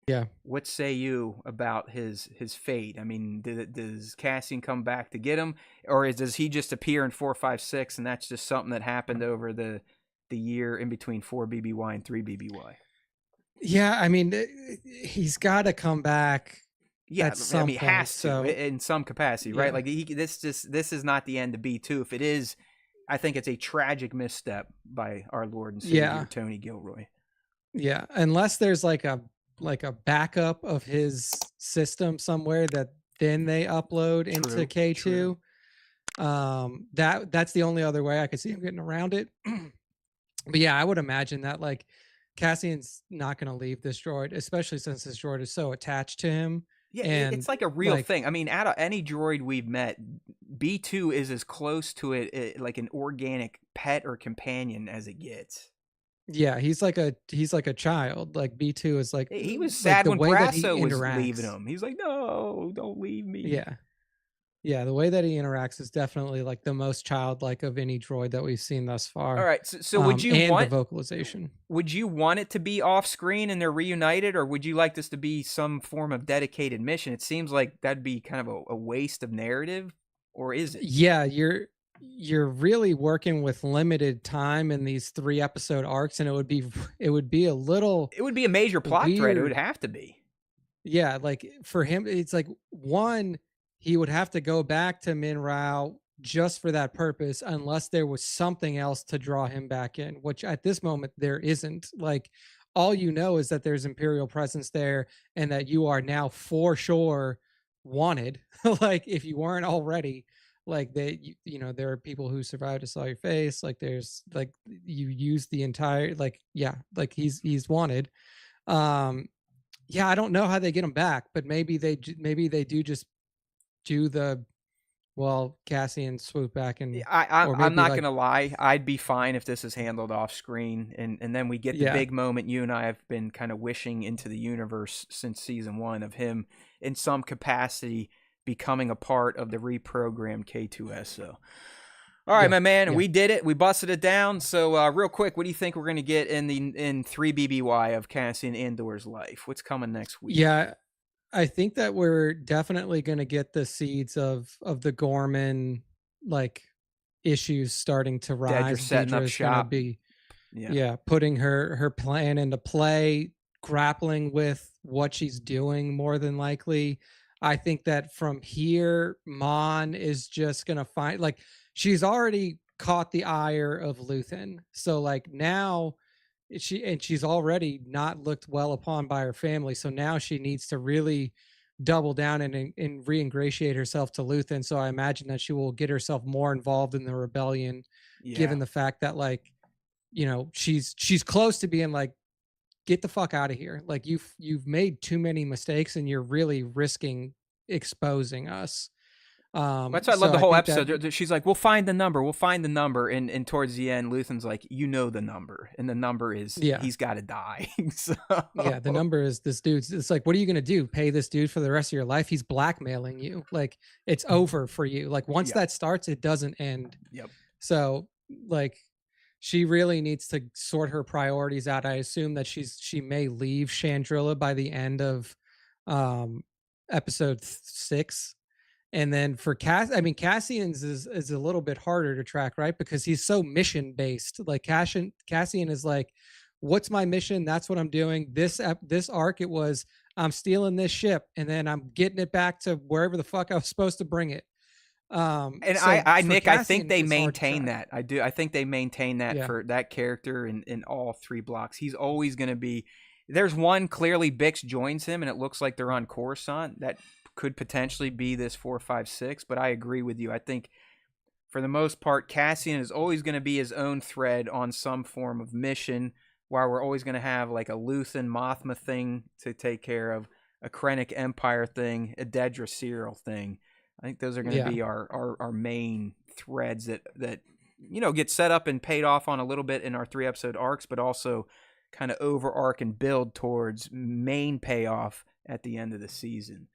Yeah. What say you about his fate? I mean, does Cassian come back to get him, or does he just appear in 456, and that's just something that happened over the year in between 4 BBY and 3 BBY? Yeah, I mean, he's got to come back Yeah, at I some mean, he point. has to So, in some capacity, right? yeah. Like this is not the end of B2. If it is, I think it's a tragic misstep by our Lord and Savior Yeah. Tony Gilroy. Yeah, unless there's like a backup of his system somewhere that then they upload into True, true. K2. That's the only other way I could see him getting around it. But yeah, I would imagine that like Cassian's not going to leave this droid, especially since this droid is so attached to him. Yeah, it's And like a real like, thing. I mean, out of any droid we've met, B2 is as close to it like an organic pet or companion as it gets. yeah, he's like a child. Like B2 is He was like sad the when way that he Brasso was leaving interacts. him. He's like, "No, don't leave me." Yeah. Yeah, the way that he interacts is definitely like the most childlike of any droid that we've seen thus All far. right. So And the vocalization. would you want it to be off screen and they're reunited, or would you like this to be some form of dedicated mission? It seems like that'd be kind of a waste of narrative, or is it? Yeah, you're really working with limited time in these 3 episode arcs, and it would be a little It would be a major plot thread. It would weird. have to be. Yeah, like for him, it's like one, he would have to go back to Minrao just for that purpose, unless there was something else to draw him back in, which at this moment there isn't. Like all you know is that there's Imperial presence there and that you are now for sure wanted. Like if you weren't already, like there are people who survived to saw your face. Like there's like you use the entire like yeah, like he's wanted. Um yeah, I don't know how they get him back, but maybe they do just do the Cassian swoop back and or I'm maybe not like gonna lie. I'd be fine if this is handled off screen, and then we get the yeah, big moment you and I have been kind of wishing into the universe since season one of him in some capacity becoming a part of the reprogrammed K2S. So, all right, yeah, my man, yeah. we did it. We busted it down. So, real quick, what do you think we're gonna get in 3 BBY of Cassian Andor's life? What's coming next week? Yeah, I think that we're definitely going to get the seeds of the Gorman like issues starting to Dedra rise. setting Deidre up is going to shop. be Yeah. yeah, putting her plan into play, grappling with what she's doing more than likely. I think that from here, Mon is just gonna find like she's already caught the ire of Luthen. So like now she's already not looked well upon by her family. So now she needs to really double down and re-ingratiate herself to Luthen. So I imagine that she will get herself more involved in the rebellion, Yeah. given the fact that like she's close to being like get the fuck out of here, like you've made too many mistakes and you're really risking exposing us. That's why I love So the I whole think that episode. She's like, "We'll find the number. We'll find the number." And towards the end, Luthen's like, "You know the number, and the number is yeah, he's got to die." So yeah, the number is this dude's. It's like, what are you gonna do, pay this dude for the rest of your life? He's blackmailing you. Like it's over for you. Like once yeah, that starts it doesn't end. yep, So like she really needs to sort her priorities out. I assume that she may leave Chandrilla by the end of um episode 6. And then for I mean Cassian's is a little bit harder to track, right? Because he's so mission based. Like Cassian is like, what's my mission? That's what I'm doing. This arc it was I'm stealing this ship and then I'm getting it back to wherever the fuck I was supposed to bring it. And So for Nick, I think Cassian, they it's hard to maintain track. that. I do. I think they maintain that Yeah. for that character in all three blocks. He's always going to be. There's one clearly Bix joins him, and it looks like they're on Coruscant. That could potentially be this 456. But I agree with you. I think for the most part, Cassian is always going to be his own thread on some form of mission. While we're always going to have like a Luthen Mothma thing to take care of, a Krennic Empire thing, a Dedra Cyril thing. I think those are going to Yeah. be our main threads that get set up and paid off on a little bit in our 3 episode arcs, but also kind of over arc and build towards main payoff at the end of the season.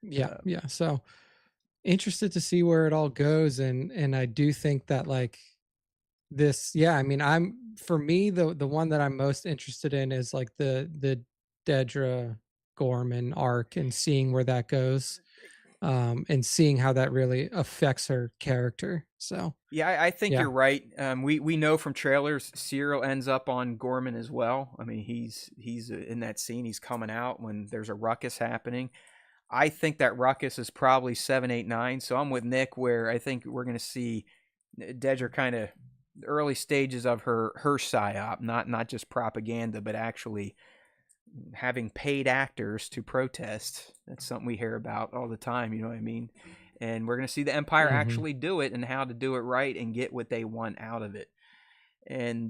Yeah. Yeah. So interested to see where it all goes. And I do think that like this, yeah, I mean, for me, the one that I'm most interested in is like the Dedra Gorman arc and seeing where that goes. And seeing how that really affects her character. So Yeah, I think yeah. you're right. We know from trailers Cyril ends up on Gorman as well. I mean, he's in that scene. He's coming out when there's a ruckus happening. I think that ruckus is probably 7, 8, 9. So I'm with Nick, where I think we're going to see Dedra kind of early stages of her psyop, not just propaganda, but actually having paid actors to protest. That's something we hear about all the time. You know what I mean? And we're going to see the Empire actually do it and how to do it right and get what they want out of it. And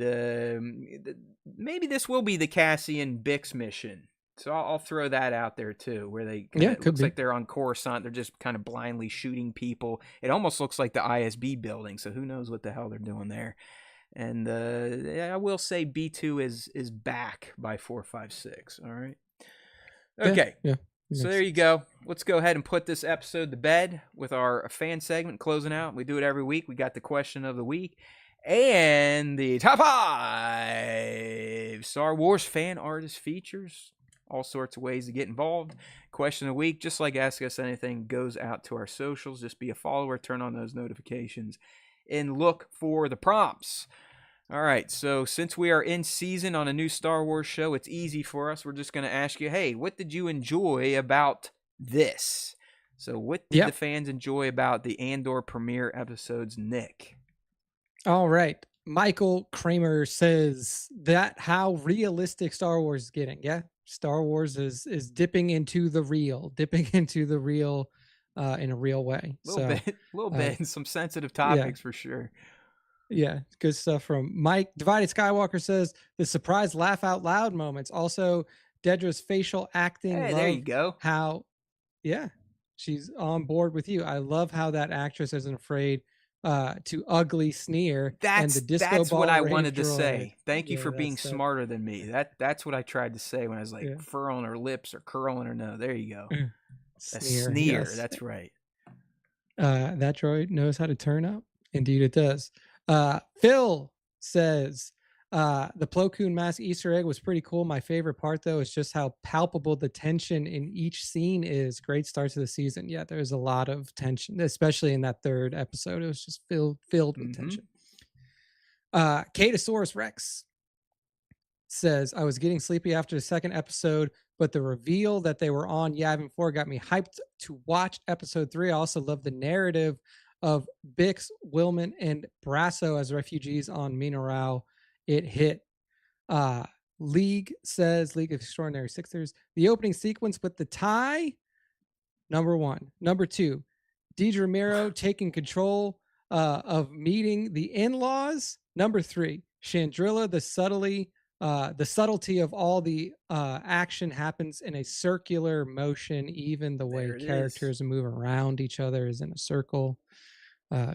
maybe this will be the Cassian Bix mission. So I'll throw that out there too, where they it looks like they're on Coruscant. They're just kind of blindly shooting people. It almost looks like the ISB building. So who knows what the hell they're doing there? And I will say B2 is back by 456. All right. Okay. Yeah. So there you go. Let's go ahead and put this episode to bed with our fan segment closing out. We do it every week. We got the question of the week and the top 5 Star Wars fan artist features. All sorts of ways to get involved. Question of the week, just like Ask Us Anything, goes out to our socials. Just be a follower, turn on those notifications, and look for the prompts. All right, so since we are in season on a new Star Wars show, it's easy for us. We're just going to ask you, hey, what did you enjoy about this? So what did the fans enjoy about the Andor premiere episodes, Nick? All right. Michael Kramer says that how realistic Star Wars is getting. Yeah. Star Wars is dipping into the real in a real way. A little bit, and some sensitive topics for sure. Yeah, good stuff from Mike. Divided Skywalker says the surprise laugh out loud moments. Also, Dedra's facial acting. Hey, there you go. She's on board with you. I love how that actress isn't afraid to ugly sneer. That's and the disco that's ball what I rave wanted to droid. say. Thank you for being smarter than me. That's what I tried to say when I was like furrowing her lips or curling her nose. There you go. A sneer. Yes. That's right. That droid knows how to turn up. Indeed, it does. Phil says the Plo Koon mask Easter egg was pretty cool. My favorite part, though, is just how palpable the tension in each scene is. Great start to the season. Yeah, there's a lot of tension, especially in that 3rd episode. It was just filled with tension. Catosaurus Rex says, I was getting sleepy after the 2nd episode, but the reveal that they were on Yavin 4 got me hyped to watch episode 3. I also love the narrative of Bix, Wilman, and Brasso as refugees on Mineral. It hit. League says, League of Extraordinary Sixers, the opening sequence with the tie, number 1. Number 2, Deidre Miro taking control of meeting the in-laws. Number 3, Chandrilla, the subtlety of all the action happens in a circular motion. Even the way characters move around each other is in a circle.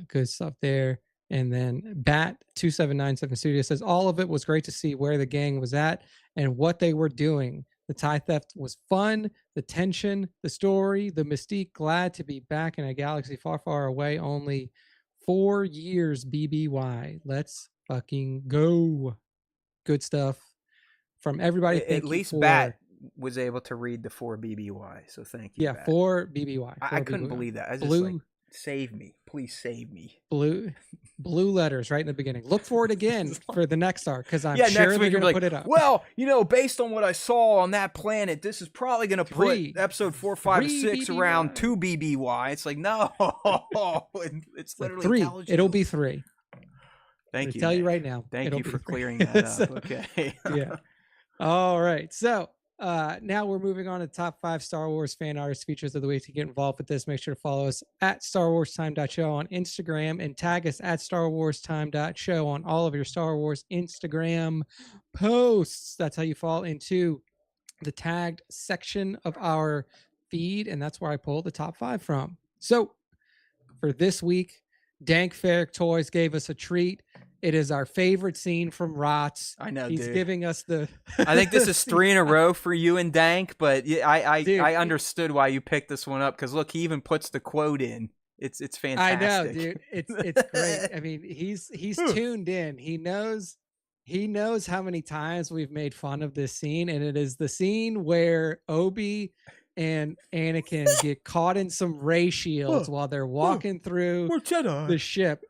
Good stuff there. And then Bat 2797 Studio says all of it was great to see where the gang was at and what they were doing. The tie theft was fun, the tension, the story, the mystique. Glad to be back in a galaxy far, far away. Only 4 years, BBY. Let's fucking go. Good stuff from everybody. At least Bat was able to read the 4 BBY, so thank you. Yeah, Bat. 4 BBY. I couldn't believe that. I just Blue Save me. Please save me. Blue letters right in the beginning. Look for it again for the next arc, because I'm Yeah, sure next they're week you'll going be to like, put it up. well, based on what I saw on that planet, this is probably going to put episode 4, 5, and 6 BBY. around 2 BBY. It's like, no. It's literally like 3. tells you. It'll be 3. Thank you, tell Nick. you right now. Thank you for clearing that up. Okay. Yeah. All right. So now we're moving on to the top 5 Star Wars fan artist features of the week. To get involved with this, make sure to follow us at StarWarsTime.show on Instagram and tag us at StarWarsTime.show on all of your Star Wars Instagram posts. That's how you fall into the tagged section of our feed, and that's where I pulled the top 5 from. So for this week, Dank Ferrick Toys gave us a treat. It is our favorite scene from Rots. I know, he's dude. giving us the. I think this is 3 in a row for you and Dank, but I understood why you picked this one up, because look, he even puts the quote in. It's fantastic. I know, dude. It's great. I mean, he's tuned in. He knows how many times we've made fun of this scene, and it is the scene where Obi and Anakin get caught in some ray shields while they're walking through the ship.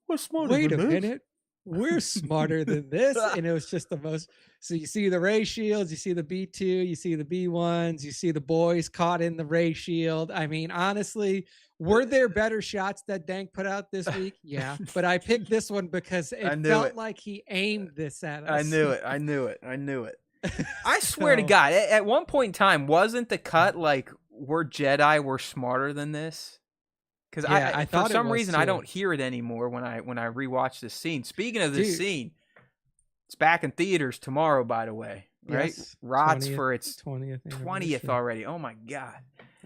We're smarter Wait than a this. minute. We're smarter than this. And it was just the most. So you see the ray shields, you see the B2, you see the B1s, you see the boys caught in the ray shield. I mean, honestly, were there better shots that Dank put out this week? Yeah. But I picked this one because it felt like he aimed this at us. I knew it. I swear to God, at one point in time, wasn't the cut like, we're Jedi, we're smarter than this? Because I for some reason I don't hear it anymore when I rewatch this scene. Speaking of this scene, it's back in theaters tomorrow, by the way. Right? Yes, Rots for its 20th already. Oh my God.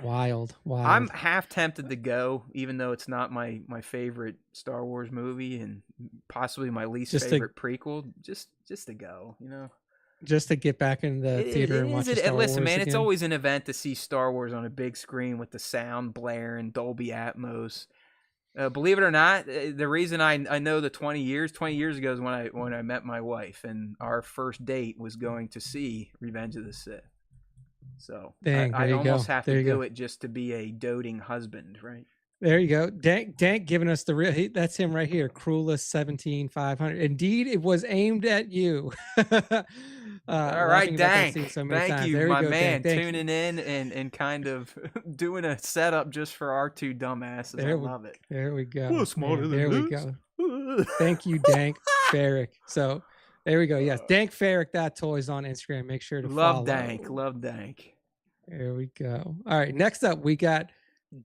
Wild. I'm half tempted to go, even though it's not my favorite Star Wars movie and possibly my least favorite prequel. Just to go, just to get back in the theater and watch Star Wars man, again. It's always an event to see Star Wars on a big screen with the sound blaring, Dolby Atmos. Believe it or not, the reason I know the 20 years ago is when I met my wife, and our first date was going to see Revenge of the Sith. So I almost have to do it just to be a doting husband, right? There you go. Dank giving us the real. That's him right here. Cruelest 17,500. Indeed, it was aimed at you. All right, Dank. Thank you, my man, Dank. tuning in and kind of doing a setup just for our two dumbasses. I love it. There we go. We're smarter than we go. Thank you, Dank Ferrick. So there we go. Yes, Dank Ferrick. That toys on Instagram. Make sure to follow. Love Dank. There we go. All right. Next up, we got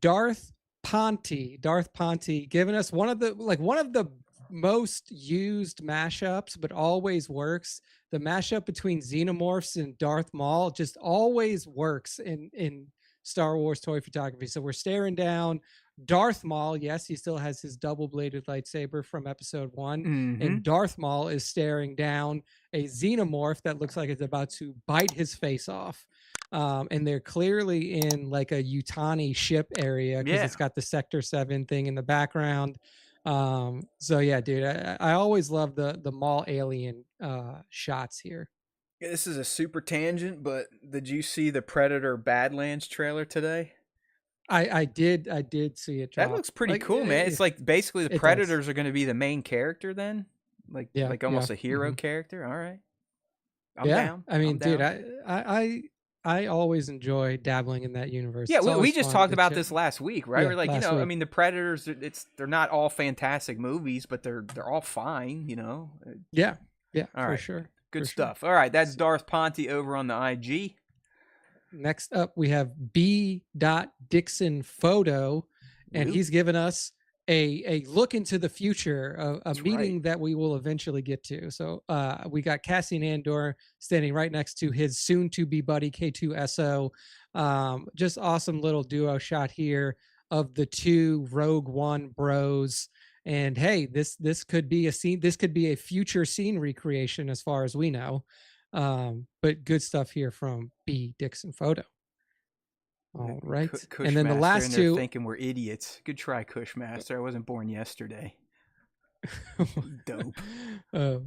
Darth Ponte giving us one of the most used mashups, but always works. The mashup between Xenomorphs and Darth Maul just always works in Star Wars toy photography. So we're staring down Darth Maul. Yes, he still has his double-bladed lightsaber from episode 1. Mm-hmm. And Darth Maul is staring down a Xenomorph that looks like it's about to bite his face off. And they're clearly in like a Yutani ship area because it's got the Sector 7 thing in the background. So yeah, dude, I always love the Maul alien shots here. Yeah, this is a super tangent, but did you see the Predator Badlands trailer today? I did see it drop. That looks pretty cool, man. It's like basically the Predators are going to be the main character then, like almost a hero character. All right, I'm down. I mean, dude, I always enjoy dabbling in that universe. Yeah, we just talked about this last week, right? Yeah, we're like, I mean, the Predators, they're not all fantastic movies, but they're all fine, Yeah, all for right. sure. Good stuff. All right, that's Darth Ponte over on the IG. Next up, we have B. Dixon Photo, and he's given us a look into the future, a meeting that we will eventually get to. So we got Cassian Andor standing right next to his soon-to-be buddy K2SO. Just awesome little duo shot here of the two Rogue One bros. And hey, this could be a scene. This could be a future scene recreation, as far as we know. But good stuff here from B. Dixon Photo. All right. And then the last two thinking we're idiots. Good try, Cushmaster. I wasn't born yesterday. Dope. Oh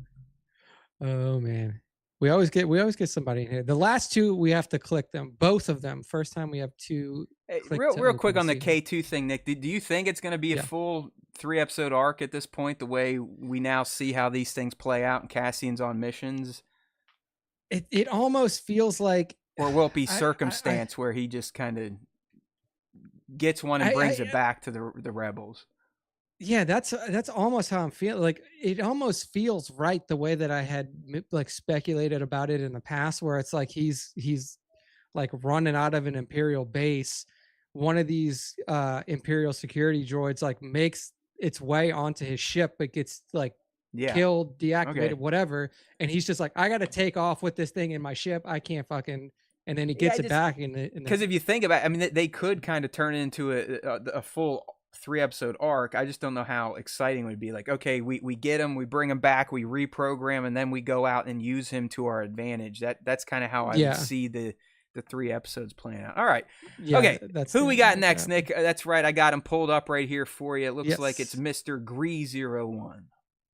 man. We always get somebody in here. The last two we have to click them, both of them. First time we have two Hey, click real to real quick open. on the See who. K2 thing, Nick. Do you think it's going to be a Yeah. full 3-episode arc at this point? The way we now see how these things play out and Cassian's on missions, It almost feels like or will it be I I circumstance where he just kind of gets one and brings it I back to the rebels? yeah, that's almost how I'm feeling. Like it almost feels right the way that I had like speculated about it in the past, where it's like he's like running out of an imperial base. One of these imperial security droids like makes its way onto his ship, but gets like Yeah. killed, deactivated, Okay. whatever, and he's just like, I got to take off with this thing in my ship. I can't fucking. And then he Yeah, gets it back, and because if you think about it, I mean, they could kind of turn it into a full 3-episode arc. I just don't know how exciting it would be. Like, okay, we get him, we bring him back, we reprogram, and then we go out and use him to our advantage. That's kind of how I would yeah, see the 3 episodes playing out. All right, yeah, okay, that's who the we only way got it could next, happen. Nick? That's right, I got him pulled up right here for you. It looks like it's Yes. Mister Gree01.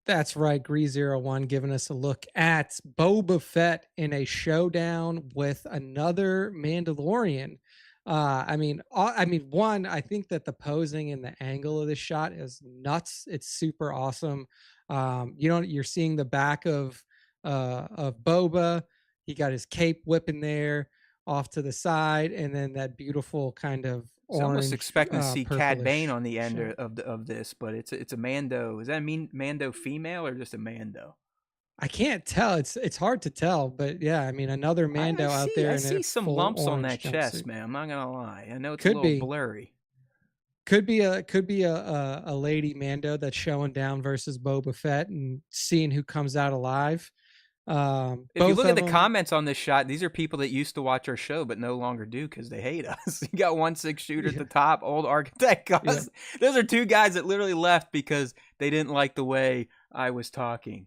That's right, Gree01 giving us a look at Boba Fett in a showdown with another Mandalorian. One, I think that the posing and the angle of this shot is nuts. It's super awesome. You're seeing the back of Boba. He got his cape whipping there off to the side, and then that beautiful kind of So almost orange, expecting to see Cad Bane purplish on the end shot. of this, but it's a Mando. Is that mean Mando female or just a Mando? I can't tell. It's hard to tell, but yeah, I mean, another I Mando out see I there in a see some full lumps on orange that chest, jumpsuit. man. I'm not gonna lie. I know it's a Could little be, blurry. could be a lady Mando that's showing down versus Boba Fett and seeing who comes out alive. If you Both look at of the them, comments on this shot, these are people that used to watch our show but no longer do because they hate us. You got 1-6 shooter at yeah, the top, old architect. yeah. Those are two guys that literally left because they didn't like the way I was talking.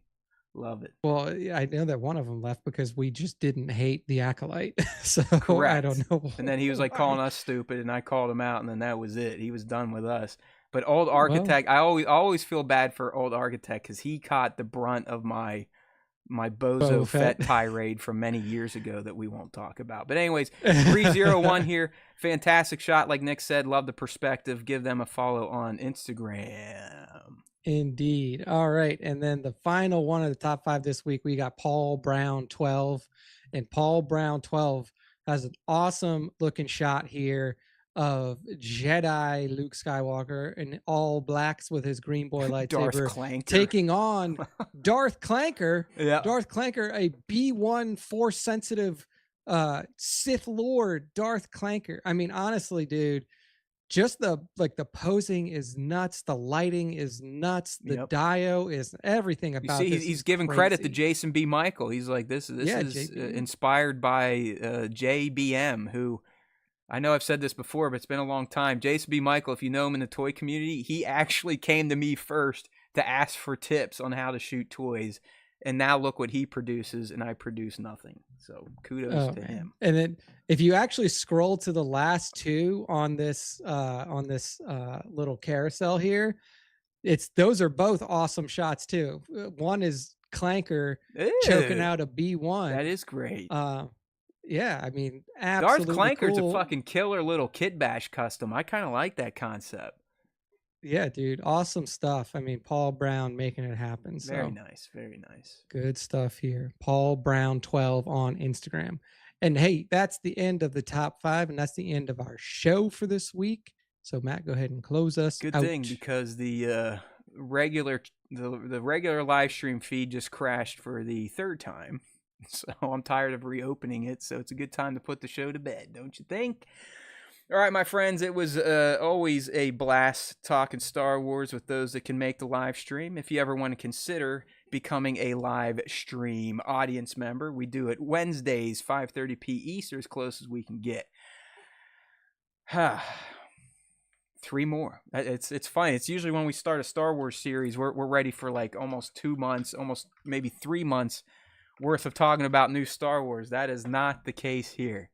Love it. Well, yeah, I know that one of them left because we just didn't hate the acolyte, so I Correct. don't know And then he was like calling why. us stupid, and I called him out, and then that was it. He was done with us. But old Well, architect, I always feel bad for old architect because he caught the brunt of my Boba bozo Fett. Fett tirade from many years ago that we won't talk about. But anyways, 301 here, fantastic shot. Like Nick said, love the perspective. Give them a follow on Instagram. Indeed. All right. And then the final one of the top five this week, we got Paul Brown 12. And Paul Brown 12 has an awesome looking shot here of Jedi Luke Skywalker in all blacks with his green boy Darth lightsaber Clanker. taking on Darth Clanker. Yeah. Darth Clanker, a B1 force sensitive Sith Lord, Darth Clanker. I mean, honestly, dude, just the posing is nuts, the lighting is nuts, the Yep. dio is everything You about see, this he's is giving credit to crazy. Jason B. Michael. He's like, this Yeah, is JB. inspired by JBM, who I know I've said this before, but it's been a long time. Jason B. Michael, if you know him in the toy community, he actually came to me first to ask for tips on how to shoot toys. And now look what he produces, and I produce nothing. So kudos to him. And then if you actually scroll to the last two on this little carousel here, those are both awesome shots too. One is Clanker choking Ew, out a that B1. is great. Yeah, I mean, Darth absolutely Clanker's a cool. fucking killer little Kid Bash custom. I kind of like that concept. Yeah, dude, awesome stuff. I mean, Paul Brown making it happen. Very So nice, very nice. good stuff here. Paul Brown 12 on Instagram. And hey, that's the end of the top five, and that's the end of our show for this week. So Matt, go ahead and close us Good out. thing because the regular live stream feed just crashed for the third time. So I'm tired of reopening it. So it's a good time to put the show to bed, don't you think? All right, my friends, it was always a blast talking Star Wars with those that can make the live stream. If you ever want to consider becoming a live stream audience member, we do it Wednesdays, 5:30 p. Eastern, as close as we can get. 3 more. It's funny. It's usually when we start a Star Wars series, we're ready for like almost 2 months, almost maybe 3 months worth of talking about new Star Wars. That is not the case here.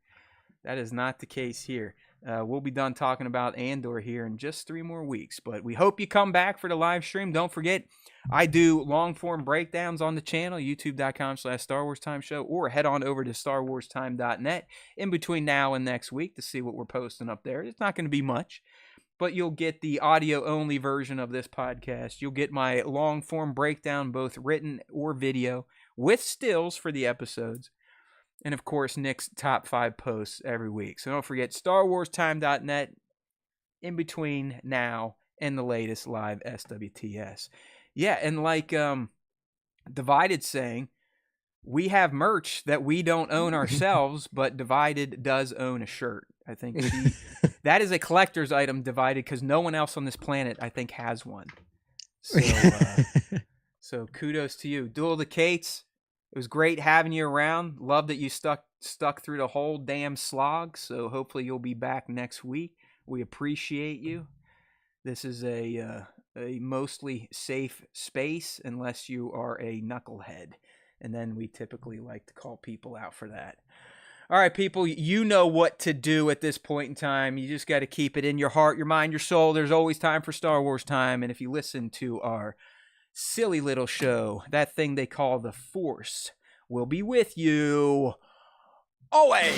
That is not the case here. We'll be done talking about Andor here in just 3 more weeks. But we hope you come back for the live stream. Don't forget, I do long-form breakdowns on the channel, youtube.com/Star Wars Time Show, or head on over to starwarstime.net in between now and next week to see what we're posting up there. It's not going to be much, but you'll get the audio-only version of this podcast. You'll get my long-form breakdown, both written or video, with stills for the episodes. And, of course, Nick's top 5 posts every week. So don't forget, starwarstime.net in between now and the latest live SWTS. Yeah, and like Divided saying, we have merch that we don't own ourselves, but Divided does own a shirt. I think that is a collector's item, Divided, because no one else on this planet, I think, has one. So, so kudos to you. Duel of the Kates. It was great having you around. Love that you stuck through the whole damn slog. So hopefully you'll be back next week. We appreciate you. This is a mostly safe space unless you are a knucklehead. And then we typically like to call people out for that. All right, people, you know what to do at this point in time. You just got to keep it in your heart, your mind, your soul. There's always time for Star Wars time. And if you listen to our silly little show, that thing they call the Force will be with you always.